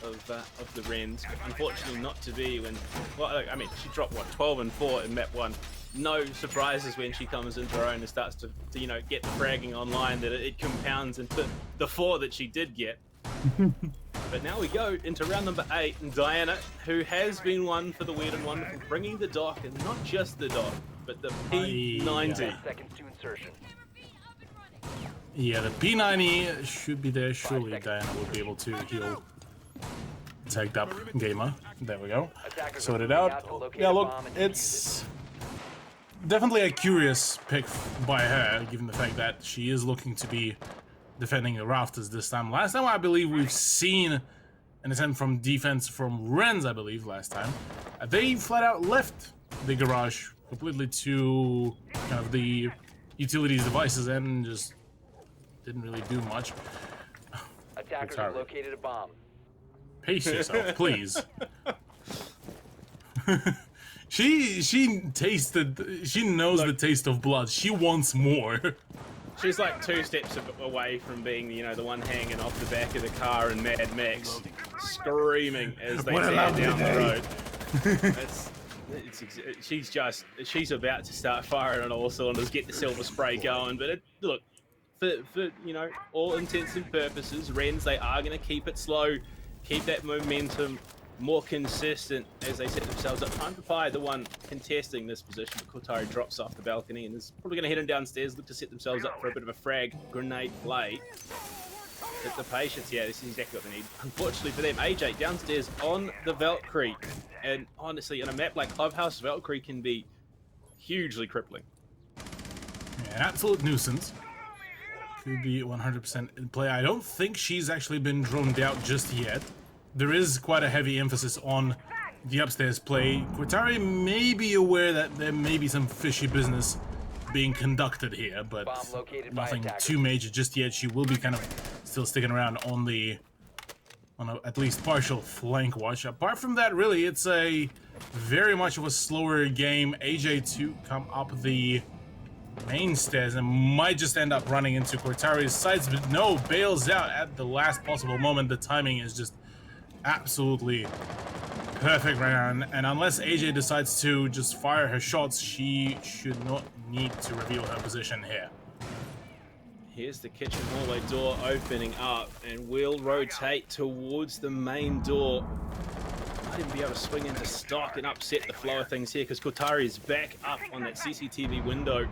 S1: of the Wrens. Unfortunately, not to be when. Well, I mean, she dropped what 12 and 4 in map 1. No surprises when she comes into her own and starts to get the fragging online that it compounds into the 4 that she did get. But now we go into round number 8, and Diana, who has been one for the weird and wonderful, bringing the dock, and not just the dock, but the P90.
S4: Seconds to insertion.
S3: Yeah, the P90 should be there. Surely Diana will be able to heal. Tagged up gamer. There we go. Sort it out. Yeah, look, it's definitely a curious pick by her, given the fact that she is looking to be defending the rafters this time. Last time, I believe we've seen an attempt from defense from Wrens, I believe, last time. They flat out left the garage completely to kind of the utilities devices and just didn't really do much.
S4: Attackers have located a bomb.
S3: Pace yourself, please. She tasted. She knows the taste of blood. She wants more.
S1: She's like 2 steps away from being, the one hanging off the back of the car in Mad Max, screaming as they tear down the road. She's about to start firing on all cylinders, get the silver spray going. But look, for all intents and purposes, Wrens, they are going to keep it slow, keep that momentum more consistent as they set themselves up. Time for Pi, the one contesting this position, but Kotari drops off the balcony and is probably going to head him downstairs, look to set themselves up for a bit of a frag grenade play. But the patience, yeah, this is exactly what they need. Unfortunately for them, AJ downstairs on the Valkyrie. And honestly, in a map like Clubhouse, Valkyrie can be hugely crippling.
S3: Yeah, an absolute nuisance. Could be 100% in play. I don't think she's actually been droned out just yet. There is quite a heavy emphasis on the upstairs play. Qatari may be aware that there may be some fishy business being conducted here, but nothing too major just yet. She will be kind of still sticking around on at least partial flank watch. Apart from that, really, it's a very much of a slower game. AJ to come up the main stairs and might just end up running into Qatari's sides, but no, bails out at the last possible moment. The timing is just absolutely perfect right now, and unless AJ decides to just fire her shots, she should not need to reveal her position here.
S1: Here's the kitchen hallway door opening up, and we'll rotate towards the main door. Might even be able to swing into stock and upset the flow of things here, because Qatari is back up on that CCTV window.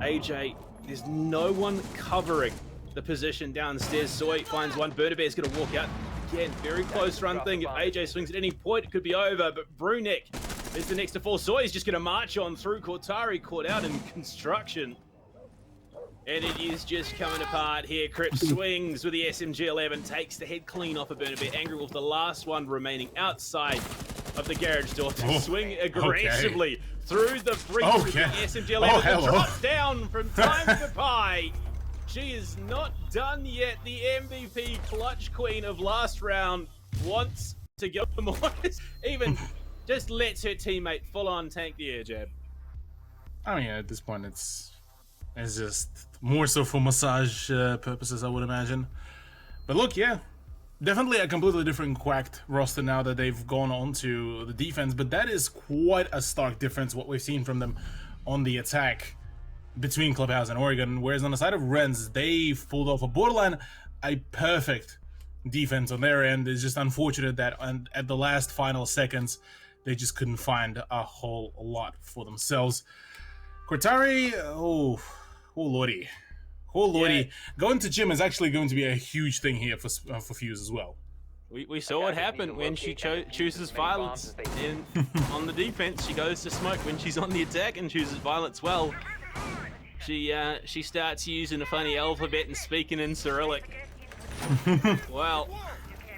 S1: AJ, there's no one covering the position downstairs. Soy finds one. Bernabe is going to walk out. Again, very close run thing. If AJ swings at any point, it could be over, but Brunek is the next to fall. Soy is just going to march on through. Qatari caught out in construction. And it is just coming apart here. Cripps swings with the SMG-11, takes the head clean off of Bernabe. Angry Wolf, the last one remaining outside of the garage door to swing aggressively through the breach with the SMG-11. Drops down from Time for Pie. She is not done yet. The MVP clutch queen of last round wants to go more. Even just lets her teammate full on tank the air jab.
S3: I mean, at this point, it's just more so for massage purposes, I would imagine. But look, yeah, definitely a completely different Quacked roster now that they've gone on to the defense. But that is quite a stark difference what we've seen from them on the attack between Clubhouse and Oregon, whereas on the side of Renz, they pulled off a borderline a perfect defense on their end. It's just unfortunate that at the last final seconds, they just couldn't find a whole lot for themselves. Qatari, oh lordy. Yeah. Going to gym is actually going to be a huge thing here for Fuse as well.
S1: We saw what happened when she chooses violence on the defense. She goes to smoke. When she's on the attack and chooses violence, well, she starts using a funny alphabet and speaking in Cyrillic. Well,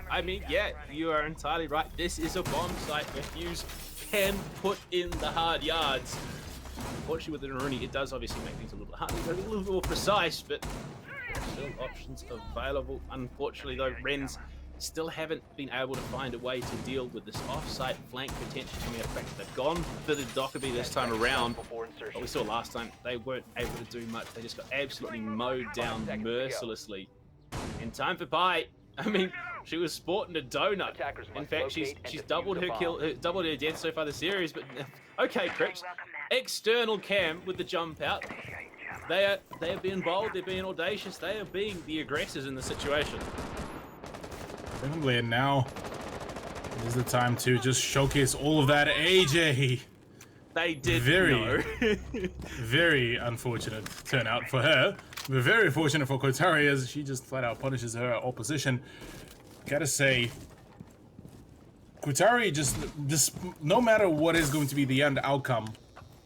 S1: I mean, yeah, you are entirely right. This is a bomb site where Fuse can put in the hard yards. Unfortunately, with the Naruni, it does obviously make things a little harder, a little more precise, but still options available. Unfortunately, though, Renz still haven't been able to find a way to deal with this off-site flank potential coming out of practice. They've gone for the Dockerby this time around, but we saw last time they weren't able to do much. They just got absolutely mowed down mercilessly. In Time for Pie, I mean, she was sporting a donut. In fact, she's doubled her deaths so far this series. But okay, Cripps, external cam with the jump out. They are being bold. They're being audacious. They are being the aggressors in the situation.
S3: Definitely, and now is the time to just showcase all of that. AJ.
S1: They did
S3: very unfortunate turnout for her. But very fortunate for Qatari as she just flat out punishes her opposition. Gotta say, Qatari just no matter what is going to be the end outcome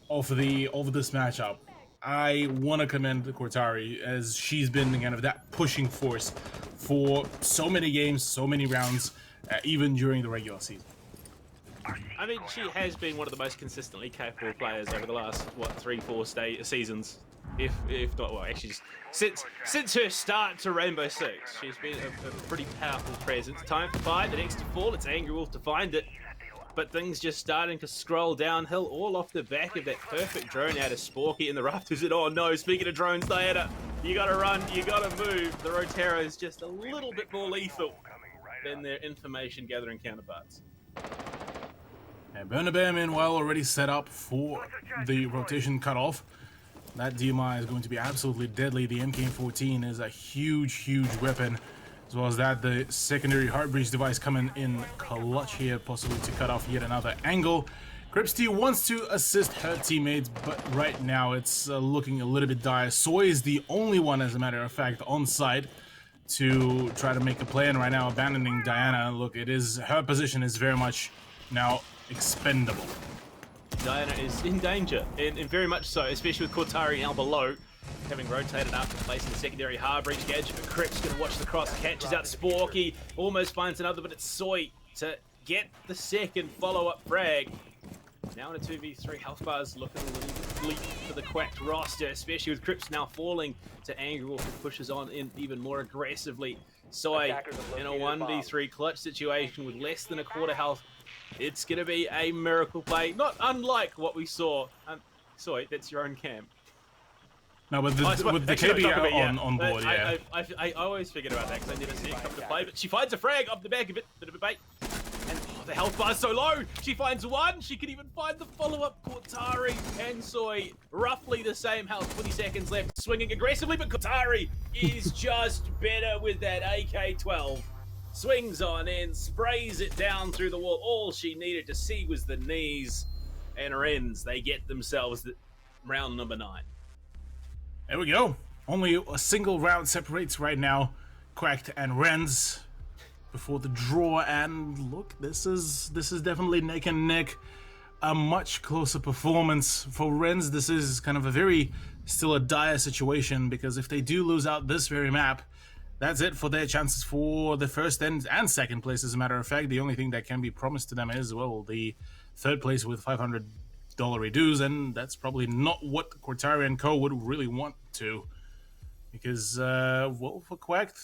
S3: of this matchup, I want to commend Qatari as she's been kind of that pushing force for so many games, so many rounds, even during the regular season.
S1: I mean, she has been one of the most consistently capable players over the last, what, 3-4 seasons, if not, well, actually, since her start to Rainbow Six, she's been a pretty powerful presence. Time for Pie, the next to fall, it's Angry Wolf to find it, but things just starting to scroll downhill, all off the back of that perfect drone out of Sporky in the rafters. And oh no, speaking of drones, Diana, you gotta run, you gotta move. The Rotero is just a little bit more lethal than their information gathering counterparts.
S3: And Bernabe, meanwhile, already set up for the rotation cutoff. That DMI is going to be absolutely deadly. The MK14 is a huge weapon. As well as that, the secondary heart breach device coming in clutch here, possibly to cut off yet another angle. Cripsty wants to assist her teammates, but right now it's looking a little bit dire. Soy is the only one, as a matter of fact, on site to try to make a play, and right now abandoning Diana. Look, her position is very much now expendable.
S1: Diana is in danger, and very much so, especially with Cortari now below, having rotated up, placing the secondary hard breach gadget, but Crip's going to watch the cross, catches out Sporky, almost finds another, but it's Soy to get the second follow-up frag. Now in a 2v3, health bars looking a little bit bleak for the Quacked roster, especially with Crips now falling to Angry who pushes on in even more aggressively. Soy in a 1v3 clutch situation with less than a quarter health. It's going to be a miracle play, not unlike what we saw. Soy, that's your own cam.
S3: No, with the KB on board, yeah.
S1: I always forget about that because I never see it come to play, but she finds a frag off the back of it, bit of a bait. And the health bar's so low, she finds one, she can even find the follow-up. Cortari and Soy, roughly the same health, 20 seconds left, swinging aggressively, but Cortari is just better with that AK-12. Swings on in, sprays it down through the wall. All she needed to see was the knees, and Rens, they get themselves round number 9.
S3: There we go. Only a single round separates right now Quacked and Rens before the draw, and look, this is definitely neck and neck. A much closer performance for Rens. This is kind of still a dire situation, because if they do lose out this very map, that's it for their chances for the first and second place. As a matter of fact, the only thing that can be promised to them is, well, the third place with $500 dues, and that's probably not what Cortari and Co would really want to, because well, for Quacked,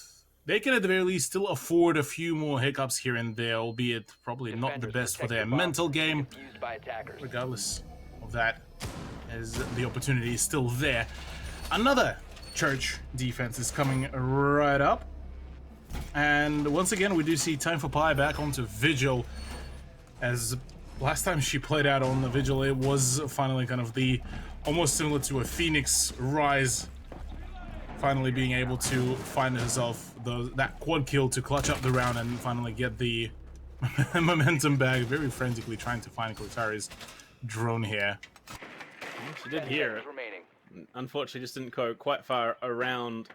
S3: they can at the very least still afford a few more hiccups here and there, albeit probably not the best for their mental game. Regardless of that, as the opportunity is still there. Another Church defense is coming right up, and once again we do see Time for Pi back onto Vigil, as last time she played out on the Vigil it was finally kind of the almost similar to a Phoenix Rise, finally being able to find herself that quad kill to clutch up the round and finally get the momentum back, very frantically trying to find Cortari's drone here.
S1: She did hear it. Unfortunately, just didn't go quite far around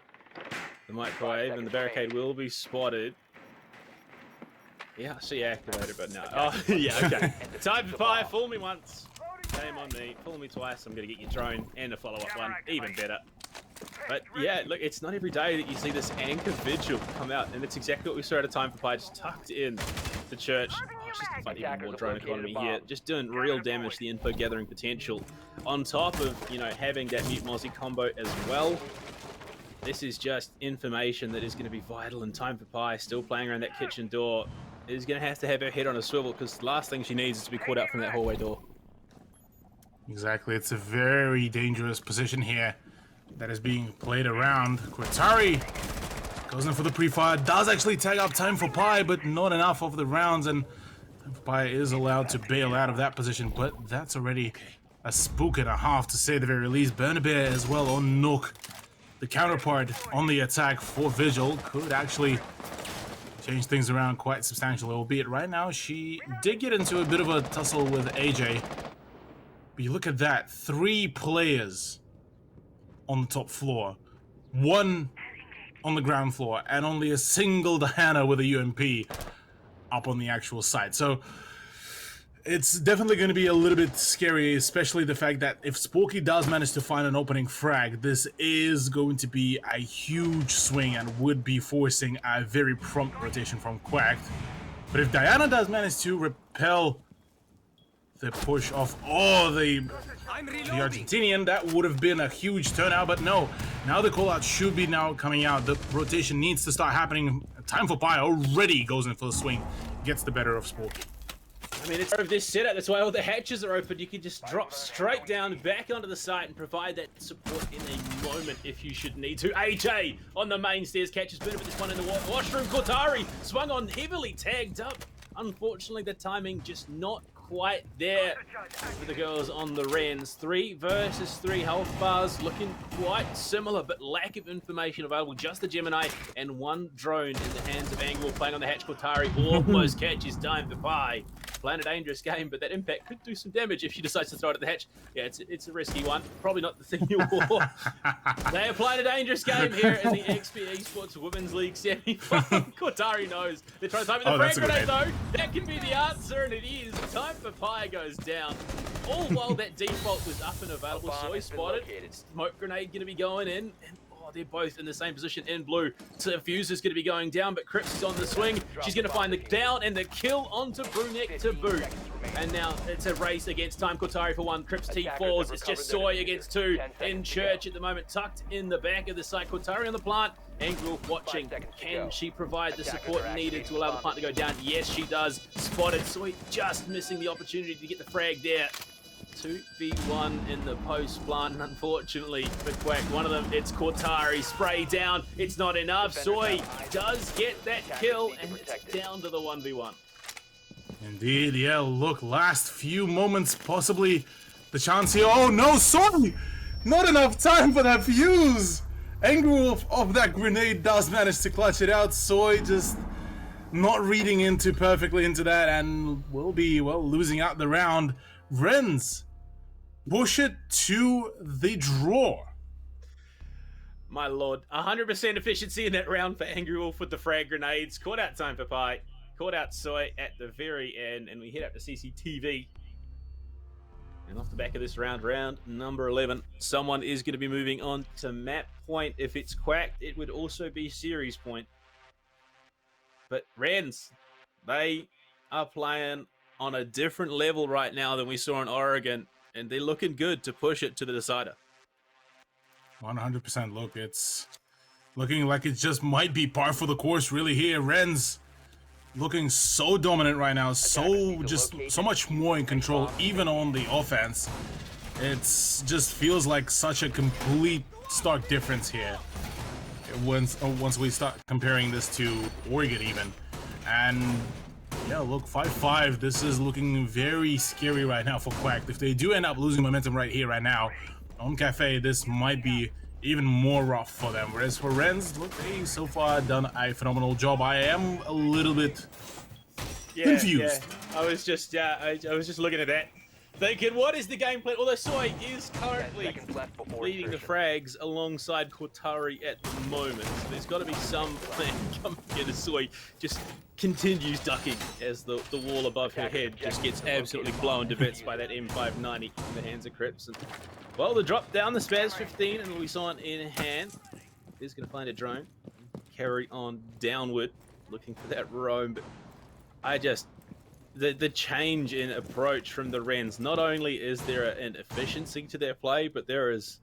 S1: the microwave, and the barricade will be spotted. Yeah, I see activated, but no. Oh, yeah, okay. Time for Pi. Fool me once. Shame on me. Fool me twice. I'm going to get your drone and a follow-up one. Even better. But yeah, look, it's not every day that you see this anchor Vigil come out, and it's exactly what we saw at a Time for Pi, just tucked in the Church. Oh, just to find even more drone economy here, just doing real damage to the info gathering potential. On top of, you know, having that Mute Mozzie combo as well. This is just information that is going to be vital, and Time for Pi, still playing around that kitchen door, is going to have her head on a swivel, because the last thing she needs is to be caught out from that hallway door.
S3: Exactly, it's a very dangerous position here that is being played around. Cortari goes in for the pre-fire, does actually tag up Time for Pi, but not enough of the rounds, and Time for Pi is allowed to bail out of that position, but that's already a spook and a half, to say the very least. Burnabear as well on Nook. The counterpart on the attack for Vigil could actually change things around quite substantially, albeit right now she did get into a bit of a tussle with AJ. But you look at that, 3 players on the top floor, 1 on the ground floor, and only a single Diana with a UMP up on the actual site. So it's definitely going to be a little bit scary, especially the fact that if Sporky does manage to find an opening frag, this is going to be a huge swing and would be forcing a very prompt rotation from Quacked. But if Diana does manage to repel the push of the Argentinian, that would have been a huge turnout, but no. Now the callout should be now coming out. The rotation needs to start happening. Time for Pi already goes in for the swing, gets the better of Sporky.
S1: I mean, it's part of this setup, that's why all the hatches are open. You can just drop straight down, back onto the site, and provide that support in a moment if you should need to. AJ on the main stairs catches Burnham, but this one in the washroom. Cortari swung on, heavily tagged up. Unfortunately, the timing just not quite there for the girls on the Rens. 3 versus 3 health bars, looking quite similar, but lack of information available. Just the Gemini and 1 drone in the hands of Angle playing on the hatch. Cortari almost catches Time for Pi. playing a dangerous game, but that impact could do some damage if she decides to throw it at the hatch. Yeah, it's a risky one. Probably not the thing you want. They are playing a dangerous game here in the Esports Women's League semi-final. Cortari knows. They're trying to time the frag grenade, though. That can be the answer, and it is. Time for Pi goes down. All while that default was up and available. Soy spotted. Smoke grenade going to be going in. And they're both in the same position in blue. So Fuse is going to be going down, but Crips is on the swing. She's going to find the down and the kill onto Brunek to boot. And now it's a race against time. Cortari for one. Crips T4s. It's just Soy against two. In church at the moment, tucked in the back of the site. Cortari on the plant. Angry Wolf watching. Can she provide the support needed to allow the plant to go down? Yes, she does. Spotted. Soy just missing the opportunity to get the frag there. 2v1 in the post plant, and unfortunately for Quack, one of them, it's Cortari. Spray down, it's not enough. Soy does get that kill, and it's down to the 1v1.
S3: Indeed, yeah, look, last few moments, possibly the chance here. Oh no, Soy! Not enough time for that fuse! Angry Wolf of that grenade does manage to clutch it out. Soy just not reading into perfectly into that, and will be, well, losing out the round. Renz, push it to the draw.
S1: My lord, 100% efficiency in that round for Angry Wolf with the frag grenades. Caught out time for Pi, caught out Soy at the very end, and we head up to CCTV. And off the back of this round, round number 11, someone is going to be moving on to map point. If it's Quacked, it would also be series point. But Renz, they are playing on a different level right now than we saw in Oregon, and they're looking good to push it to the decider.
S3: 100%. Look, it's looking like it just might be par for the course really here. Renz looking so dominant right now, so much more in control, even on the offense. It's just feels like such a complete stark difference here once we start comparing this to Oregon even. And yeah, look, 5-5. This is looking very scary right now for Quack. If they do end up losing momentum right here, right now, on Cafe, this might be even more rough for them. Whereas for Renz, look, they so far done a phenomenal job. I am a little bit confused.
S1: Yeah. I was just looking at that, thinking, what is the game plan? Although Soy is currently leading the frags alongside Cortari at the moment. So there's got to be some plan coming in. Soy just continues ducking as the wall above her head just gets absolutely blown to bits by that M590 in the hands of Crips. And, well, the drop down, the Spaz 15 and Louison in hand. Is going to find a drone, carry on downward, looking for that roam. But I just... The change in approach from the Renz, not only is there an efficiency to their play, but there is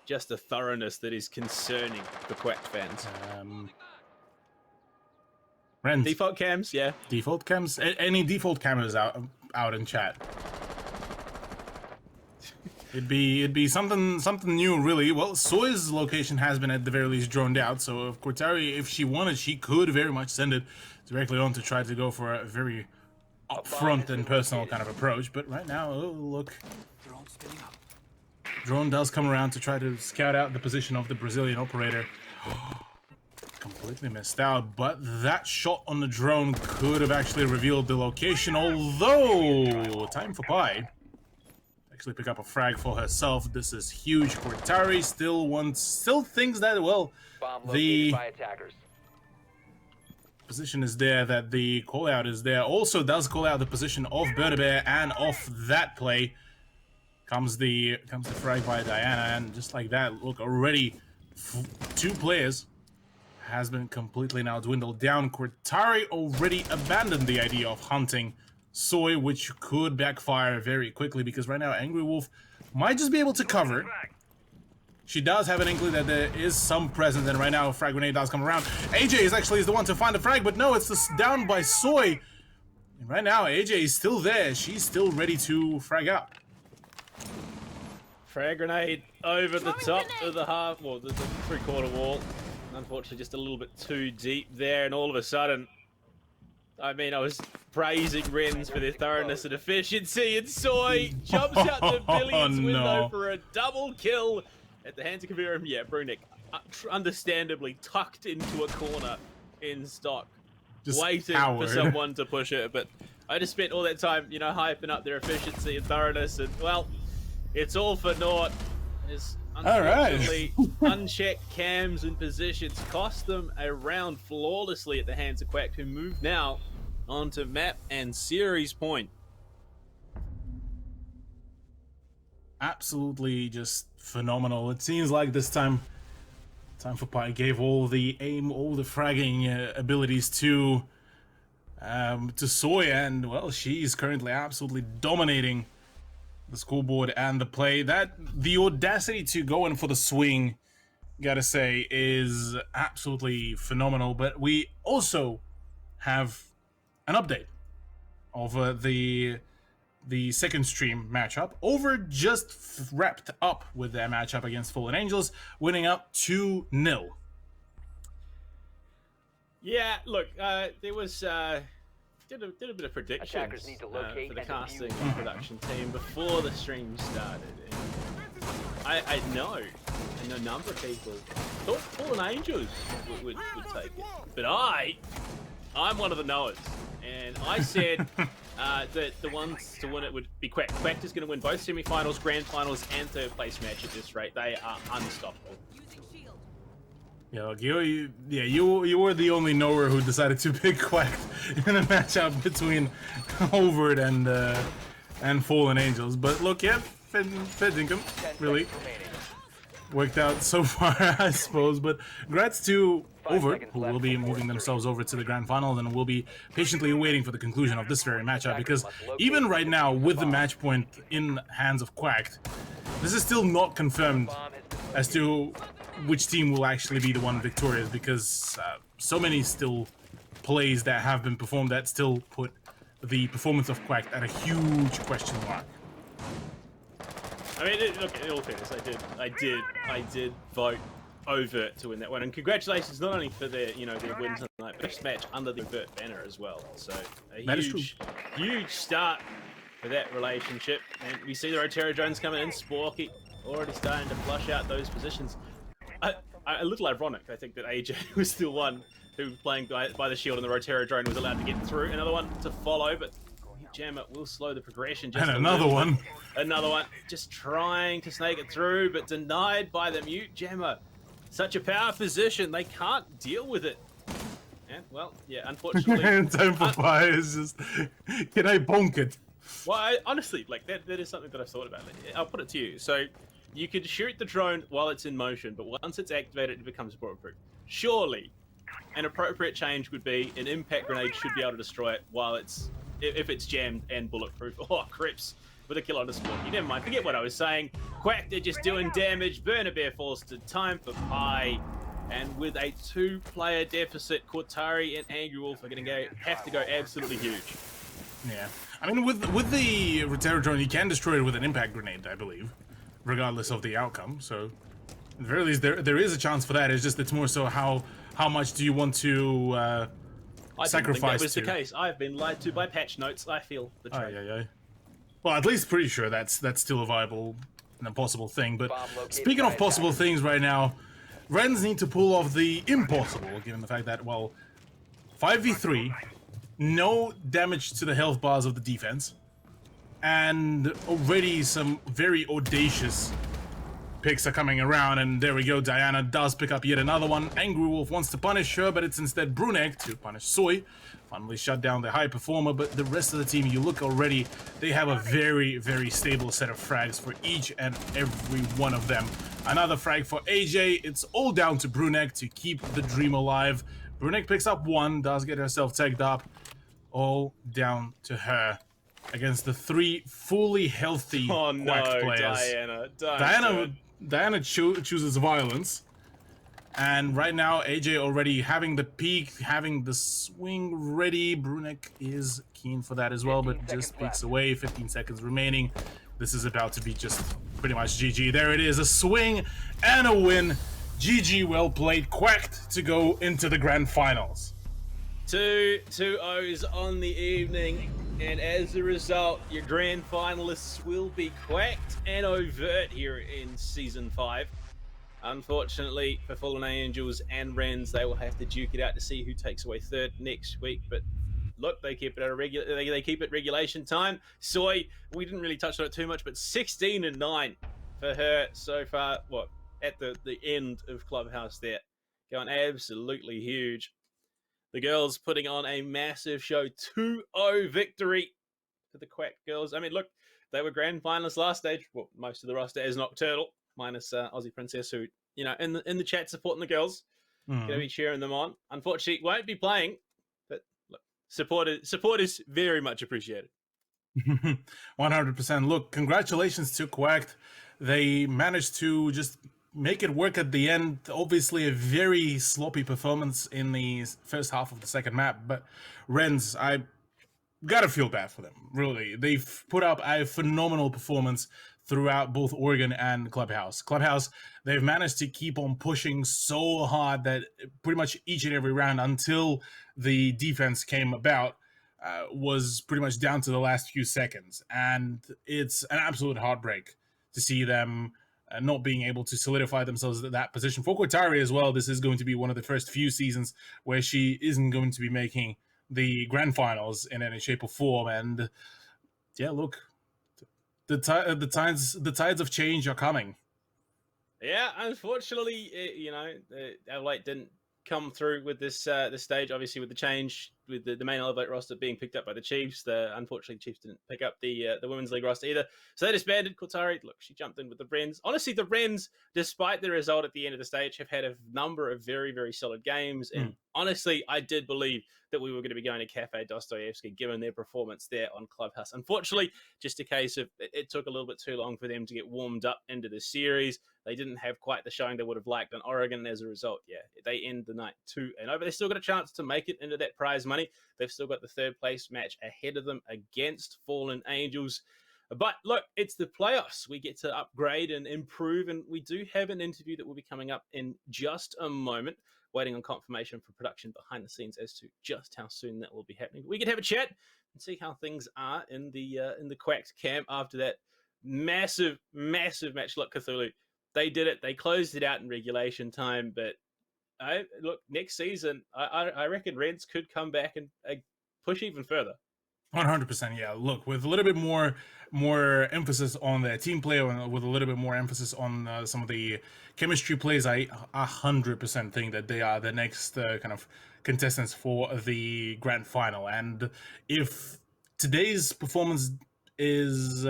S1: just a thoroughness that is concerning for Quack fans.
S3: Renz.
S1: Default cams, yeah.
S3: Default cams? Any default cameras out in chat? It'd be something new, really. Well, Soy's location has been at the very least droned out, so if Cortari, if she wanted, she could very much send it directly on to try to go for a very upfront and personal kind of approach. But right now, oh, look, drone does come around to try to scout out the position of the Brazilian operator. Completely missed out, but that shot on the drone could have actually revealed the location, although time for Pi actually pick up a frag for herself. This is huge. Cortari still thinks that, well, the position is there, that the call out is there. Also does call out the position of Bertabear, and off that play comes the frag by Diana, and just like that, look, already two players has been completely now dwindled down. Cortari already abandoned the idea of hunting Soy, which could backfire very quickly, because right now Angry Wolf might just be able to cover. She does have an inkling that there is some presence, and right now a frag grenade does come around. AJ is the one to find the frag, but no, it's just down by Soy. And right now AJ is still there. She's still ready to frag out.
S1: Frag grenade over the top of the half, well, the three-quarter wall. Unfortunately, just a little bit too deep there, and all of a sudden, I mean, I was praising Renz for their thoroughness and efficiency, and Soy jumps out the billions window for a double kill at the hands of Kavira. Yeah, Brunek, understandably tucked into a corner in stock, just waiting for someone to push it. But I just spent all that time, you know, hyping up their efficiency and thoroughness, and well, it's all for naught. As unfortunately, unchecked cams and positions cost them a round flawlessly at the hands of Quack, who move now onto map and series point.
S3: Absolutely just phenomenal. It seems like this time for Pi gave all the aim, all the fragging abilities to Soy, and well, she's currently absolutely dominating the scoreboard and the play. That the audacity to go in for the swing, gotta say, is absolutely phenomenal. But we also have an update of the second stream matchup. Over just wrapped up with their matchup against Fallen Angels, winning up 2-0.
S1: Yeah, look, there was did a bit of predictions
S4: Attackers need to locate
S1: for the
S4: and
S1: casting
S4: defuse.
S1: and production team before the stream started. And I know a number of people thought Fallen Angels would take it, but I'm one of the knowers, and I said that the ones to win it would be Quack. Quack is going to win both semi-finals, grand finals, and third place match at this rate. They are unstoppable.
S3: Yeah, like you were the only knower who decided to pick Quack in a matchup between Overt and Fallen Angels. But look, yeah, fair income, really worked out so far, I suppose. But congrats to Overt, who will be moving themselves over to the grand final, and will be patiently waiting for the conclusion of this very matchup. Because even right now, with the match point in hands of Quack, this is still not confirmed as to which team will actually be the one victorious, because so many still plays that have been performed that still put the performance of Quack at a huge question mark.
S1: I mean, look, in all fairness, I did vote Overt to win that one, and congratulations not only for their their win tonight, but best match under the Overt banner as well. So a huge start for that relationship, and we see the Rotero drones coming in. Sporky already starting to flush out those positions. A little ironic, I think, that AJ was still one who playing by the shield, and the Rotero drone was allowed to get through. Another one to follow, but Jammer will slow the progression. Just
S3: And another one.
S1: Another one, just trying to snake it through, but denied by the mute Jammer. Such a power position, they can't deal with it. And, well, yeah, unfortunately...
S3: Time for Pi is just, can I bonk it?
S1: Well, honestly, like, that is something that I've thought about. I'll put it to you. So, you could shoot the drone while it's in motion, but once it's activated, it becomes bulletproof. Surely, an appropriate change would be an impact grenade should be able to destroy it while it's, if it's jammed and bulletproof. Oh, Crips with a kill on the spot. You never mind, forget what I was saying. Quack, they're just doing damage. Burner Bear falls to time for Pi. And with a 2-player deficit, Cortari and Angry Wolf are going to have to go absolutely huge.
S3: Yeah. I mean, with the Rotero drone, you can destroy it with an impact grenade, I believe, regardless of the outcome. So, at the very least, there is a chance for that. It's just, it's more so how much do you want to
S1: I
S3: sacrifice
S1: didn't think that was
S3: to.
S1: the case. I've been lied to by patch notes. I feel betrayed.
S3: Well, at least pretty sure that's still a viable and a possible thing. But speaking of possible things right now, Rens need to pull off the impossible, given the fact that, well, 5v3, no damage to the health bars of the defense, and already some very audacious picks are coming around, and there we go, Diana does pick up yet another one. Angry Wolf wants to punish her, but it's instead Brunek to punish Soy. Finally shut down the high performer, but the rest of the team, you look already, they have a very, very stable set of frags for each and every one of them. Another frag for AJ, it's all down to Brunek to keep the dream alive. Brunek picks up one, does get herself tagged up, all down to her against the 3 fully healthy Quack players. Diana chooses violence, and right now AJ already having the peek, having the swing ready. Brunek is keen for that as well, but just peeks away. 15 seconds remaining. This is about to be just pretty much GG. There it is, a swing and a win. GG, well played. Quacked to go into the grand finals.
S1: 2 O's on the evening, and as a result, your grand finalists will be Quacked and Overt here in Season 5. Unfortunately for Fallen Angels and Rens, they will have to duke it out to see who takes away third next week, but look, they keep it at a they keep it regulation time. Soy, we didn't really touch on it too much, but 16-9 for her so far. What, at the end of Clubhouse there, going absolutely huge. The girls putting on a massive show, 2-0 victory for the Quack girls. I mean, look, they were grand finalists last stage. Well, most of the roster is Nocturnal, minus Aussie Princess, who, you know, in the chat supporting the girls. Going to be cheering them on. Unfortunately, won't be playing, but look, support is very much appreciated.
S3: 100%. Look, congratulations to Quacked. They managed to just make it work at the end. Obviously, a very sloppy performance in the first half of the second map, but Rens, I gotta feel bad for them, really. They've put up a phenomenal performance throughout both Oregon and Clubhouse. Clubhouse, they've managed to keep on pushing so hard that pretty much each and every round until the defense came about was pretty much down to the last few seconds. And it's an absolute heartbreak to see them not being able to solidify themselves at that position. For Cortari as well, this is going to be one of the first few seasons where she isn't going to be making the grand finals in any shape or form. And yeah, look, the tides of change are coming.
S1: Yeah, unfortunately, you know, Elevate didn't come through with this stage. Obviously, with the change, with the main Elevate roster being picked up by the Chiefs, unfortunately, Chiefs didn't pick up the Women's League roster either. So they disbanded. Cortari, look, she jumped in with the Wrens. Honestly, the Wrens, despite the result at the end of the stage, have had a number of very, very solid games. And honestly, I did believe that we were going to be going to Cafe Dostoevsky, given their performance there on Clubhouse. Unfortunately, just a case of it took a little bit too long for them to get warmed up into the series. They didn't have quite the showing they would have liked on Oregon, and as a result, yeah, they end the night 2-0. But they still got a chance to make it into that prize money. They've still got the third place match ahead of them against Fallen Angels. But look, it's the playoffs. We get to upgrade and improve, and we do have an interview that will be coming up in just a moment. Waiting on confirmation for production behind the scenes as to just how soon that will be happening. We could have a chat and see how things are in the Quacks camp after that massive match. Look, Cthulhu, they did it. They closed it out in regulation time. But look, next season, I reckon Reds could come back and push even further.
S3: 100%, yeah. Look, with a little bit more emphasis on the team play, and with a little bit more emphasis on some of the chemistry plays, I 100% think that they are the next kind of contestants for the grand final. And if today's performance is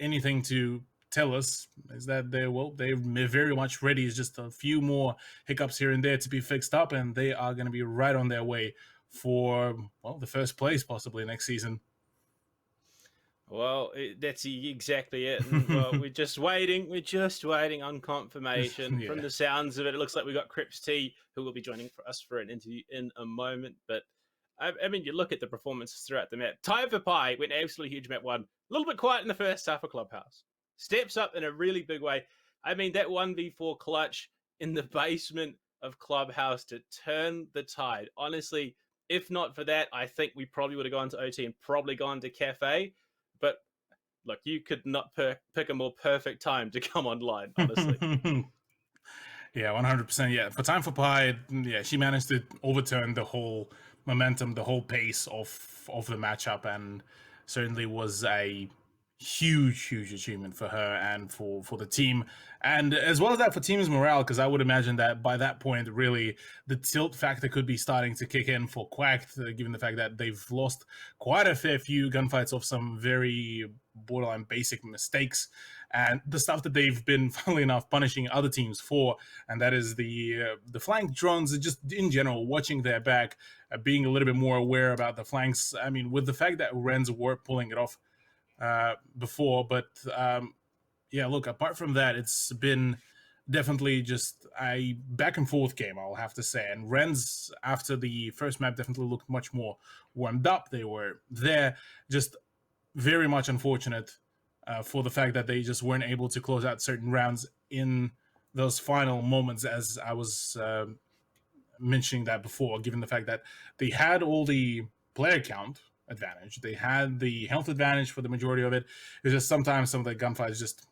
S3: anything to tell us, is that they're very much ready. It's just a few more hiccups here and there to be fixed up, and they are going to be right on their way for, well, the first place possibly next season.
S1: Well, that's exactly it. And, well, we're just waiting on confirmation. From the sounds of it, it looks like we got Crips T, who will be joining for us for an interview in a moment. But I mean, you look at the performances throughout the map. Time for Pi went absolutely huge map 1. A little bit quiet in the first half of Clubhouse. Steps up in a really big way. I mean, that 1v4 clutch in the basement of Clubhouse to turn the tide. Honestly, if not for that, I think we probably would have gone to OT and probably gone to Cafe. But look, you could not pick a more perfect time to come online, honestly.
S3: Yeah, 100%. Yeah, for Time for Pi, yeah, she managed to overturn the whole momentum, the whole pace of the matchup, and certainly was a huge achievement for her and for the team, and as well as that for team's morale, because I would imagine that by that point, really, the tilt factor could be starting to kick in for Quack, given the fact that they've lost quite a fair few gunfights off some very borderline basic mistakes, and the stuff that they've been, funnily enough, punishing other teams for, and that is the flank drones, just in general, watching their back, being a little bit more aware about the flanks. I mean, with the fact that Rens were pulling it off before, but yeah, look, apart from that, it's been definitely just a back and forth game, I'll have to say. And Rens, after the first map, definitely looked much more warmed up. They were there, just very much unfortunate for the fact that they just weren't able to close out certain rounds in those final moments, as I was mentioning that before, given the fact that they had all the player count advantage, they had the health advantage for the majority of it. It's just sometimes some of the gunfights just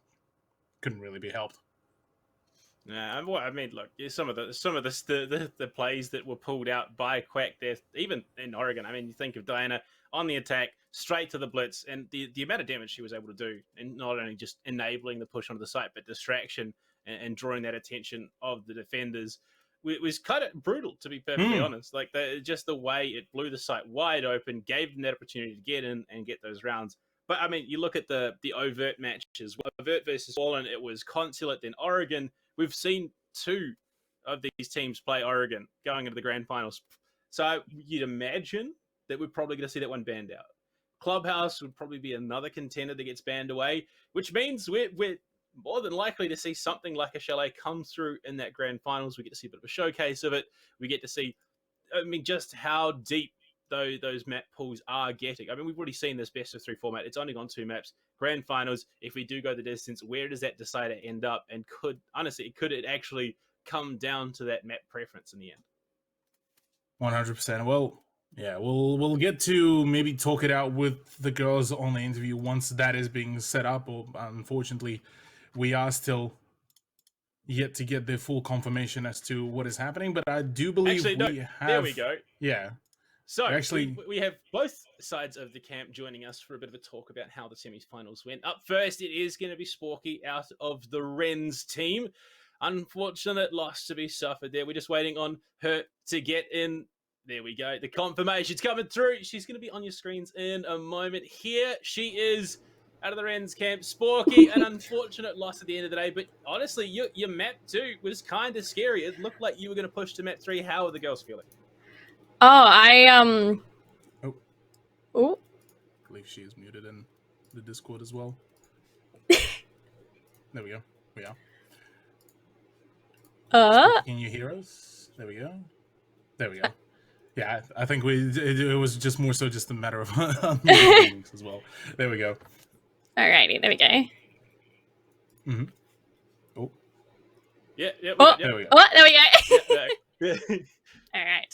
S3: couldn't really be helped.
S1: Yeah, well, I mean, look, some of the plays that were pulled out by Quack there, even in Oregon. I mean, you think of Diana on the attack, straight to the blitz, and the amount of damage she was able to do, and not only just enabling the push onto the site, but distraction and drawing that attention of the defenders was kind of brutal, to be perfectly honest. Like just the way it blew the site wide open, gave them that opportunity to get in and get those rounds. But I mean, you look at the overt matches, overt versus Fallen, it was Consulate, then Oregon. We've seen two of these teams play Oregon going into the grand finals. So you'd imagine that we're probably going to see that one banned out. Clubhouse would probably be another contender that gets banned away, which means we're more than likely to see something like a Chalet come through in that grand finals. We get to see a bit of a showcase of it. We get to see, I mean, just how deep those map pools are getting. I mean, we've already seen this best of 3 format. It's only gone 2 maps. Grand finals, if we do go the distance, where does that decider end up? And could it actually come down to that map preference in the end?
S3: 100%. Well, yeah, we'll get to maybe talk it out with the girls on the interview once that is being set up. Or unfortunately, we are still yet to get the full confirmation as to what is happening. But I do believe
S1: there we go.
S3: Yeah.
S1: So we have both sides of the camp joining us for a bit of a talk about how the semi-finals went. Up first, it is going to be Sporky out of the Wrens team. Unfortunate loss to be suffered there. We're just waiting on her to get in. There we go. The confirmation's coming through. She's going to be on your screens in a moment. Here she is out of the Wrens camp. Sporky, an unfortunate loss at the end of the day. But honestly, your map 2 was kind of scary. It looked like you were going to push to map 3. How are the girls feeling?
S3: Oh.
S7: Oh.
S3: I believe she is muted in the Discord as well. There we go. We are. Can you hear us? There we go. There we go. Yeah, I think it was just more so just a matter of unmuting as well. There we go.
S7: Alrighty, there we go.
S3: Mm-hmm. Oh.
S1: Yeah.
S3: There we go.
S7: Oh, there we go.
S1: Yeah.
S7: All right.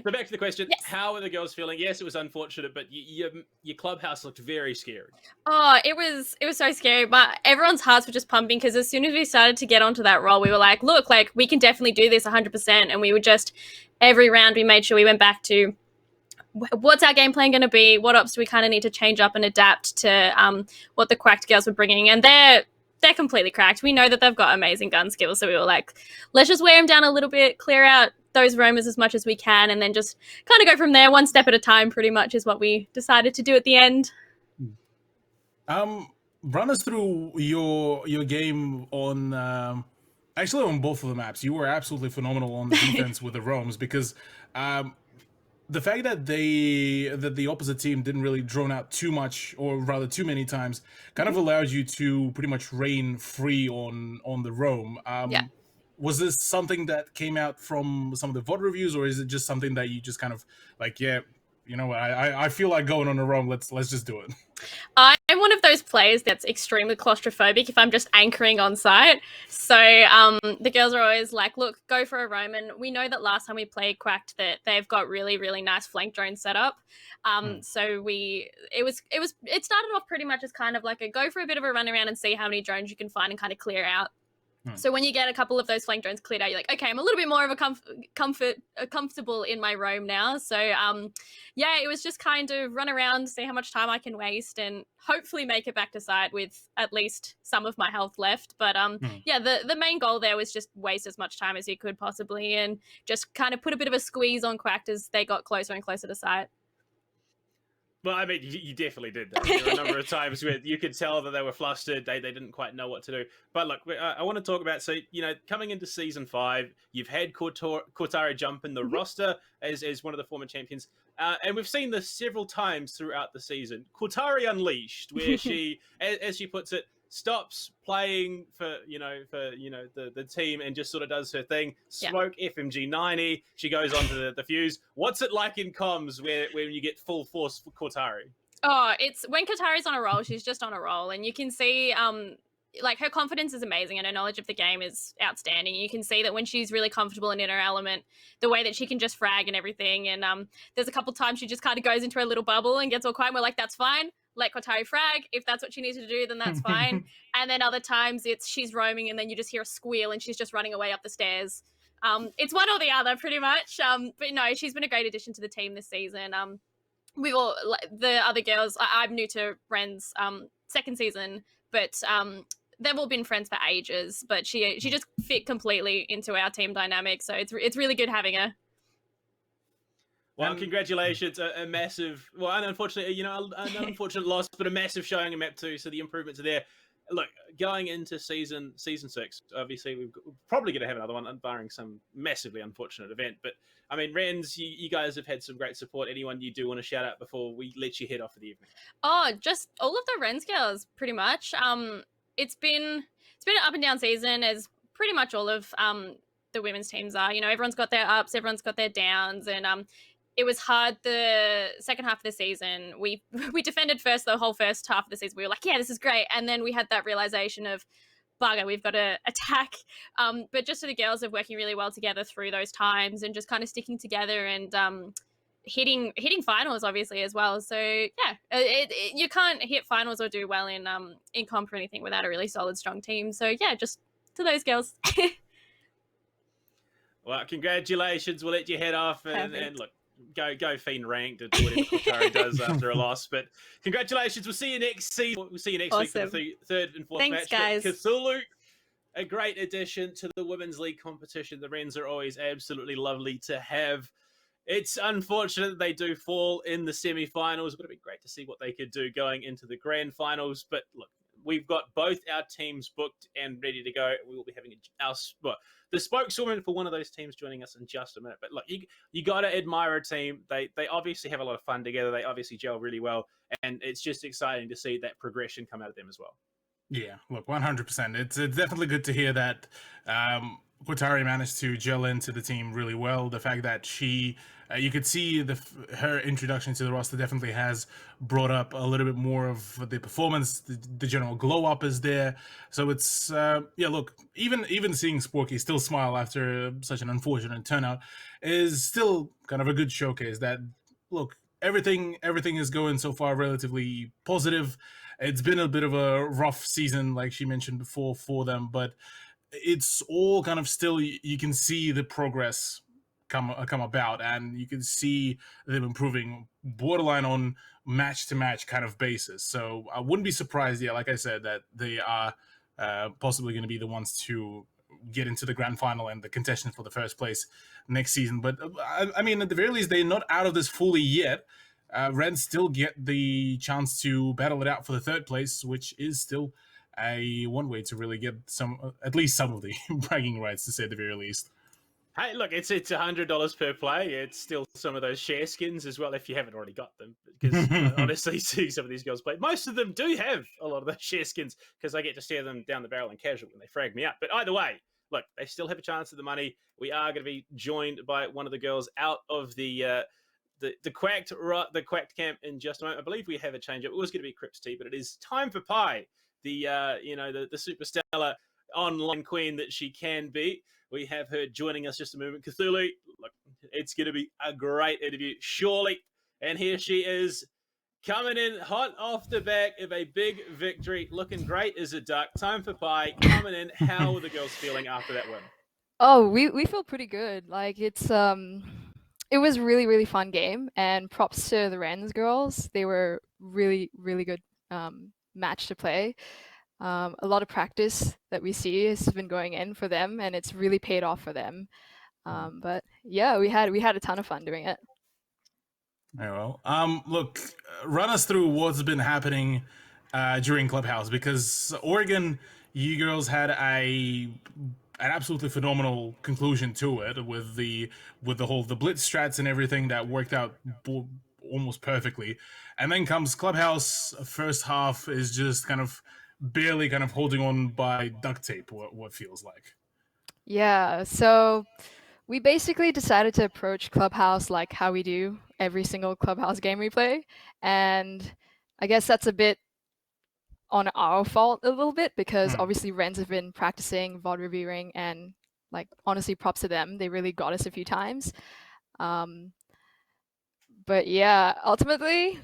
S1: So back to the question,
S7: Yes.
S1: How are the girls feeling? Yes, it was unfortunate, but your clubhouse looked very scary.
S7: Oh, it was so scary, but everyone's hearts were just pumping because as soon as we started to get onto that roll, we were like, look, like we can definitely do this 100%. And we were just, every round we made sure we went back to what's our game plan going to be? What ops do we kind of need to change up and adapt to what the Quacked girls were bringing? And they're completely cracked. We know that they've got amazing gun skills. So we were like, let's just wear them down a little bit, clear out those roamers as much as we can, and then just kind of go from there, one step at a time, pretty much is what we decided to do at the end.
S3: Run us through your game on actually on both of the maps. You were absolutely phenomenal on the defense with the roams because the fact that the opposite team didn't really drone out too much, or rather too many times, kind of allowed you to pretty much reign free on the roam.
S7: Yeah.
S3: Was this something that came out from some of the VOD reviews, or is it just something that you just kind of like, yeah, you know, I feel like going on a roam, let's just do it?
S7: I'm one of those players that's extremely claustrophobic if I'm just anchoring on site. So the girls are always like, look, go for a roam. And we know that last time we played Quacked that they've got really, really nice flank drone setup. So it started off pretty much as kind of like a go for a bit of a run around and see how many drones you can find and kind of clear out. So when you get a couple of those flank drones cleared out, you're like, okay, I'm a little bit more of a comfortable in my roam now. So yeah, it was just kind of run around, see how much time I can waste, and hopefully make it back to site with at least some of my health left. But yeah, the main goal there was just waste as much time as you could possibly, and just kind of put a bit of a squeeze on Quacked as they got closer and closer to site.
S1: Well, I mean, you definitely did that. There were a number of times where you could tell that they were flustered. They didn't quite know what to do. But look, I want to talk about, so, you know, coming into Season 5, you've had Cortari jump in the roster as one of the former champions. And we've seen this several times throughout the season. Cortari Unleashed, where she, as she puts it, stops playing for the team and just sort of does her thing. Smoke FMG 90. She goes on to the fuse. What's it like in comms where you get full force for Cortari?
S7: Oh, it's when Katari's on a roll, she's just on a roll, and you can see like her confidence is amazing and her knowledge of the game is outstanding. You can see that when she's really comfortable and in her element, the way that she can just frag and everything. And there's a couple times she just kind of goes into her little bubble and gets all quiet. And we're like, that's fine. let Kotari frag. If that's what she needs to do, then that's fine. And then other times it's she's roaming and then you just hear a squeal and she's just running away up the stairs. It's one or the other pretty much. But no, she's been a great addition to the team this season. We've all, the other girls, I'm new to Ren's second season, but they've all been friends for ages, but she just fit completely into our team dynamic, so it's really good having her.
S1: Well, congratulations, a massive, well, unfortunately, an unfortunate loss, but a massive showing in Map 2, so the improvements are there. Look, going into season 6, obviously we're probably going to have another one, barring some massively unfortunate event. But I mean, Rens, you guys have had some great support. Anyone you do want to shout out before we let you head off for the evening?
S7: Oh, just all of the Rens girls, pretty much. It's been an up and down season, as pretty much all of the women's teams are. Everyone's got their ups, everyone's got their downs, and it was hard the second half of the season. We defended first the whole first half of the season. We were like, yeah, this is great. And then we had that realization of, bugger, we've got to attack. But just for the girls of working really well together through those times and just kind of sticking together and hitting finals, obviously, as well. So, yeah, you can't hit finals or do well in comp or anything without a really solid, strong team. So, yeah, just to those girls.
S1: Well, congratulations. We'll let you head off and look, go Fiend ranked and do whatever Kotari does after a loss. But congratulations. We'll see you next season. We'll see you next week for the third and fourth
S7: Thanks,
S1: match.
S7: guys.
S1: But Cthulhu, a great addition to the Women's League competition. The Rens are always absolutely lovely to have. It's unfortunate that they do fall in the semi-finals, but it'd be great to see what they could do going into the grand finals. But look, we've got both our teams booked and ready to go. We will be having the spokeswoman for one of those teams joining us in just a minute. But look, you got to admire a team. They obviously have a lot of fun together. They obviously gel really well, and it's just exciting to see that progression come out of them as well.
S3: Yeah, look, 100%. It's definitely good to hear that Kotari managed to gel into the team really well. The fact that she, you could see her introduction to the roster definitely has brought up a little bit more of the performance. The general glow up is there. So it's, look, even seeing Sporky still smile after such an unfortunate turnout is still kind of a good showcase that, look, everything is going so far relatively positive. It's been a bit of a rough season, like she mentioned before, for them, but it's all kind of still, you can see the progress come about, and you can see them improving borderline on match-to-match kind of basis. So I wouldn't be surprised, like I said, that they are possibly going to be the ones to get into the grand final and the contention for the first place next season. But I mean, at the very least, they're not out of this fully yet. Reds still get the chance to battle it out for the third place, which is still one way to really get at least some of the bragging rights, to say at the very least.
S1: Hey, look, it's $100 per play. It's still some of those share skins as well, if you haven't already got them. Because honestly, seeing some of these girls play, most of them do have a lot of those share skins because I get to stare them down the barrel in casual when they frag me up. But either way, look, they still have a chance at the money. We are going to be joined by one of the girls out of the quacked camp in just a moment. I believe we have a change up. It was going to be Crips T, but it is time for Pi, the super stellar online queen that she can be. We have her joining us just a moment. Cthulhu, look, it's going to be a great interview, surely. And here she is, coming in hot off the back of a big victory, looking great as a duck. Time for Pi, coming in. How are the girls feeling after that win?
S8: Oh, we feel pretty good. Like it was really, really fun game, and props to the Rens girls. They were really, really good match to play. A lot of practice that we see has been going in for them, and it's really paid off for them. But yeah, we had a ton of fun doing it.
S3: Very well. Look, run us through what's been happening during Clubhouse, because Oregon, you girls had an absolutely phenomenal conclusion to it with the blitz strats and everything that worked out almost perfectly. And then comes Clubhouse. First half is just kind of barely kind of holding on by duct tape, what feels like.
S8: Yeah, so we basically decided to approach Clubhouse like how we do every single Clubhouse game we play. And I guess that's a bit on our fault a little bit, because obviously Rens have been practicing VOD reviewing, and like honestly props to them. They really got us a few times. But yeah, ultimately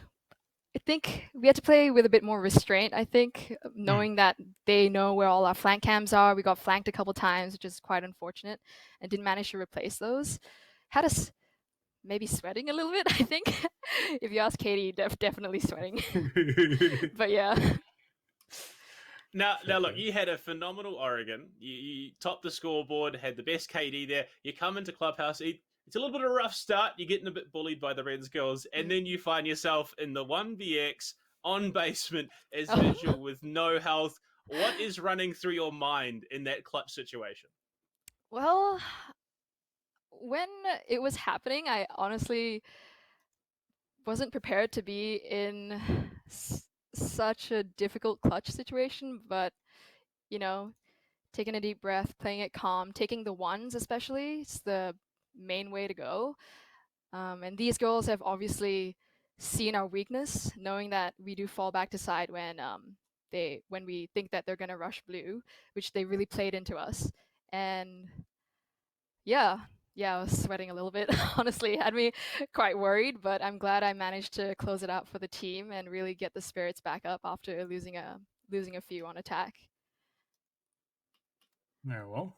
S8: think we had to play with a bit more restraint. I think knowing that they know where all our flank cams are. We got flanked a couple times, which is quite unfortunate, and didn't manage to replace those. Had us maybe sweating a little bit. I think if you ask Katie, definitely sweating. But yeah.
S1: Now, look, you had a phenomenal Oregon. You topped the scoreboard, had the best KD there. You come into Clubhouse. It's a little bit of a rough start. You're getting a bit bullied by the Reds girls, and then you find yourself in the 1vx on basement as visual with no health. What is running through your mind in that clutch situation?
S8: Well, when it was happening, I honestly wasn't prepared to be in such a difficult clutch situation, but you know, taking a deep breath, playing it calm, taking the ones especially, it's the main way to go. And these girls have obviously seen our weakness, knowing that we do fall back to side when we think that they're gonna rush blue, which they really played into us. And yeah, I was sweating a little bit. Honestly, had me quite worried, but I'm glad I managed to close it out for the team and really get the spirits back up after losing a few on attack.
S3: Very well.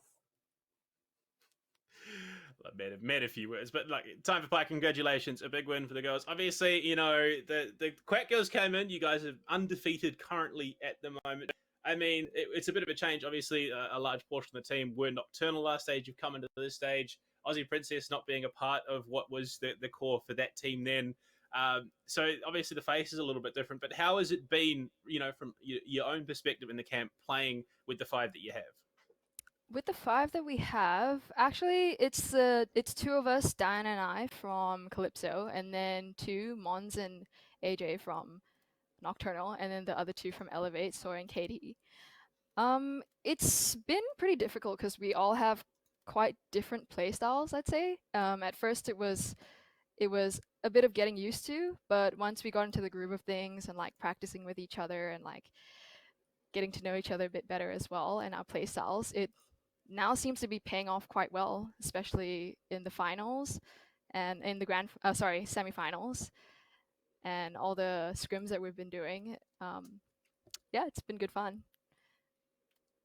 S1: Made a few words, but like time for pie. Congratulations, a big win for the girls. Obviously, you know the Quack girls came in. You guys are undefeated currently at the moment. I mean, it's a bit of a change. Obviously, a large portion of the team were nocturnal last stage. You've come into this stage. Aussie Princess not being a part of what was the core for that team then. So obviously the face is a little bit different. But how has it been, you know, from your own perspective in the camp, playing with the 5 that you have?
S8: With the 5 that we have, actually, it's two of us, Diana and I from Calypso, and then 2 Mons and AJ from Nocturnal, and then the other 2 from Elevate, Sora and Katie. It's been pretty difficult because we all have quite different playstyles, I'd say. At first, it was a bit of getting used to, but once we got into the groove of things and like practicing with each other and like getting to know each other a bit better as well and our playstyles, it now seems to be paying off quite well, especially in the finals and in the semifinals and all the scrims that we've been doing. Yeah, it's been good fun.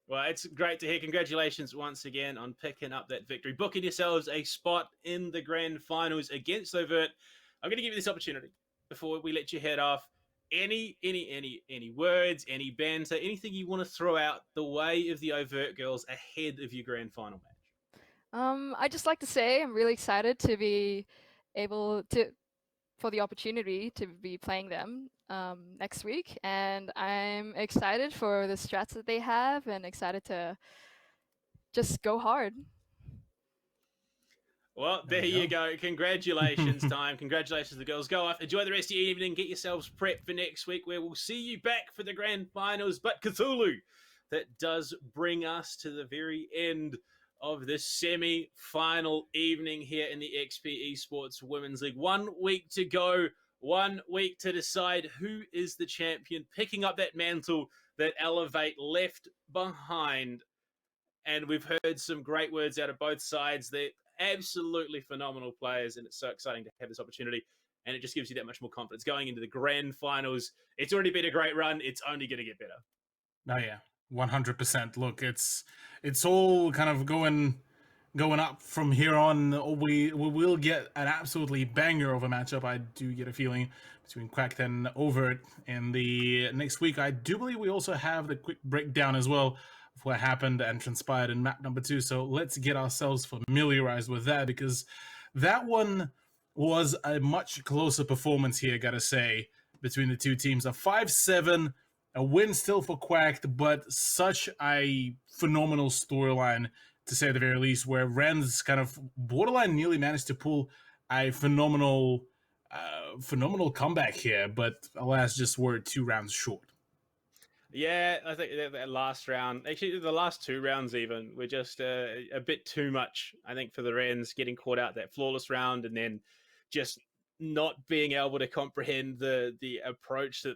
S1: Well, it's great to hear. Congratulations once again on picking up that victory, booking yourselves a spot in the grand finals against Overt. I'm going to give you this opportunity before we let you head off. Any words, any banter, anything you want to throw out the way of the Overt girls ahead of your grand final match?
S8: I'd just like to say I'm really excited to be able to for the opportunity to be playing them next week, and I'm excited for the strats that they have and excited to just go hard.
S1: Well, there you go. Congratulations, time. Congratulations to the girls. Go off, enjoy the rest of your evening, get yourselves prepped for next week where we'll see you back for the grand finals. But Cthulhu, that does bring us to the very end of this semi-final evening here in the XP Esports Women's League. 1 week to go, 1 week to decide who is the champion, picking up that mantle that Elevate left behind. And we've heard some great words out of both sides. They're absolutely phenomenal players, and it's so exciting to have this opportunity. And it just gives you that much more confidence going into the grand finals. It's already been a great run. It's only going to get better.
S3: Oh yeah, 100%. Look, it's all kind of going up from here on. We will get an absolutely banger of a matchup. I do get a feeling between Quacked and Overt in the next week. I do believe we also have the quick breakdown as well of what happened and transpired in map number 2. So let's get ourselves familiarized with that, because that one was a much closer performance here, gotta say, between the two teams. A 5-7, a win still for Quacked, but such a phenomenal storyline, to say the very least, where Rens kind of borderline nearly managed to pull a phenomenal comeback here, but alas, just were 2 rounds short.
S1: Yeah, I think that last round, actually the last 2 rounds even, were just a bit too much, I think, for the Rens, getting caught out that flawless round and then just not being able to comprehend the approach that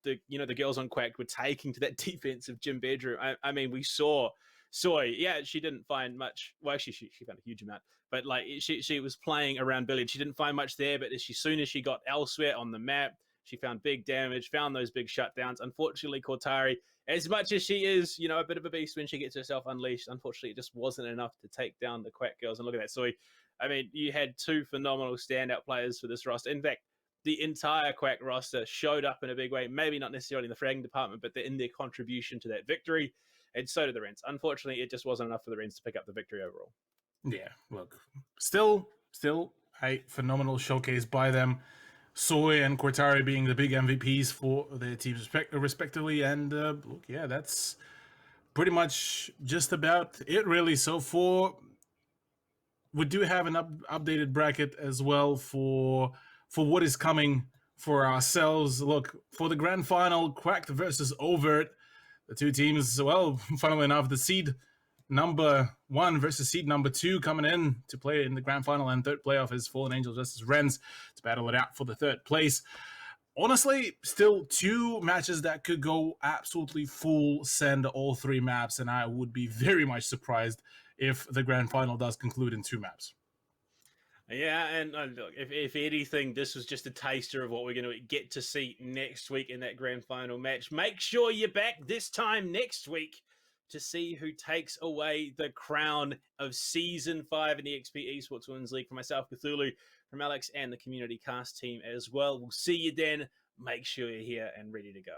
S1: the girls on Quack were taking to that defensive gym bedroom. I mean, we saw Soy, yeah, she didn't find much. Well, actually, she found a huge amount, but like she was playing around Billiard. She didn't find much there, but soon as she got elsewhere on the map, She found big damage, found those big shutdowns. Unfortunately, Cortari, as much as she is, a bit of a beast when she gets herself unleashed, unfortunately, it just wasn't enough to take down the Quack girls. And look at that, Soy. I mean, you had two phenomenal standout players for this roster. In fact, the entire Quack roster showed up in a big way, maybe not necessarily in the fragging department, but in their contribution to that victory. And so did the Rents. Unfortunately, it just wasn't enough for the Rents to pick up the victory overall.
S3: Yeah, look, still a phenomenal showcase by them. Soy and Cortari being the big MVPs for their teams respectively. And look, yeah, that's pretty much just about it, really. So we do have an updated bracket as well for what is coming for ourselves. Look, for the grand final, Quacked versus Overt, the two teams, well, funnily enough, the seed number 1 versus seed number 2 coming in to play in the grand final, and third playoff is Fallen Angels versus Rens to battle it out for the third place. Honestly, still 2 matches that could go absolutely full send all 3 maps, and I would be very much surprised if the grand final does conclude in 2 maps.
S1: Yeah, and look, if anything, this was just a taster of what we're going to get to see next week in that grand final match. Make sure you're back this time next week to see who takes away the crown of Season 5 in the XP Esports Women's League. For myself, Cthulhu, from Alex, and the community cast team as well. We'll see you then. Make sure you're here and ready to go.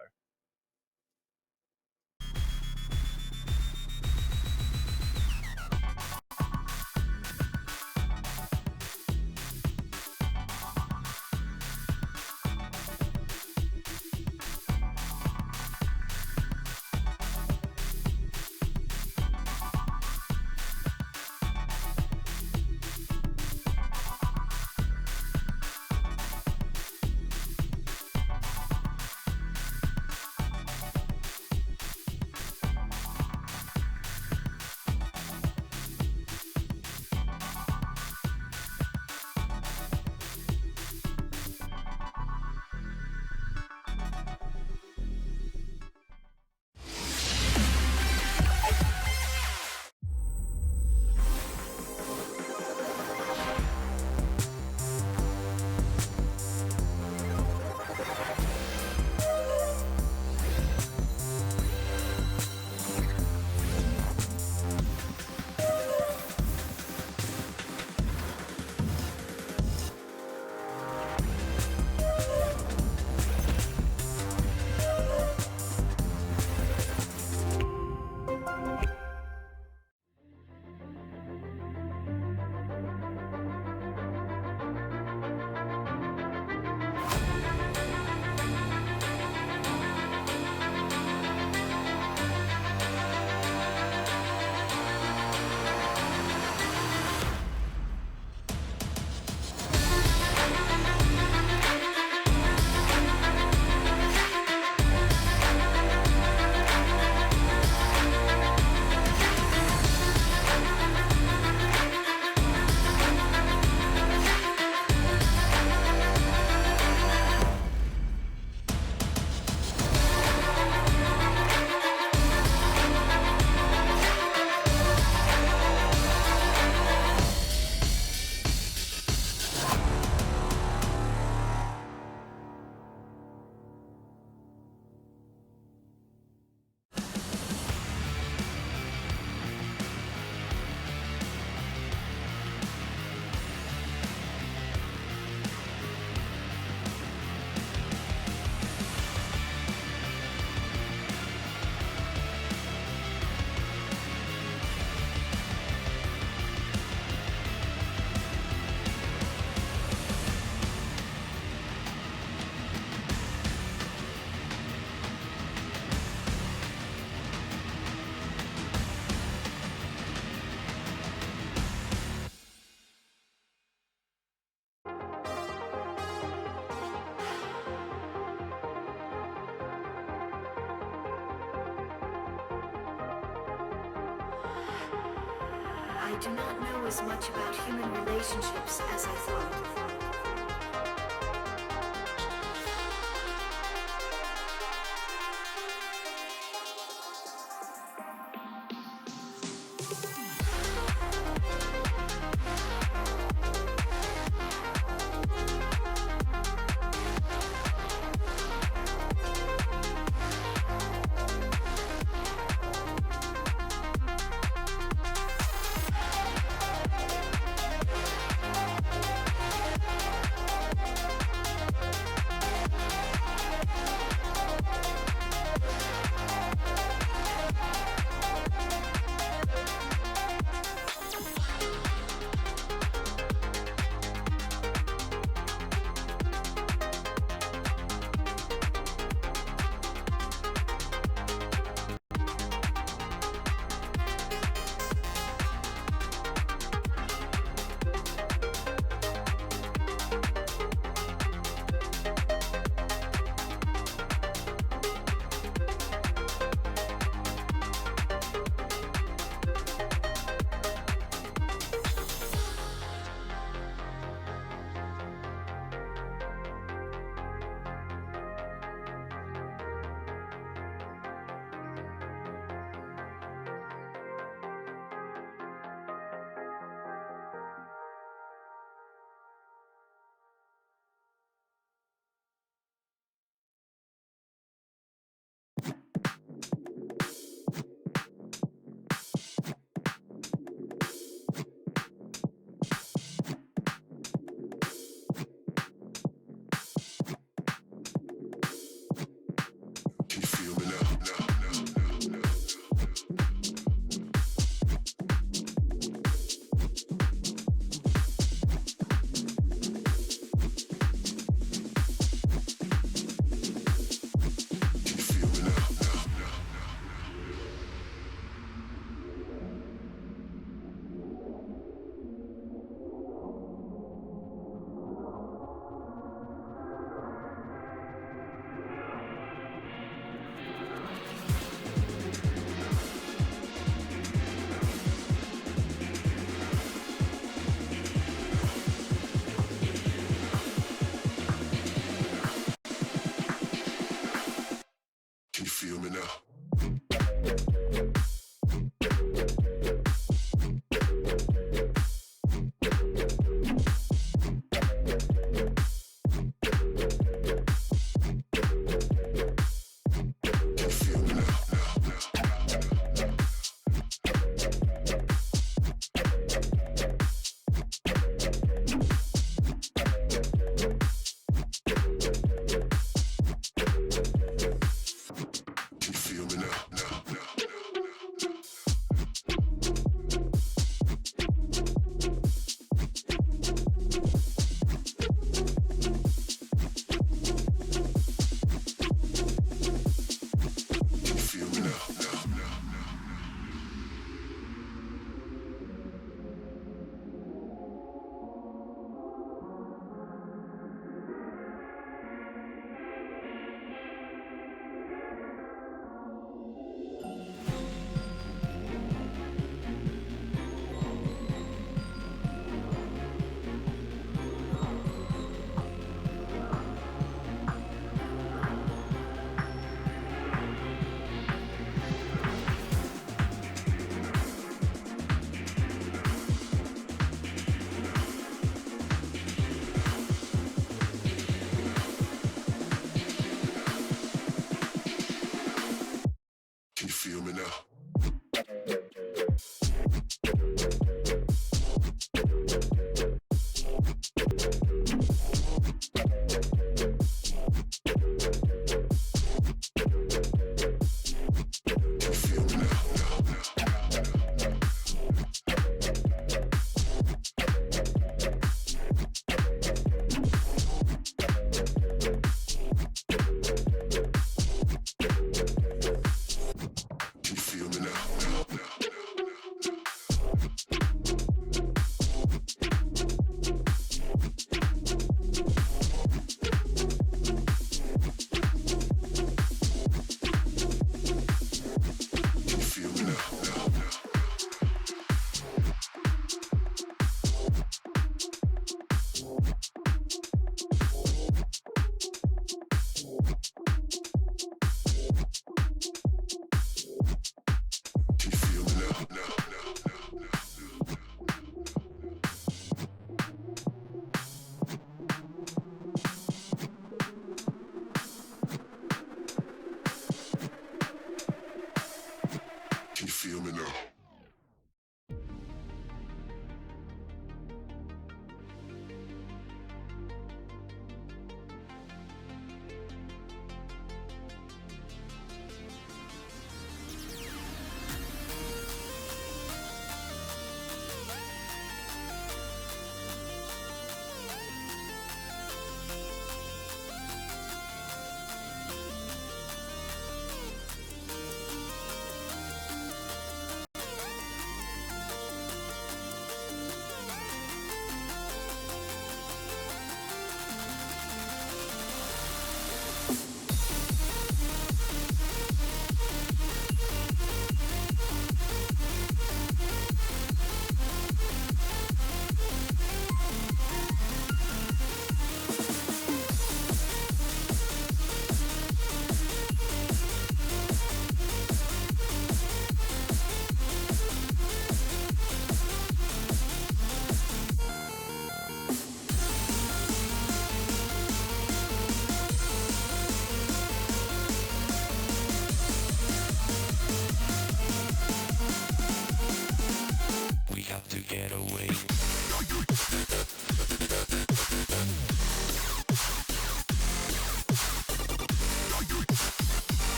S9: I do not know as much about human relationships as I thought.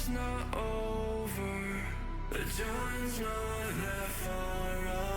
S10: not over. The dawn's not that far away.